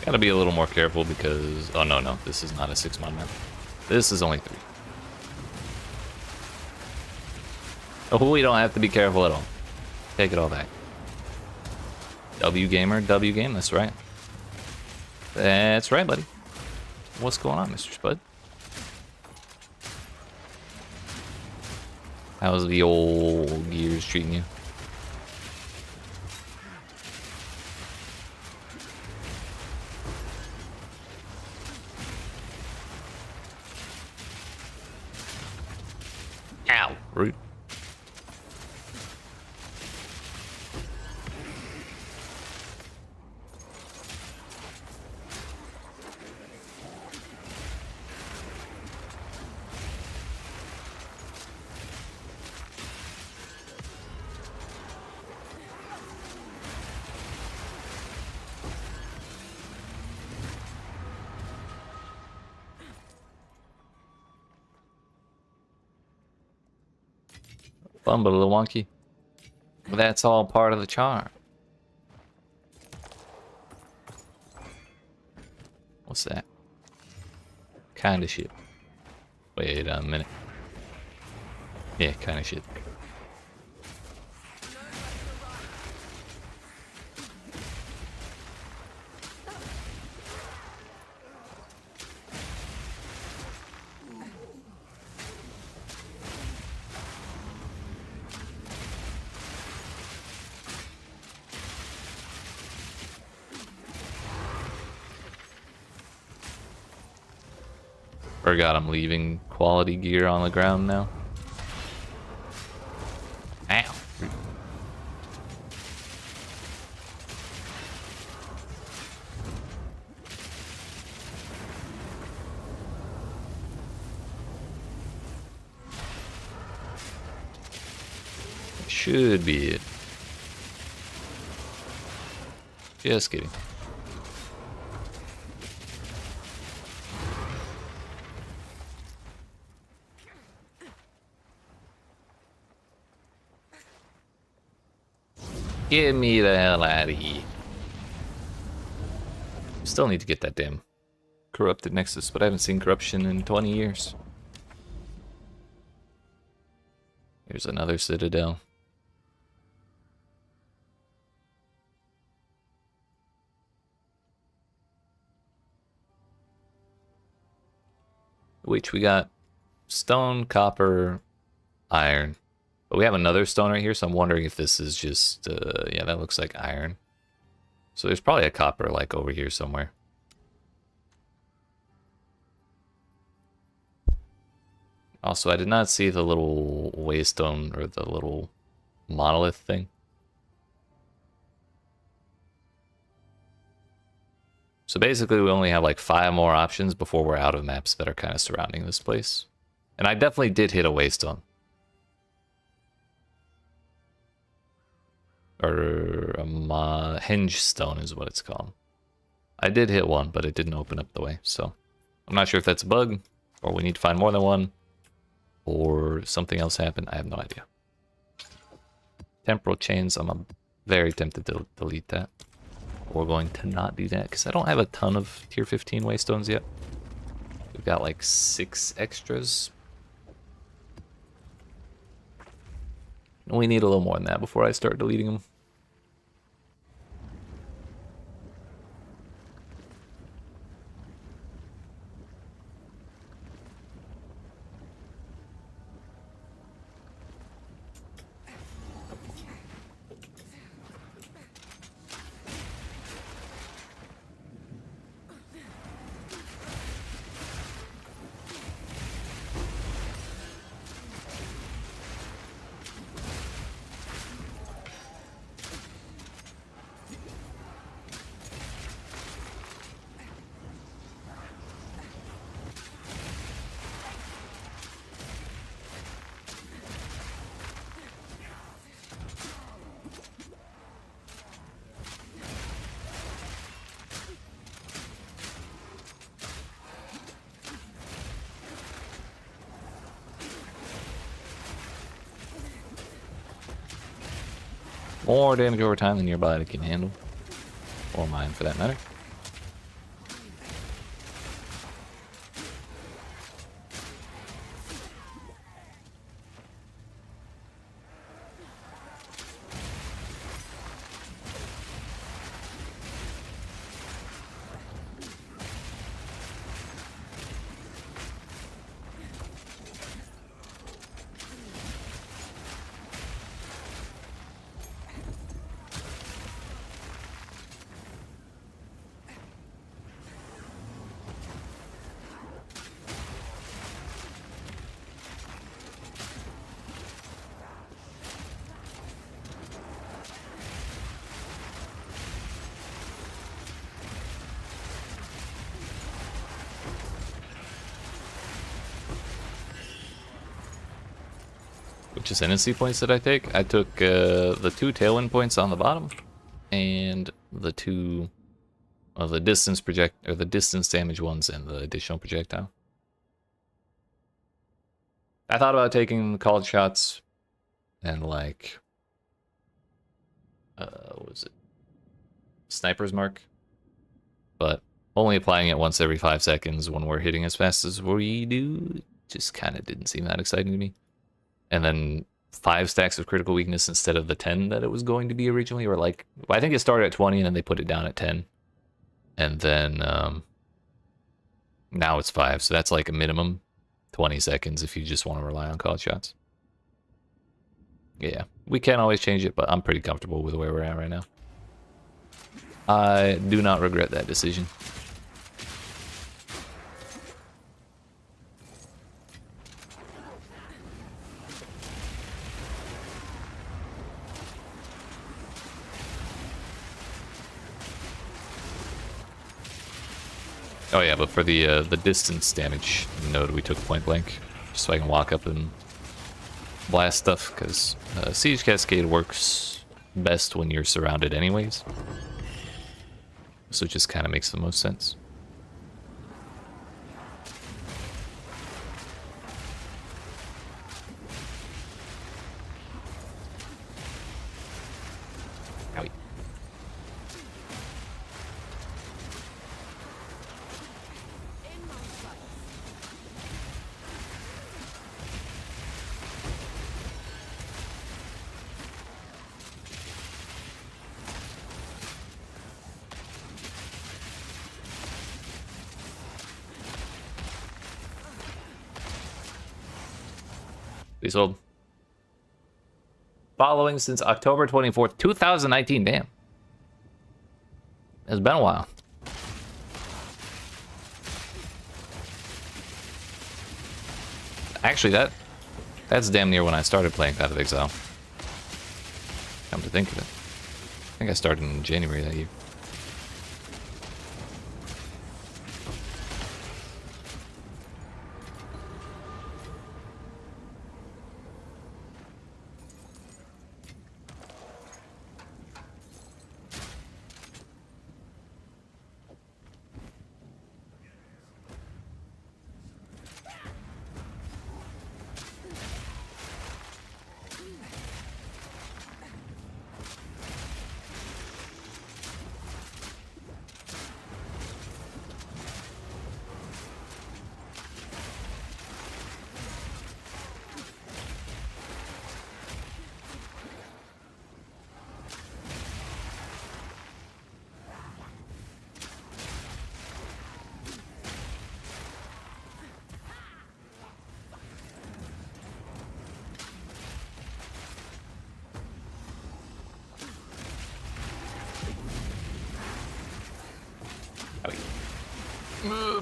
Gotta be a little more careful because... Oh, no, this is not a 6-mod map. This is only 3. Oh, we don't have to be careful at all. Take it all back. W gamer, W game, that's right. That's right, buddy. What's going on, Mr. Spud? How's the old gears treating you? Ow, rude. Fun, but a little wonky. But that's all part of the charm. What's that? Kinda shit. Wait a minute. Yeah, kinda shit. Forgot I'm leaving quality gear on the ground now. Ow. Should be it. Just kidding. Get me the hell out of here. Still need to get that damn corrupted Nexus, but I haven't seen corruption in 20 years. Here's another Citadel. Which we got stone, copper, iron. But we have another stone right here, so I'm wondering if this is just, yeah, that looks like iron. So there's probably a copper, like, over here somewhere. Also, I did not see the little waystone, or the little monolith thing. So basically, we only have, like, 5 more options before we're out of maps that are kind of surrounding this place. And I definitely did hit a waystone. Or a hinge stone is what it's called. I did hit one, but it didn't open up the way, so I'm not sure if that's a bug, or we need to find more than one, or something else happened. I have no idea. Temporal chains, I'm very tempted to delete that. We're going to not do that, because I don't have a ton of tier 15 waystones yet. We've got like 6 extras. And we need a little more than that before I start deleting them. More damage over time than your body can handle. Or mine, for that matter. Which ascendancy points did I take? I took the 2 tailwind points on the bottom, and the 2 of the distance the distance damage ones, and the additional projectile. I thought about taking called shots and like what was it? Sniper's mark, but only applying it once every 5 seconds when we're hitting as fast as we do just kind of didn't seem that exciting to me. And then 5 stacks of critical weakness instead of the 10 that it was going to be originally, or like, I think it started at 20 and then they put it down at 10. And then now it's 5, so that's like a minimum 20 seconds if you just want to rely on called shots. Yeah, we can always change it, but I'm pretty comfortable with where we're at right now. I do not regret that decision. Oh yeah, but for the distance damage node, we took point blank, just so I can walk up and blast stuff, because Siege Cascade works best when you're surrounded anyways. So it just kind of makes the most sense. Owie. Please hold. Following since October 24th, 2019. Damn. It's been a while. Actually, that's damn near when I started playing Path of Exile. Come to think of it. I think I started in January that year.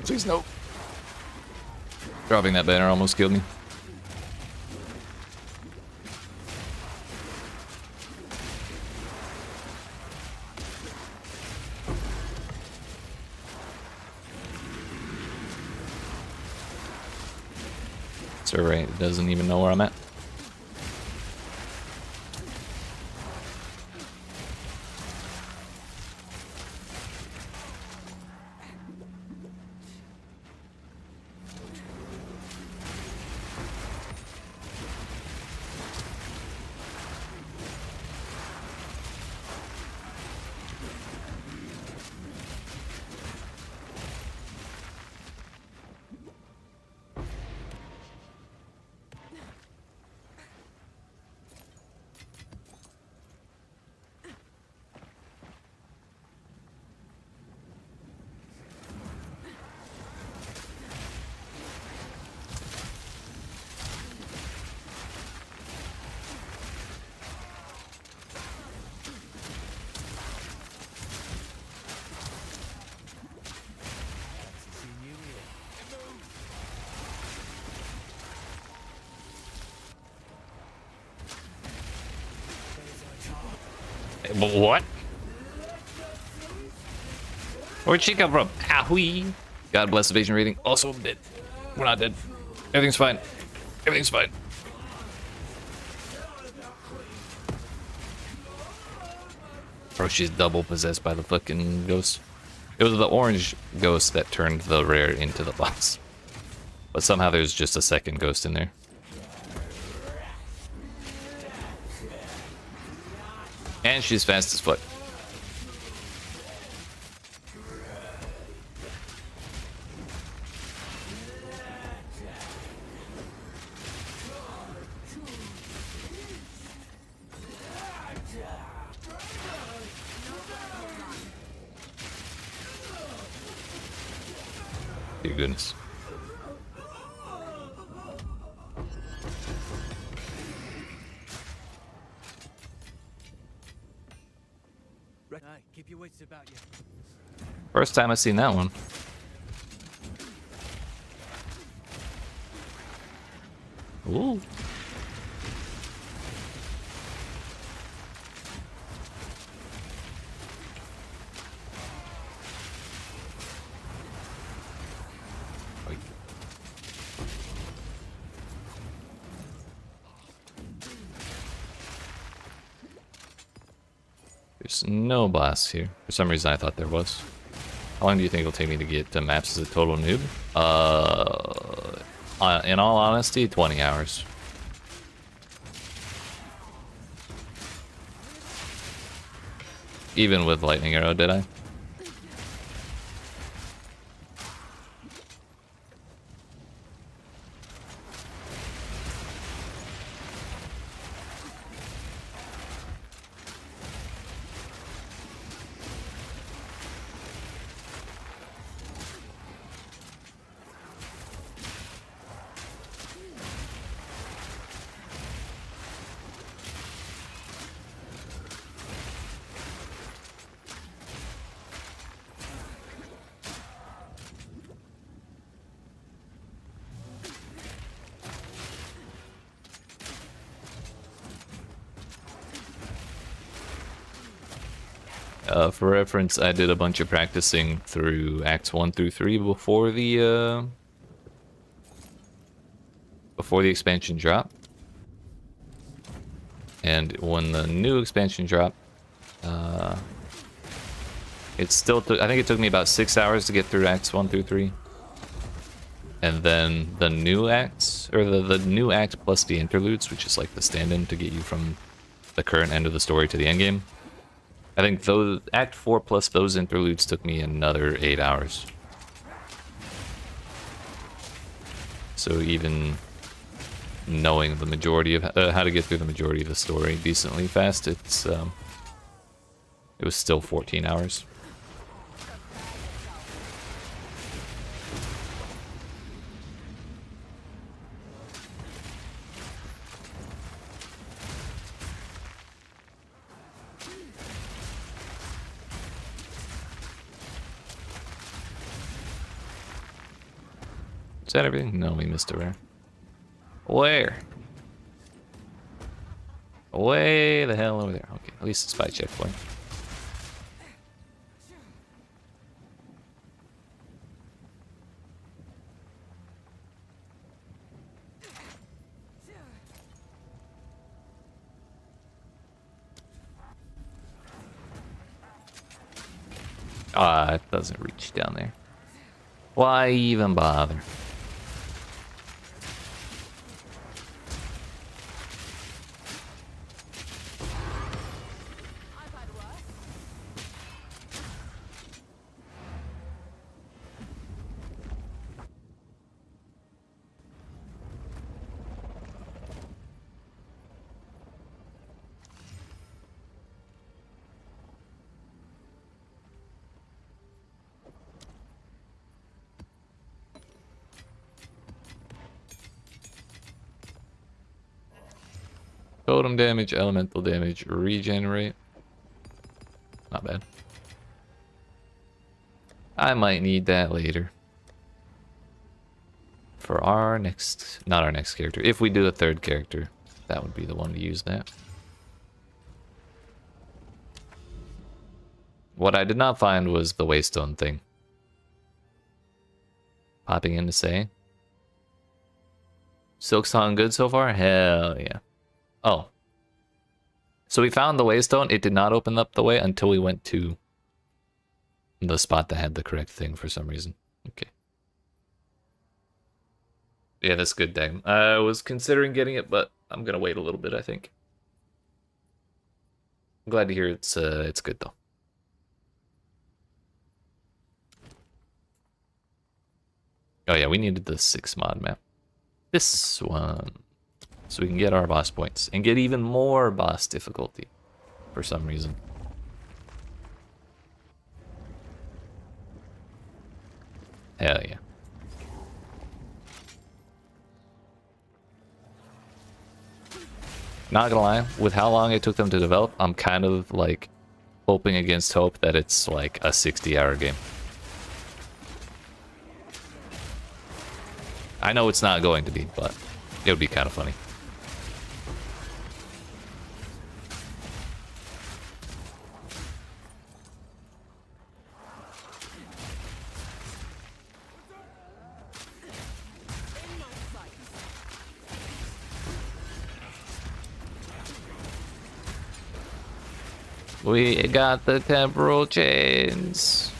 Please no. Dropping that banner almost killed me. It's alright, it doesn't even know where I'm at. What? Where'd she come from? Ahoy! God bless evasion rating. Also, I'm dead. We're not dead. Everything's fine. Everything's fine. Or she's double possessed by the fucking ghost. It was the orange ghost that turned the rare into the boss. But somehow there's just a second ghost in there. And she's fast as fuck. Dear goodness. Aye, keep your wits about you. First time I've seen that one. Ooh. There's no boss here. For some reason I thought there was. How long do you think it'll take me to get to maps as a total noob? In all honesty, 20 hours. Even with lightning arrow, did I? For reference, I did a bunch of practicing through Acts 1 through 3 before the expansion drop. And when the new expansion dropped, it still took, I think it took me about 6 hours to get through Acts 1 through 3. And then the new acts, or the new act plus the interludes, which is like the stand-in to get you from the current end of the story to the end game. I think those Act 4 plus those interludes took me another 8 hours. So even knowing the majority of how to get through the majority of the story decently fast, it was still 14 hours. Is that everything? No, we missed a rare. Where? Way the hell over there. Okay, at least a spy checkpoint. Ah, it doesn't reach down there. Why even bother? Totem damage, elemental damage, regenerate. Not bad. I might need that later. For our next... not our next character. If we do a third character, that would be the one to use that. What I did not find was the waystone thing. Popping in to say. Silk song good so far? Hell yeah. Oh. So we found the waystone. It did not open up the way until we went to the spot that had the correct thing for some reason. Okay. Yeah, that's good, Dag. I was considering getting it, but I'm gonna wait a little bit, I think. I'm glad to hear it's good though. Oh yeah, we needed the 6 mod map. This one. So we can get our boss points and get even more boss difficulty for some reason. Hell yeah. Not gonna lie, with how long it took them to develop, I'm kind of like hoping against hope that it's like a 60-hour game. I know it's not going to be, but it would be kind of funny. We got the temporal chains.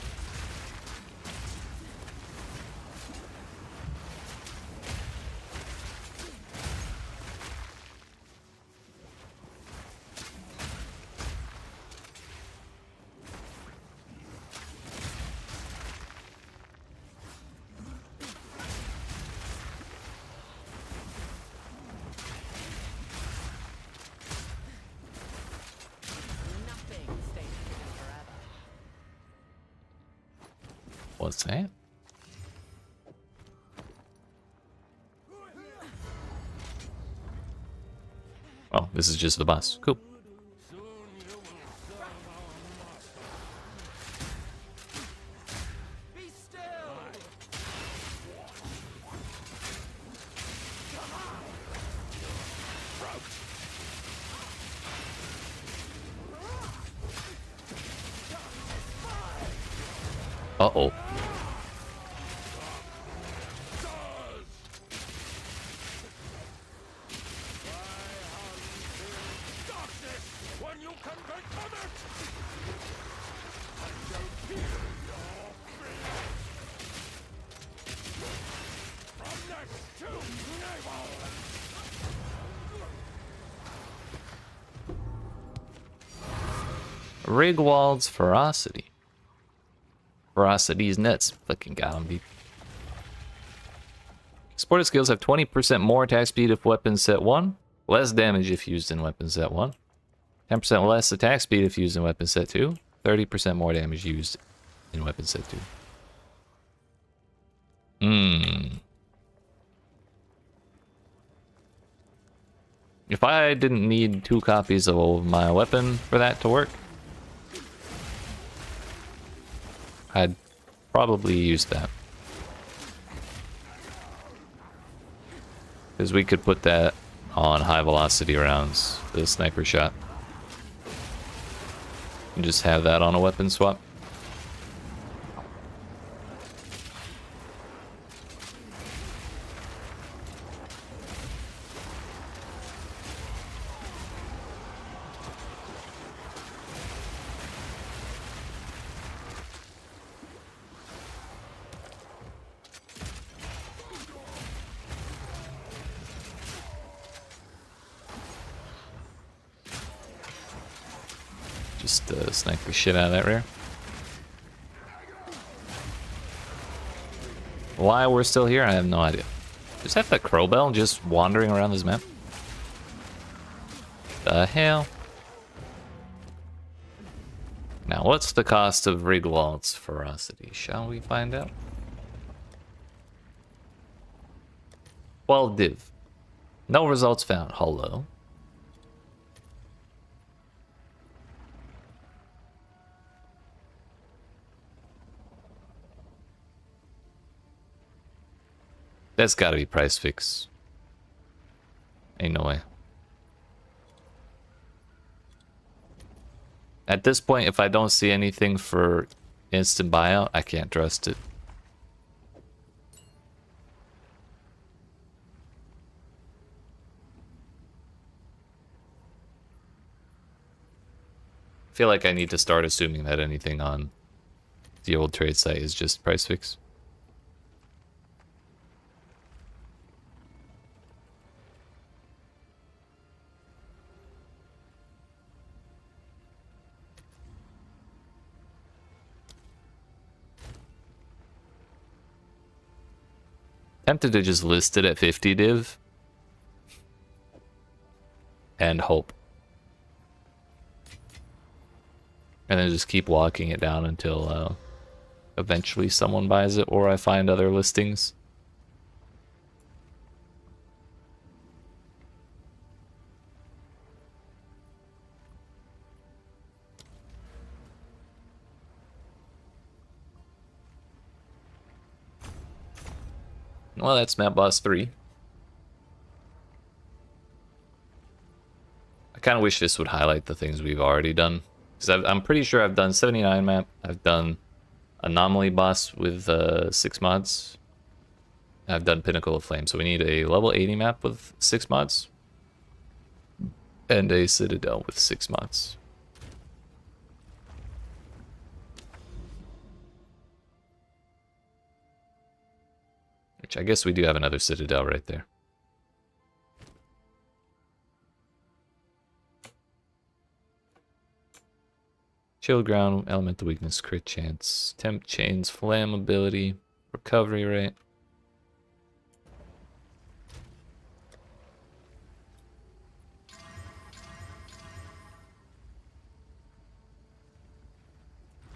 Nothing stays hidden forever. What's that? Oh, this is just the boss. Cool. Be still. Uh-oh. When you can become it! I don't feel your fear. From next to navel! Rigwald's ferocity. Ferocity's nuts. Fucking got him, beat. Supported skills have 20% more attack speed if weapons set 1, less damage if used in weapon set 1, 10% less attack speed if used in weapon set 2, 30% more damage used in weapon set 2. If I didn't need 2 copies of my weapon for that to work, I'd probably use that. Because we could put that on high velocity rounds, the sniper shot. And just have that on a weapon swap. Just snipe the shit out of that rear. Why we're still here, I have no idea. Just have that crowbell just wandering around this map. The hell? Now, what's the cost of Rigwald's ferocity? Shall we find out? 12 div. No results found. Hello. That's gotta be price fix. Ain't no way. At this point, if I don't see anything for instant buyout, I can't trust it. feel like I need to start assuming that anything on the old trade site is just price fix. Tempted to just list it at 50 div and hope. And then just keep walking it down until eventually someone buys it or I find other listings. Well, that's map boss 3. I kind of wish this would highlight the things we've already done. Because I'm pretty sure I've done 79 map. I've done Anomaly boss with 6 mods. I've done Pinnacle of Flame. So we need a level 80 map with 6 mods. And a Citadel with 6 mods. Which I guess we do have another Citadel right there. Chill ground, elemental weakness, crit chance, temp chains, flammability, recovery rate.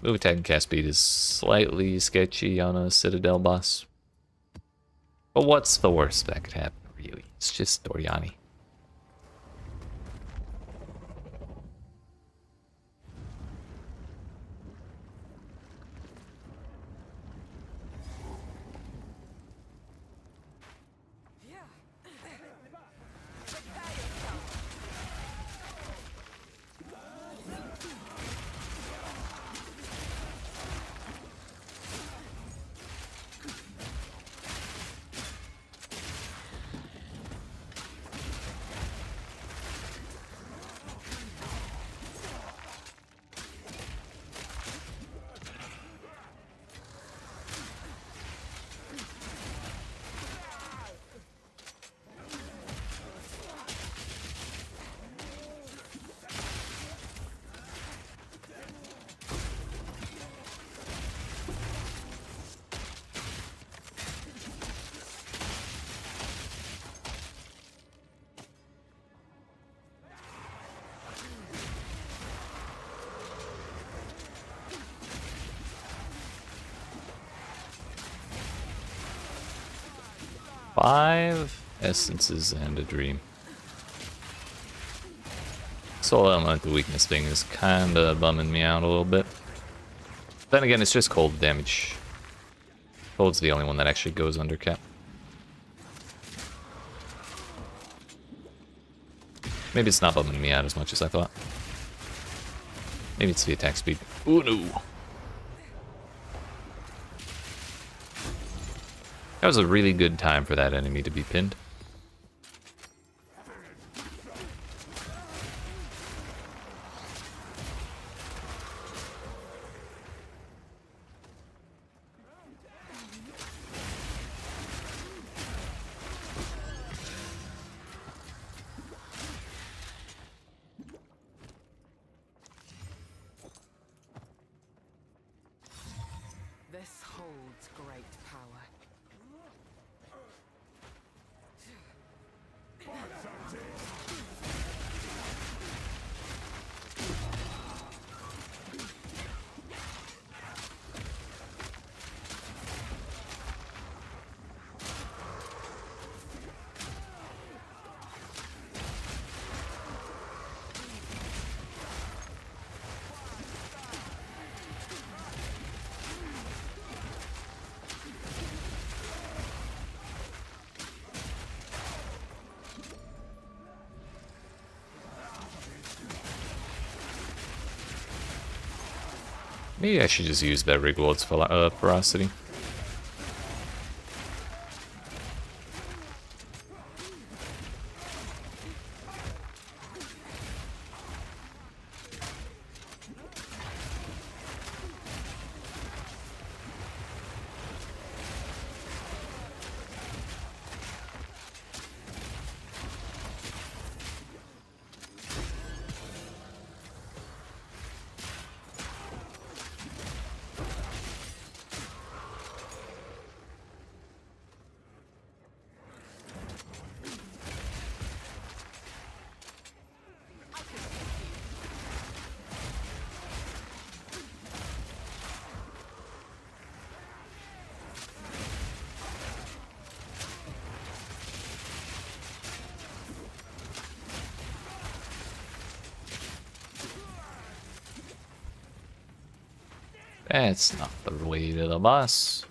Move attack and cast speed is slightly sketchy on a Citadel boss. But what's the worst that could happen, really? It's just Doriani. Five essences and a dream. Soul elemental weakness thing is kinda bumming me out a little bit. Then again, it's just cold damage. Cold's the only one that actually goes under cap. Maybe it's not bumming me out as much as I thought. Maybe it's the attack speed. Ooh, no. That was a really good time for that enemy to be pinned. This holds great power. Maybe I should just use that Rigwold's ferocity. That's not the way to the boss.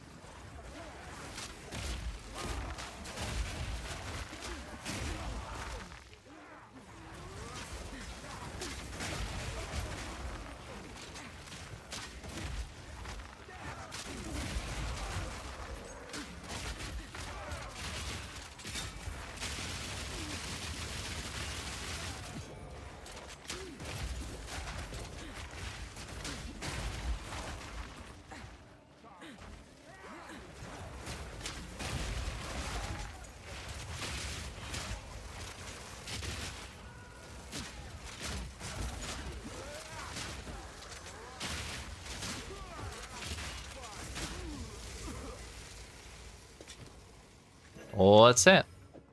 What's that?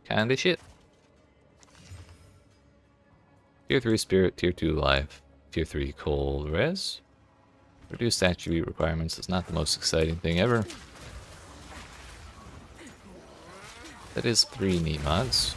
Kinda shit. Tier 3 Spirit, Tier 2 Life, Tier 3 Cold Res. Reduced attribute requirements is not the most exciting thing ever. That is 3 neat mods.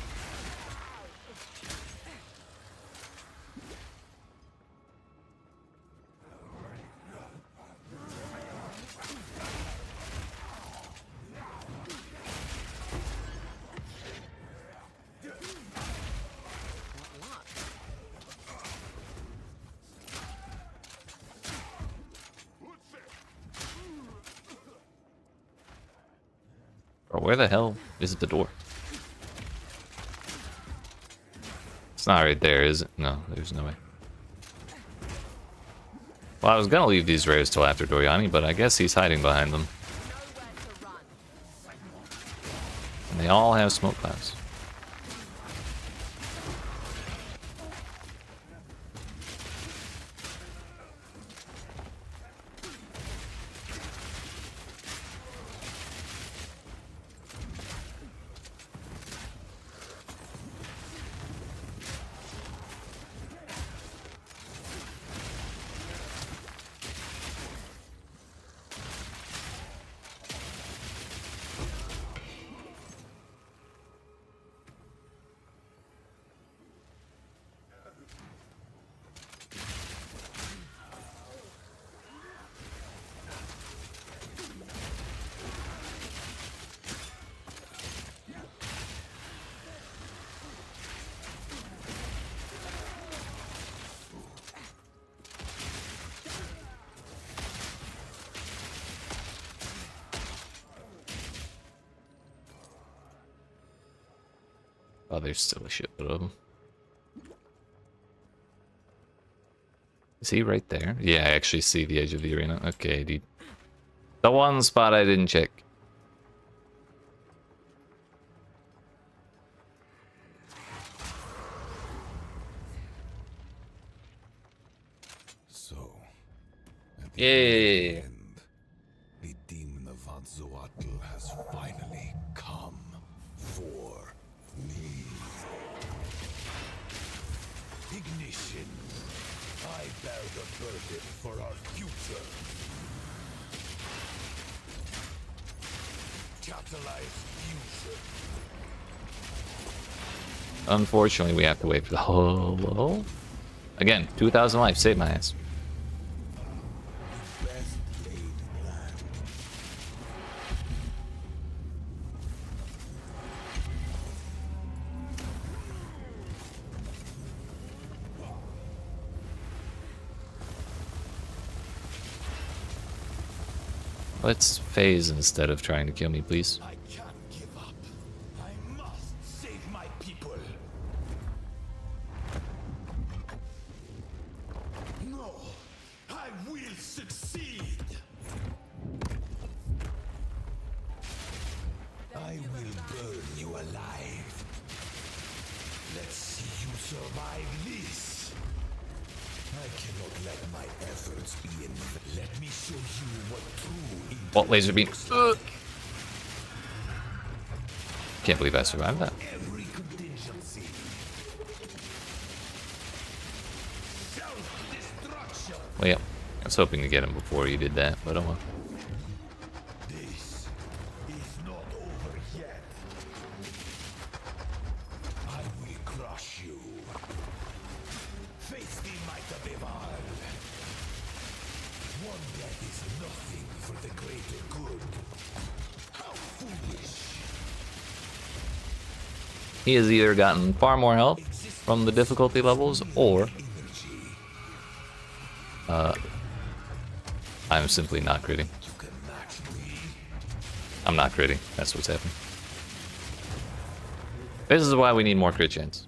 Or where the hell is the door? It's not right there, is it? No, there's no way. Well, I was gonna leave these rares till after Doriani, but I guess he's hiding behind them. And they all have smoke clouds. Oh, there's still a shitload of them. Is he right there? Yeah, I actually see the edge of the arena. Okay, dude. The one spot I didn't check. So, at the Yay. end, the demon of Anzoatl has finally come for me. Ignition. I bear the burden for our future. Catalyze fusion. Unfortunately, we have to wait for the holo. Again, 2,000 life. Save my ass. Best laid plan. Let's phase instead of trying to kill me, please. I can't give up. I must save my people. No, I will succeed. I will burn you alive. Let's see you survive this. I cannot let my efforts be in. Let me show you what true. What laser beam? Can't believe I survived that. Every contingency. Self-destruction. Well, yeah. I was hoping to get him before he did that, but oh well. This is not over yet. I will crush you. Face the might of Eval. One death is enough. he has either gotten far more health from the difficulty levels, or I'm simply not critting. I'm not critting. That's what's happening. This is why we need more crit chance,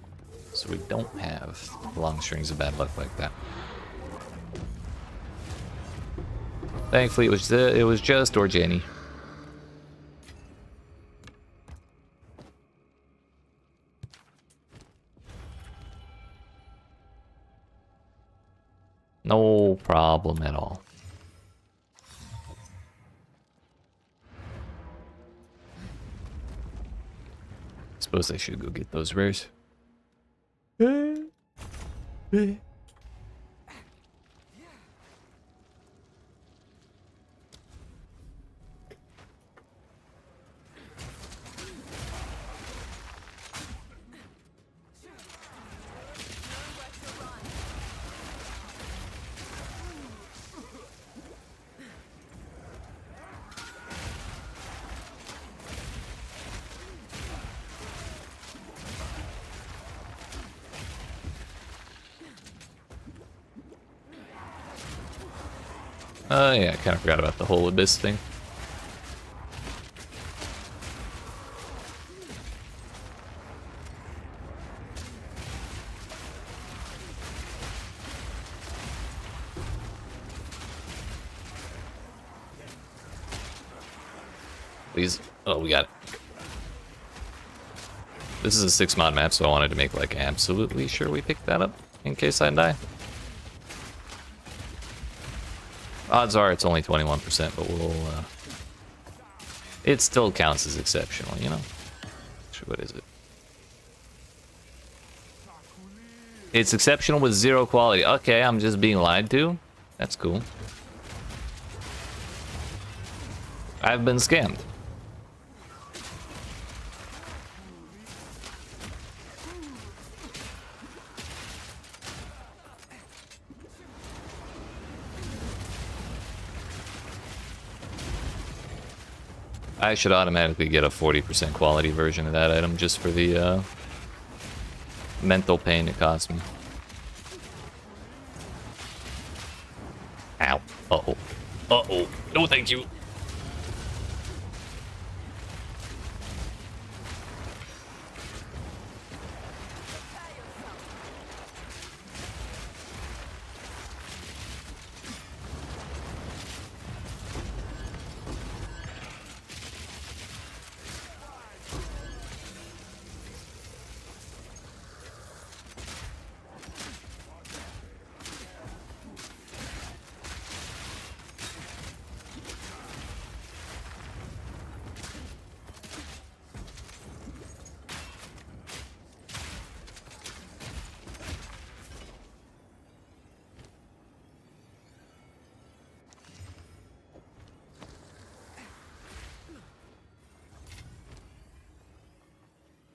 so we don't have long strings of bad luck like that. Thankfully, it was just or Jenny. No problem at all. Suppose I should go get those rares. Yeah, I kind of forgot about the whole Abyss thing. Please. Oh, we got it. This is a 6-mod map, so I wanted to make like absolutely sure we picked that up in case I die. Odds are it's only 21%, but we'll, it still counts as exceptional, you know? Actually, what is it? It's exceptional with 0 quality. Okay, I'm just being lied to. That's cool. I've been scammed. I should automatically get a 40% quality version of that item just for the mental pain it cost me. Ow. Uh-oh. Uh-oh. No, thank you.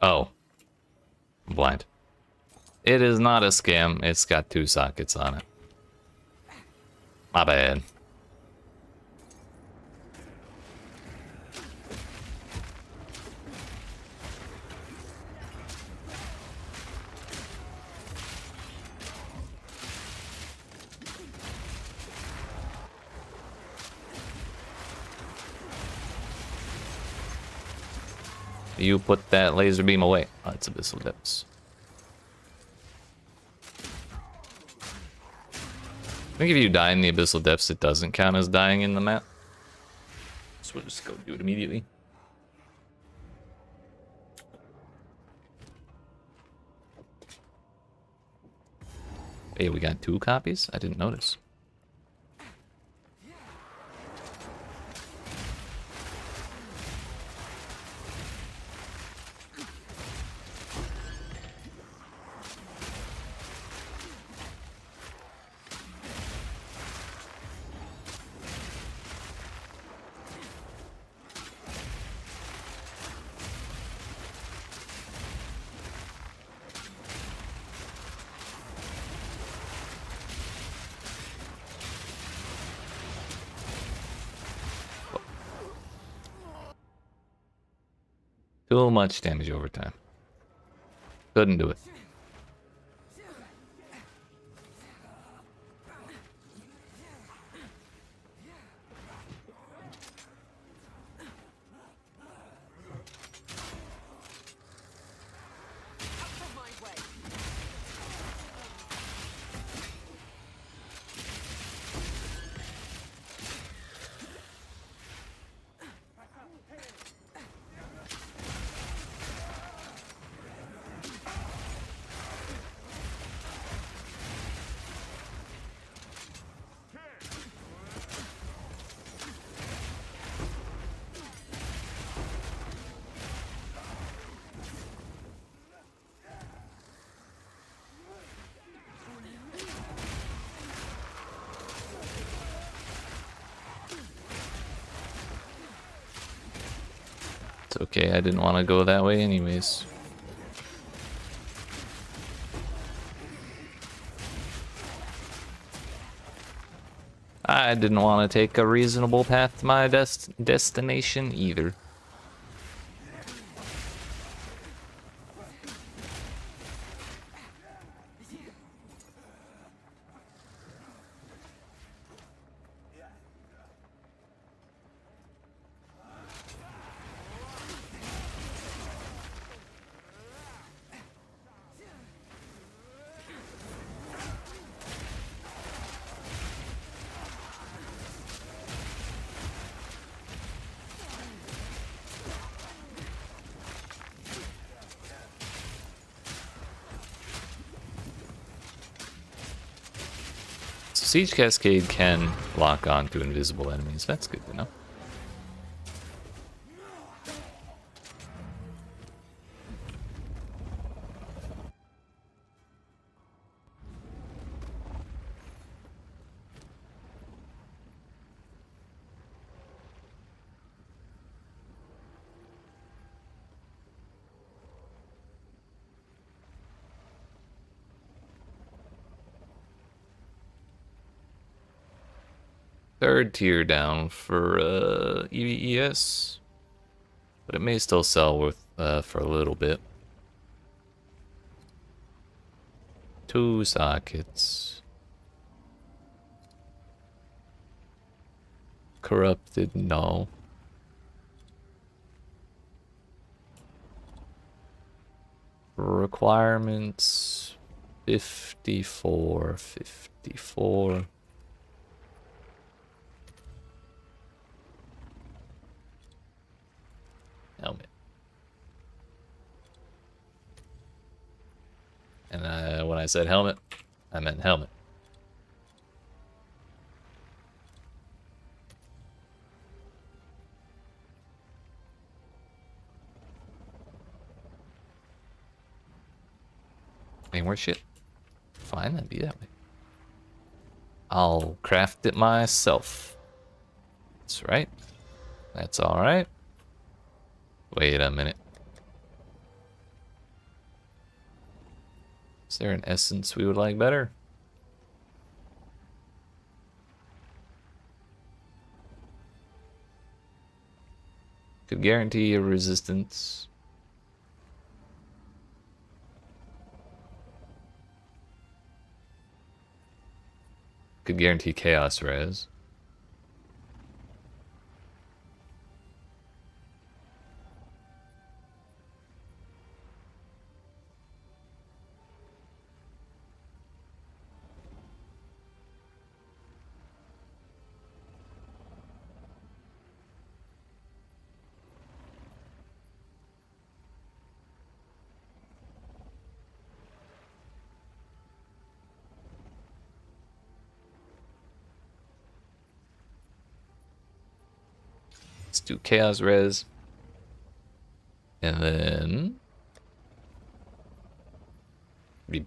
Oh. I'm blind. It is not a scam. It's got 2 sockets on it. My bad. You put that laser beam away. Oh, it's Abyssal Depths. I think if you die in the Abyssal Depths, it doesn't count as dying in the map. So we'll just go do it immediately. Hey, we got 2 copies? I didn't notice. Too much damage over time. Couldn't do it. Out of my way. It's okay, I didn't want to go that way anyways. I didn't want to take a reasonable path to my destination either. So Siege Cascade can lock on to invisible enemies. That's good to know. Third tier down for EVES, but it may still sell with for a little bit. 2 sockets. Corrupted, no. Requirements 54, 54. Helmet. And when I said helmet, I meant helmet. Ain't worth shit. Fine, that'd be that way. I'll craft it myself. That's right. That's alright. Wait a minute. Is there an essence we would like better? Could guarantee a resistance. Could guarantee chaos res. Let's do chaos res. And then Rib.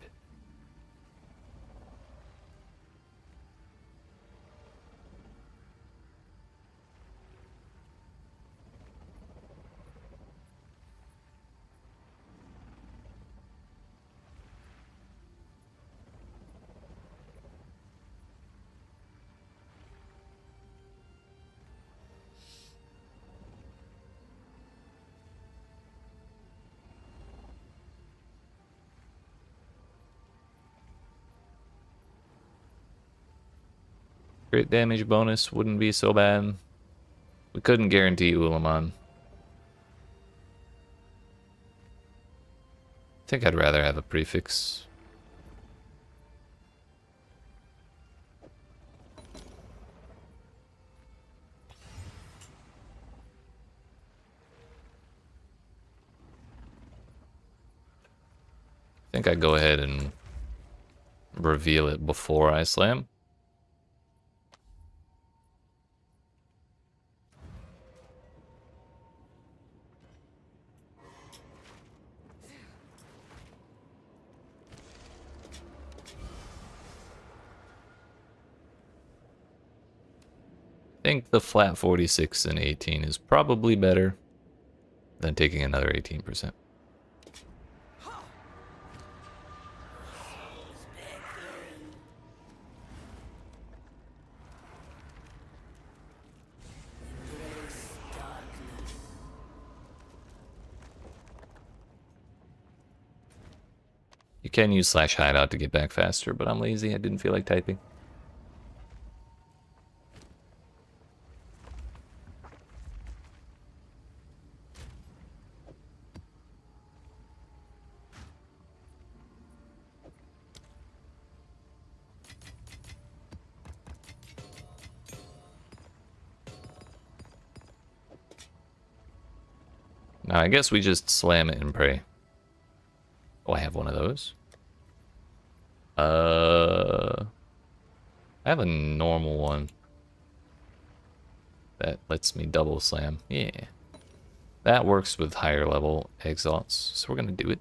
Crit damage bonus wouldn't be so bad. We couldn't guarantee Ulamon. I think I'd rather have a prefix. I think I'd go ahead and reveal it before I slam. I think the flat 46 and 18 is probably better than taking another 18%. You can use slash hideout to get back faster, but I'm lazy. I didn't feel like typing. Now I guess we just slam it and pray. Oh, I have one of those. I have a normal one that lets me double slam. Yeah. That works with higher level exalts, so we're gonna do it.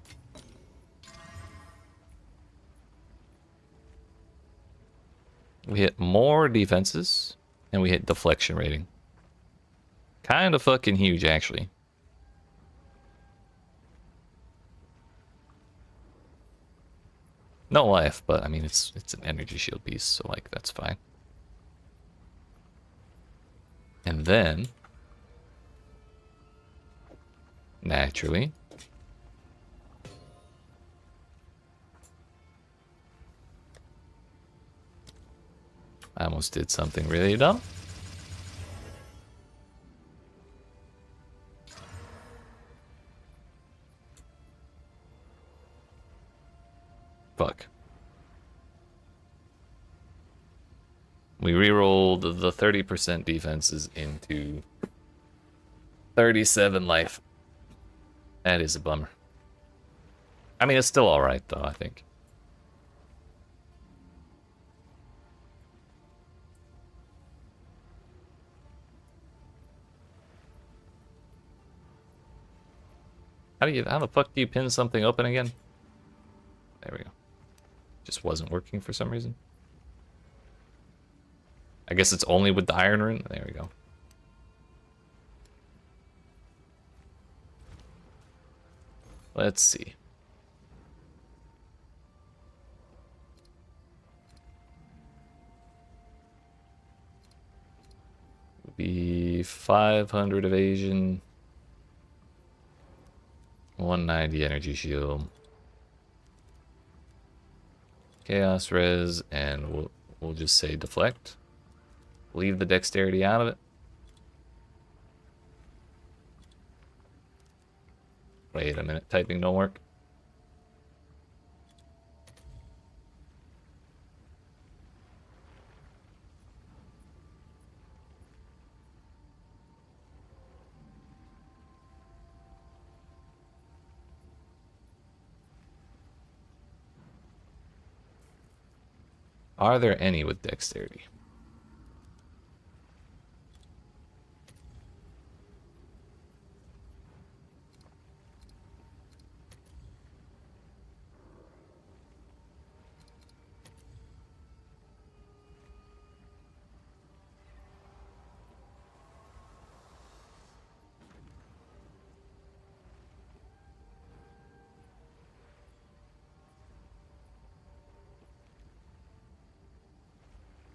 We hit more defenses, and we hit deflection rating. Kind of fucking huge, actually. No life, but I mean it's an energy shield piece, so like that's fine. And then naturally I almost did something really dumb. Fuck. We rerolled the 30% defenses into 37 life. That is a bummer. I mean, it's still alright, though, I think. How the fuck do you pin something open again? There we go. Just wasn't working for some reason. I guess it's only with the iron rune. There we go. Let's see. Would be 500 evasion, 190 energy shield. Chaos res, and we'll just say deflect. Leave the dexterity out of it. Wait a minute, typing don't work. Are there any with dexterity?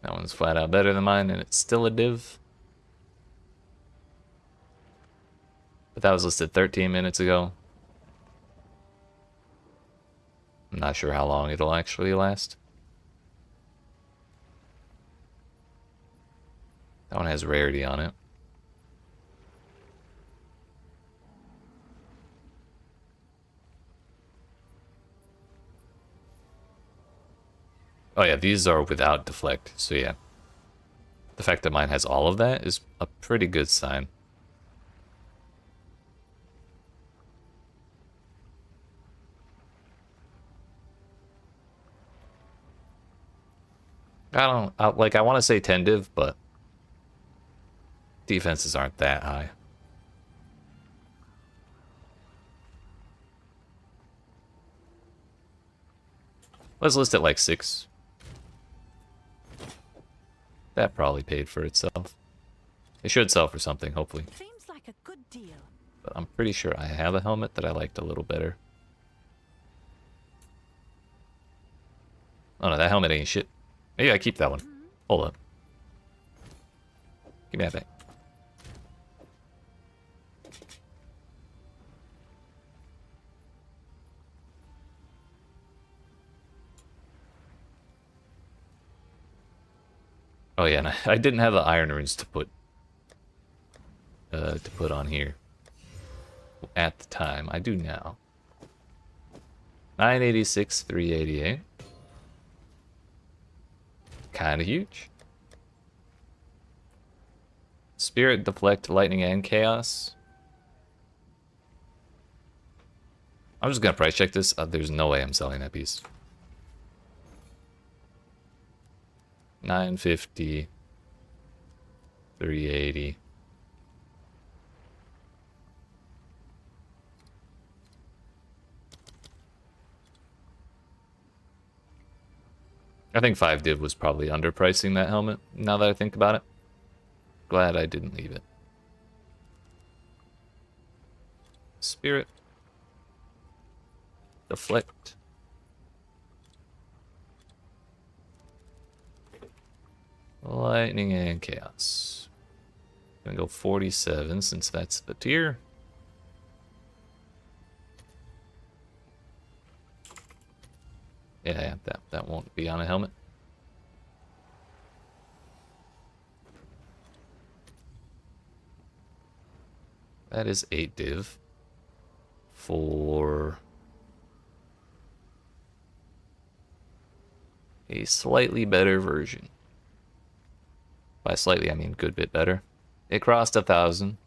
That one's flat out better than mine, and it's still a div. But that was listed 13 minutes ago. I'm not sure how long it'll actually last. That one has rarity on it. Oh yeah, these are without deflect, so yeah. The fact that mine has all of that is a pretty good sign. I want to say 10 div, but defenses aren't that high. Let's list it like 6. That probably paid for itself. It should sell for something, hopefully. Seems like a good deal. But I'm pretty sure I have a helmet that I liked a little better. Oh no, that helmet ain't shit. Maybe I keep that one. Hold up. Give me that back. Oh yeah, and I didn't have the iron runes to put on here at the time. I do now. 986, 388. Kind of huge. Spirit, deflect, lightning, and chaos. I'm just gonna price check this. There's no way I'm selling that piece. 950, 380. I think 5 div was probably underpricing that helmet, now that I think about it. Glad I didn't leave it. Spirit. Deflect. Lightning and chaos. Gonna go 47 since that's the tier. Yeah, that won't be on a helmet. That is 8 div for a slightly better version. By slightly, I mean good bit better. It crossed 1,000.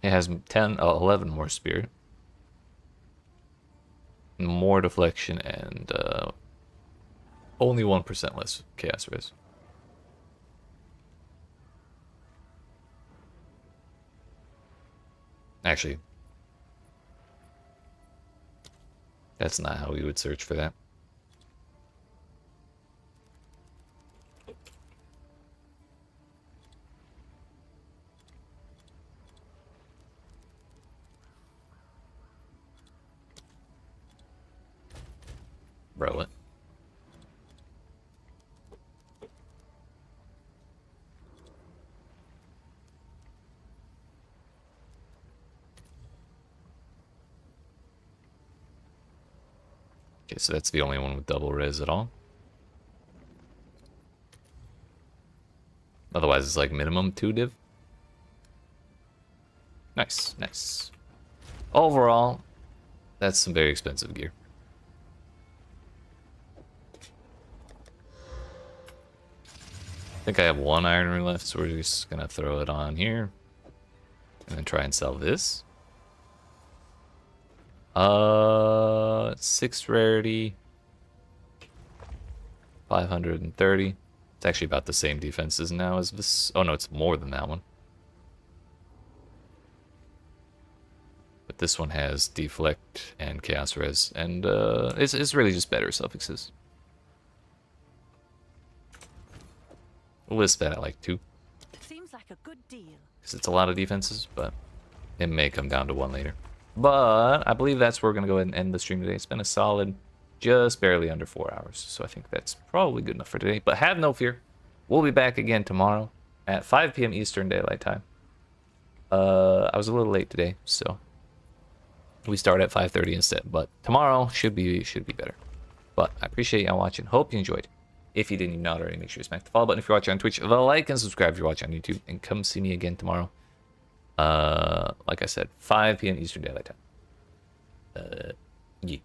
It has 11 more spirit. More deflection and only 1% less chaos res. Actually, that's not how we would search for that. Bro, it. Okay, so that's the only one with double res at all. Otherwise, it's like minimum 2 div. Nice, nice. Overall, that's some very expensive gear. I think I have 1 iron rune left, so we're just gonna throw it on here. And then try and sell this. 6 rarity. 530. It's actually about the same defenses now as this. Oh no, it's more than that one. But this one has deflect and chaos res, and it's really just better suffixes. We'll list that at like 2. Seems like a good deal. Because it's a lot of defenses, but it may come down to 1 later. But I believe that's where we're going to go ahead and end the stream today. It's been a solid, just barely under 4 hours. So I think that's probably good enough for today. But have no fear. We'll be back again tomorrow at 5 p.m. Eastern Daylight Time. I was a little late today, so we start at 5:30 instead. But tomorrow should be better. But I appreciate y'all watching. Hope you enjoyed. If you didn't know already, make sure you smack the follow button if you're watching on Twitch, the like and subscribe if you're watching on YouTube, and come see me again tomorrow. Like I said, 5 p.m. Eastern Daylight Time. Yeet.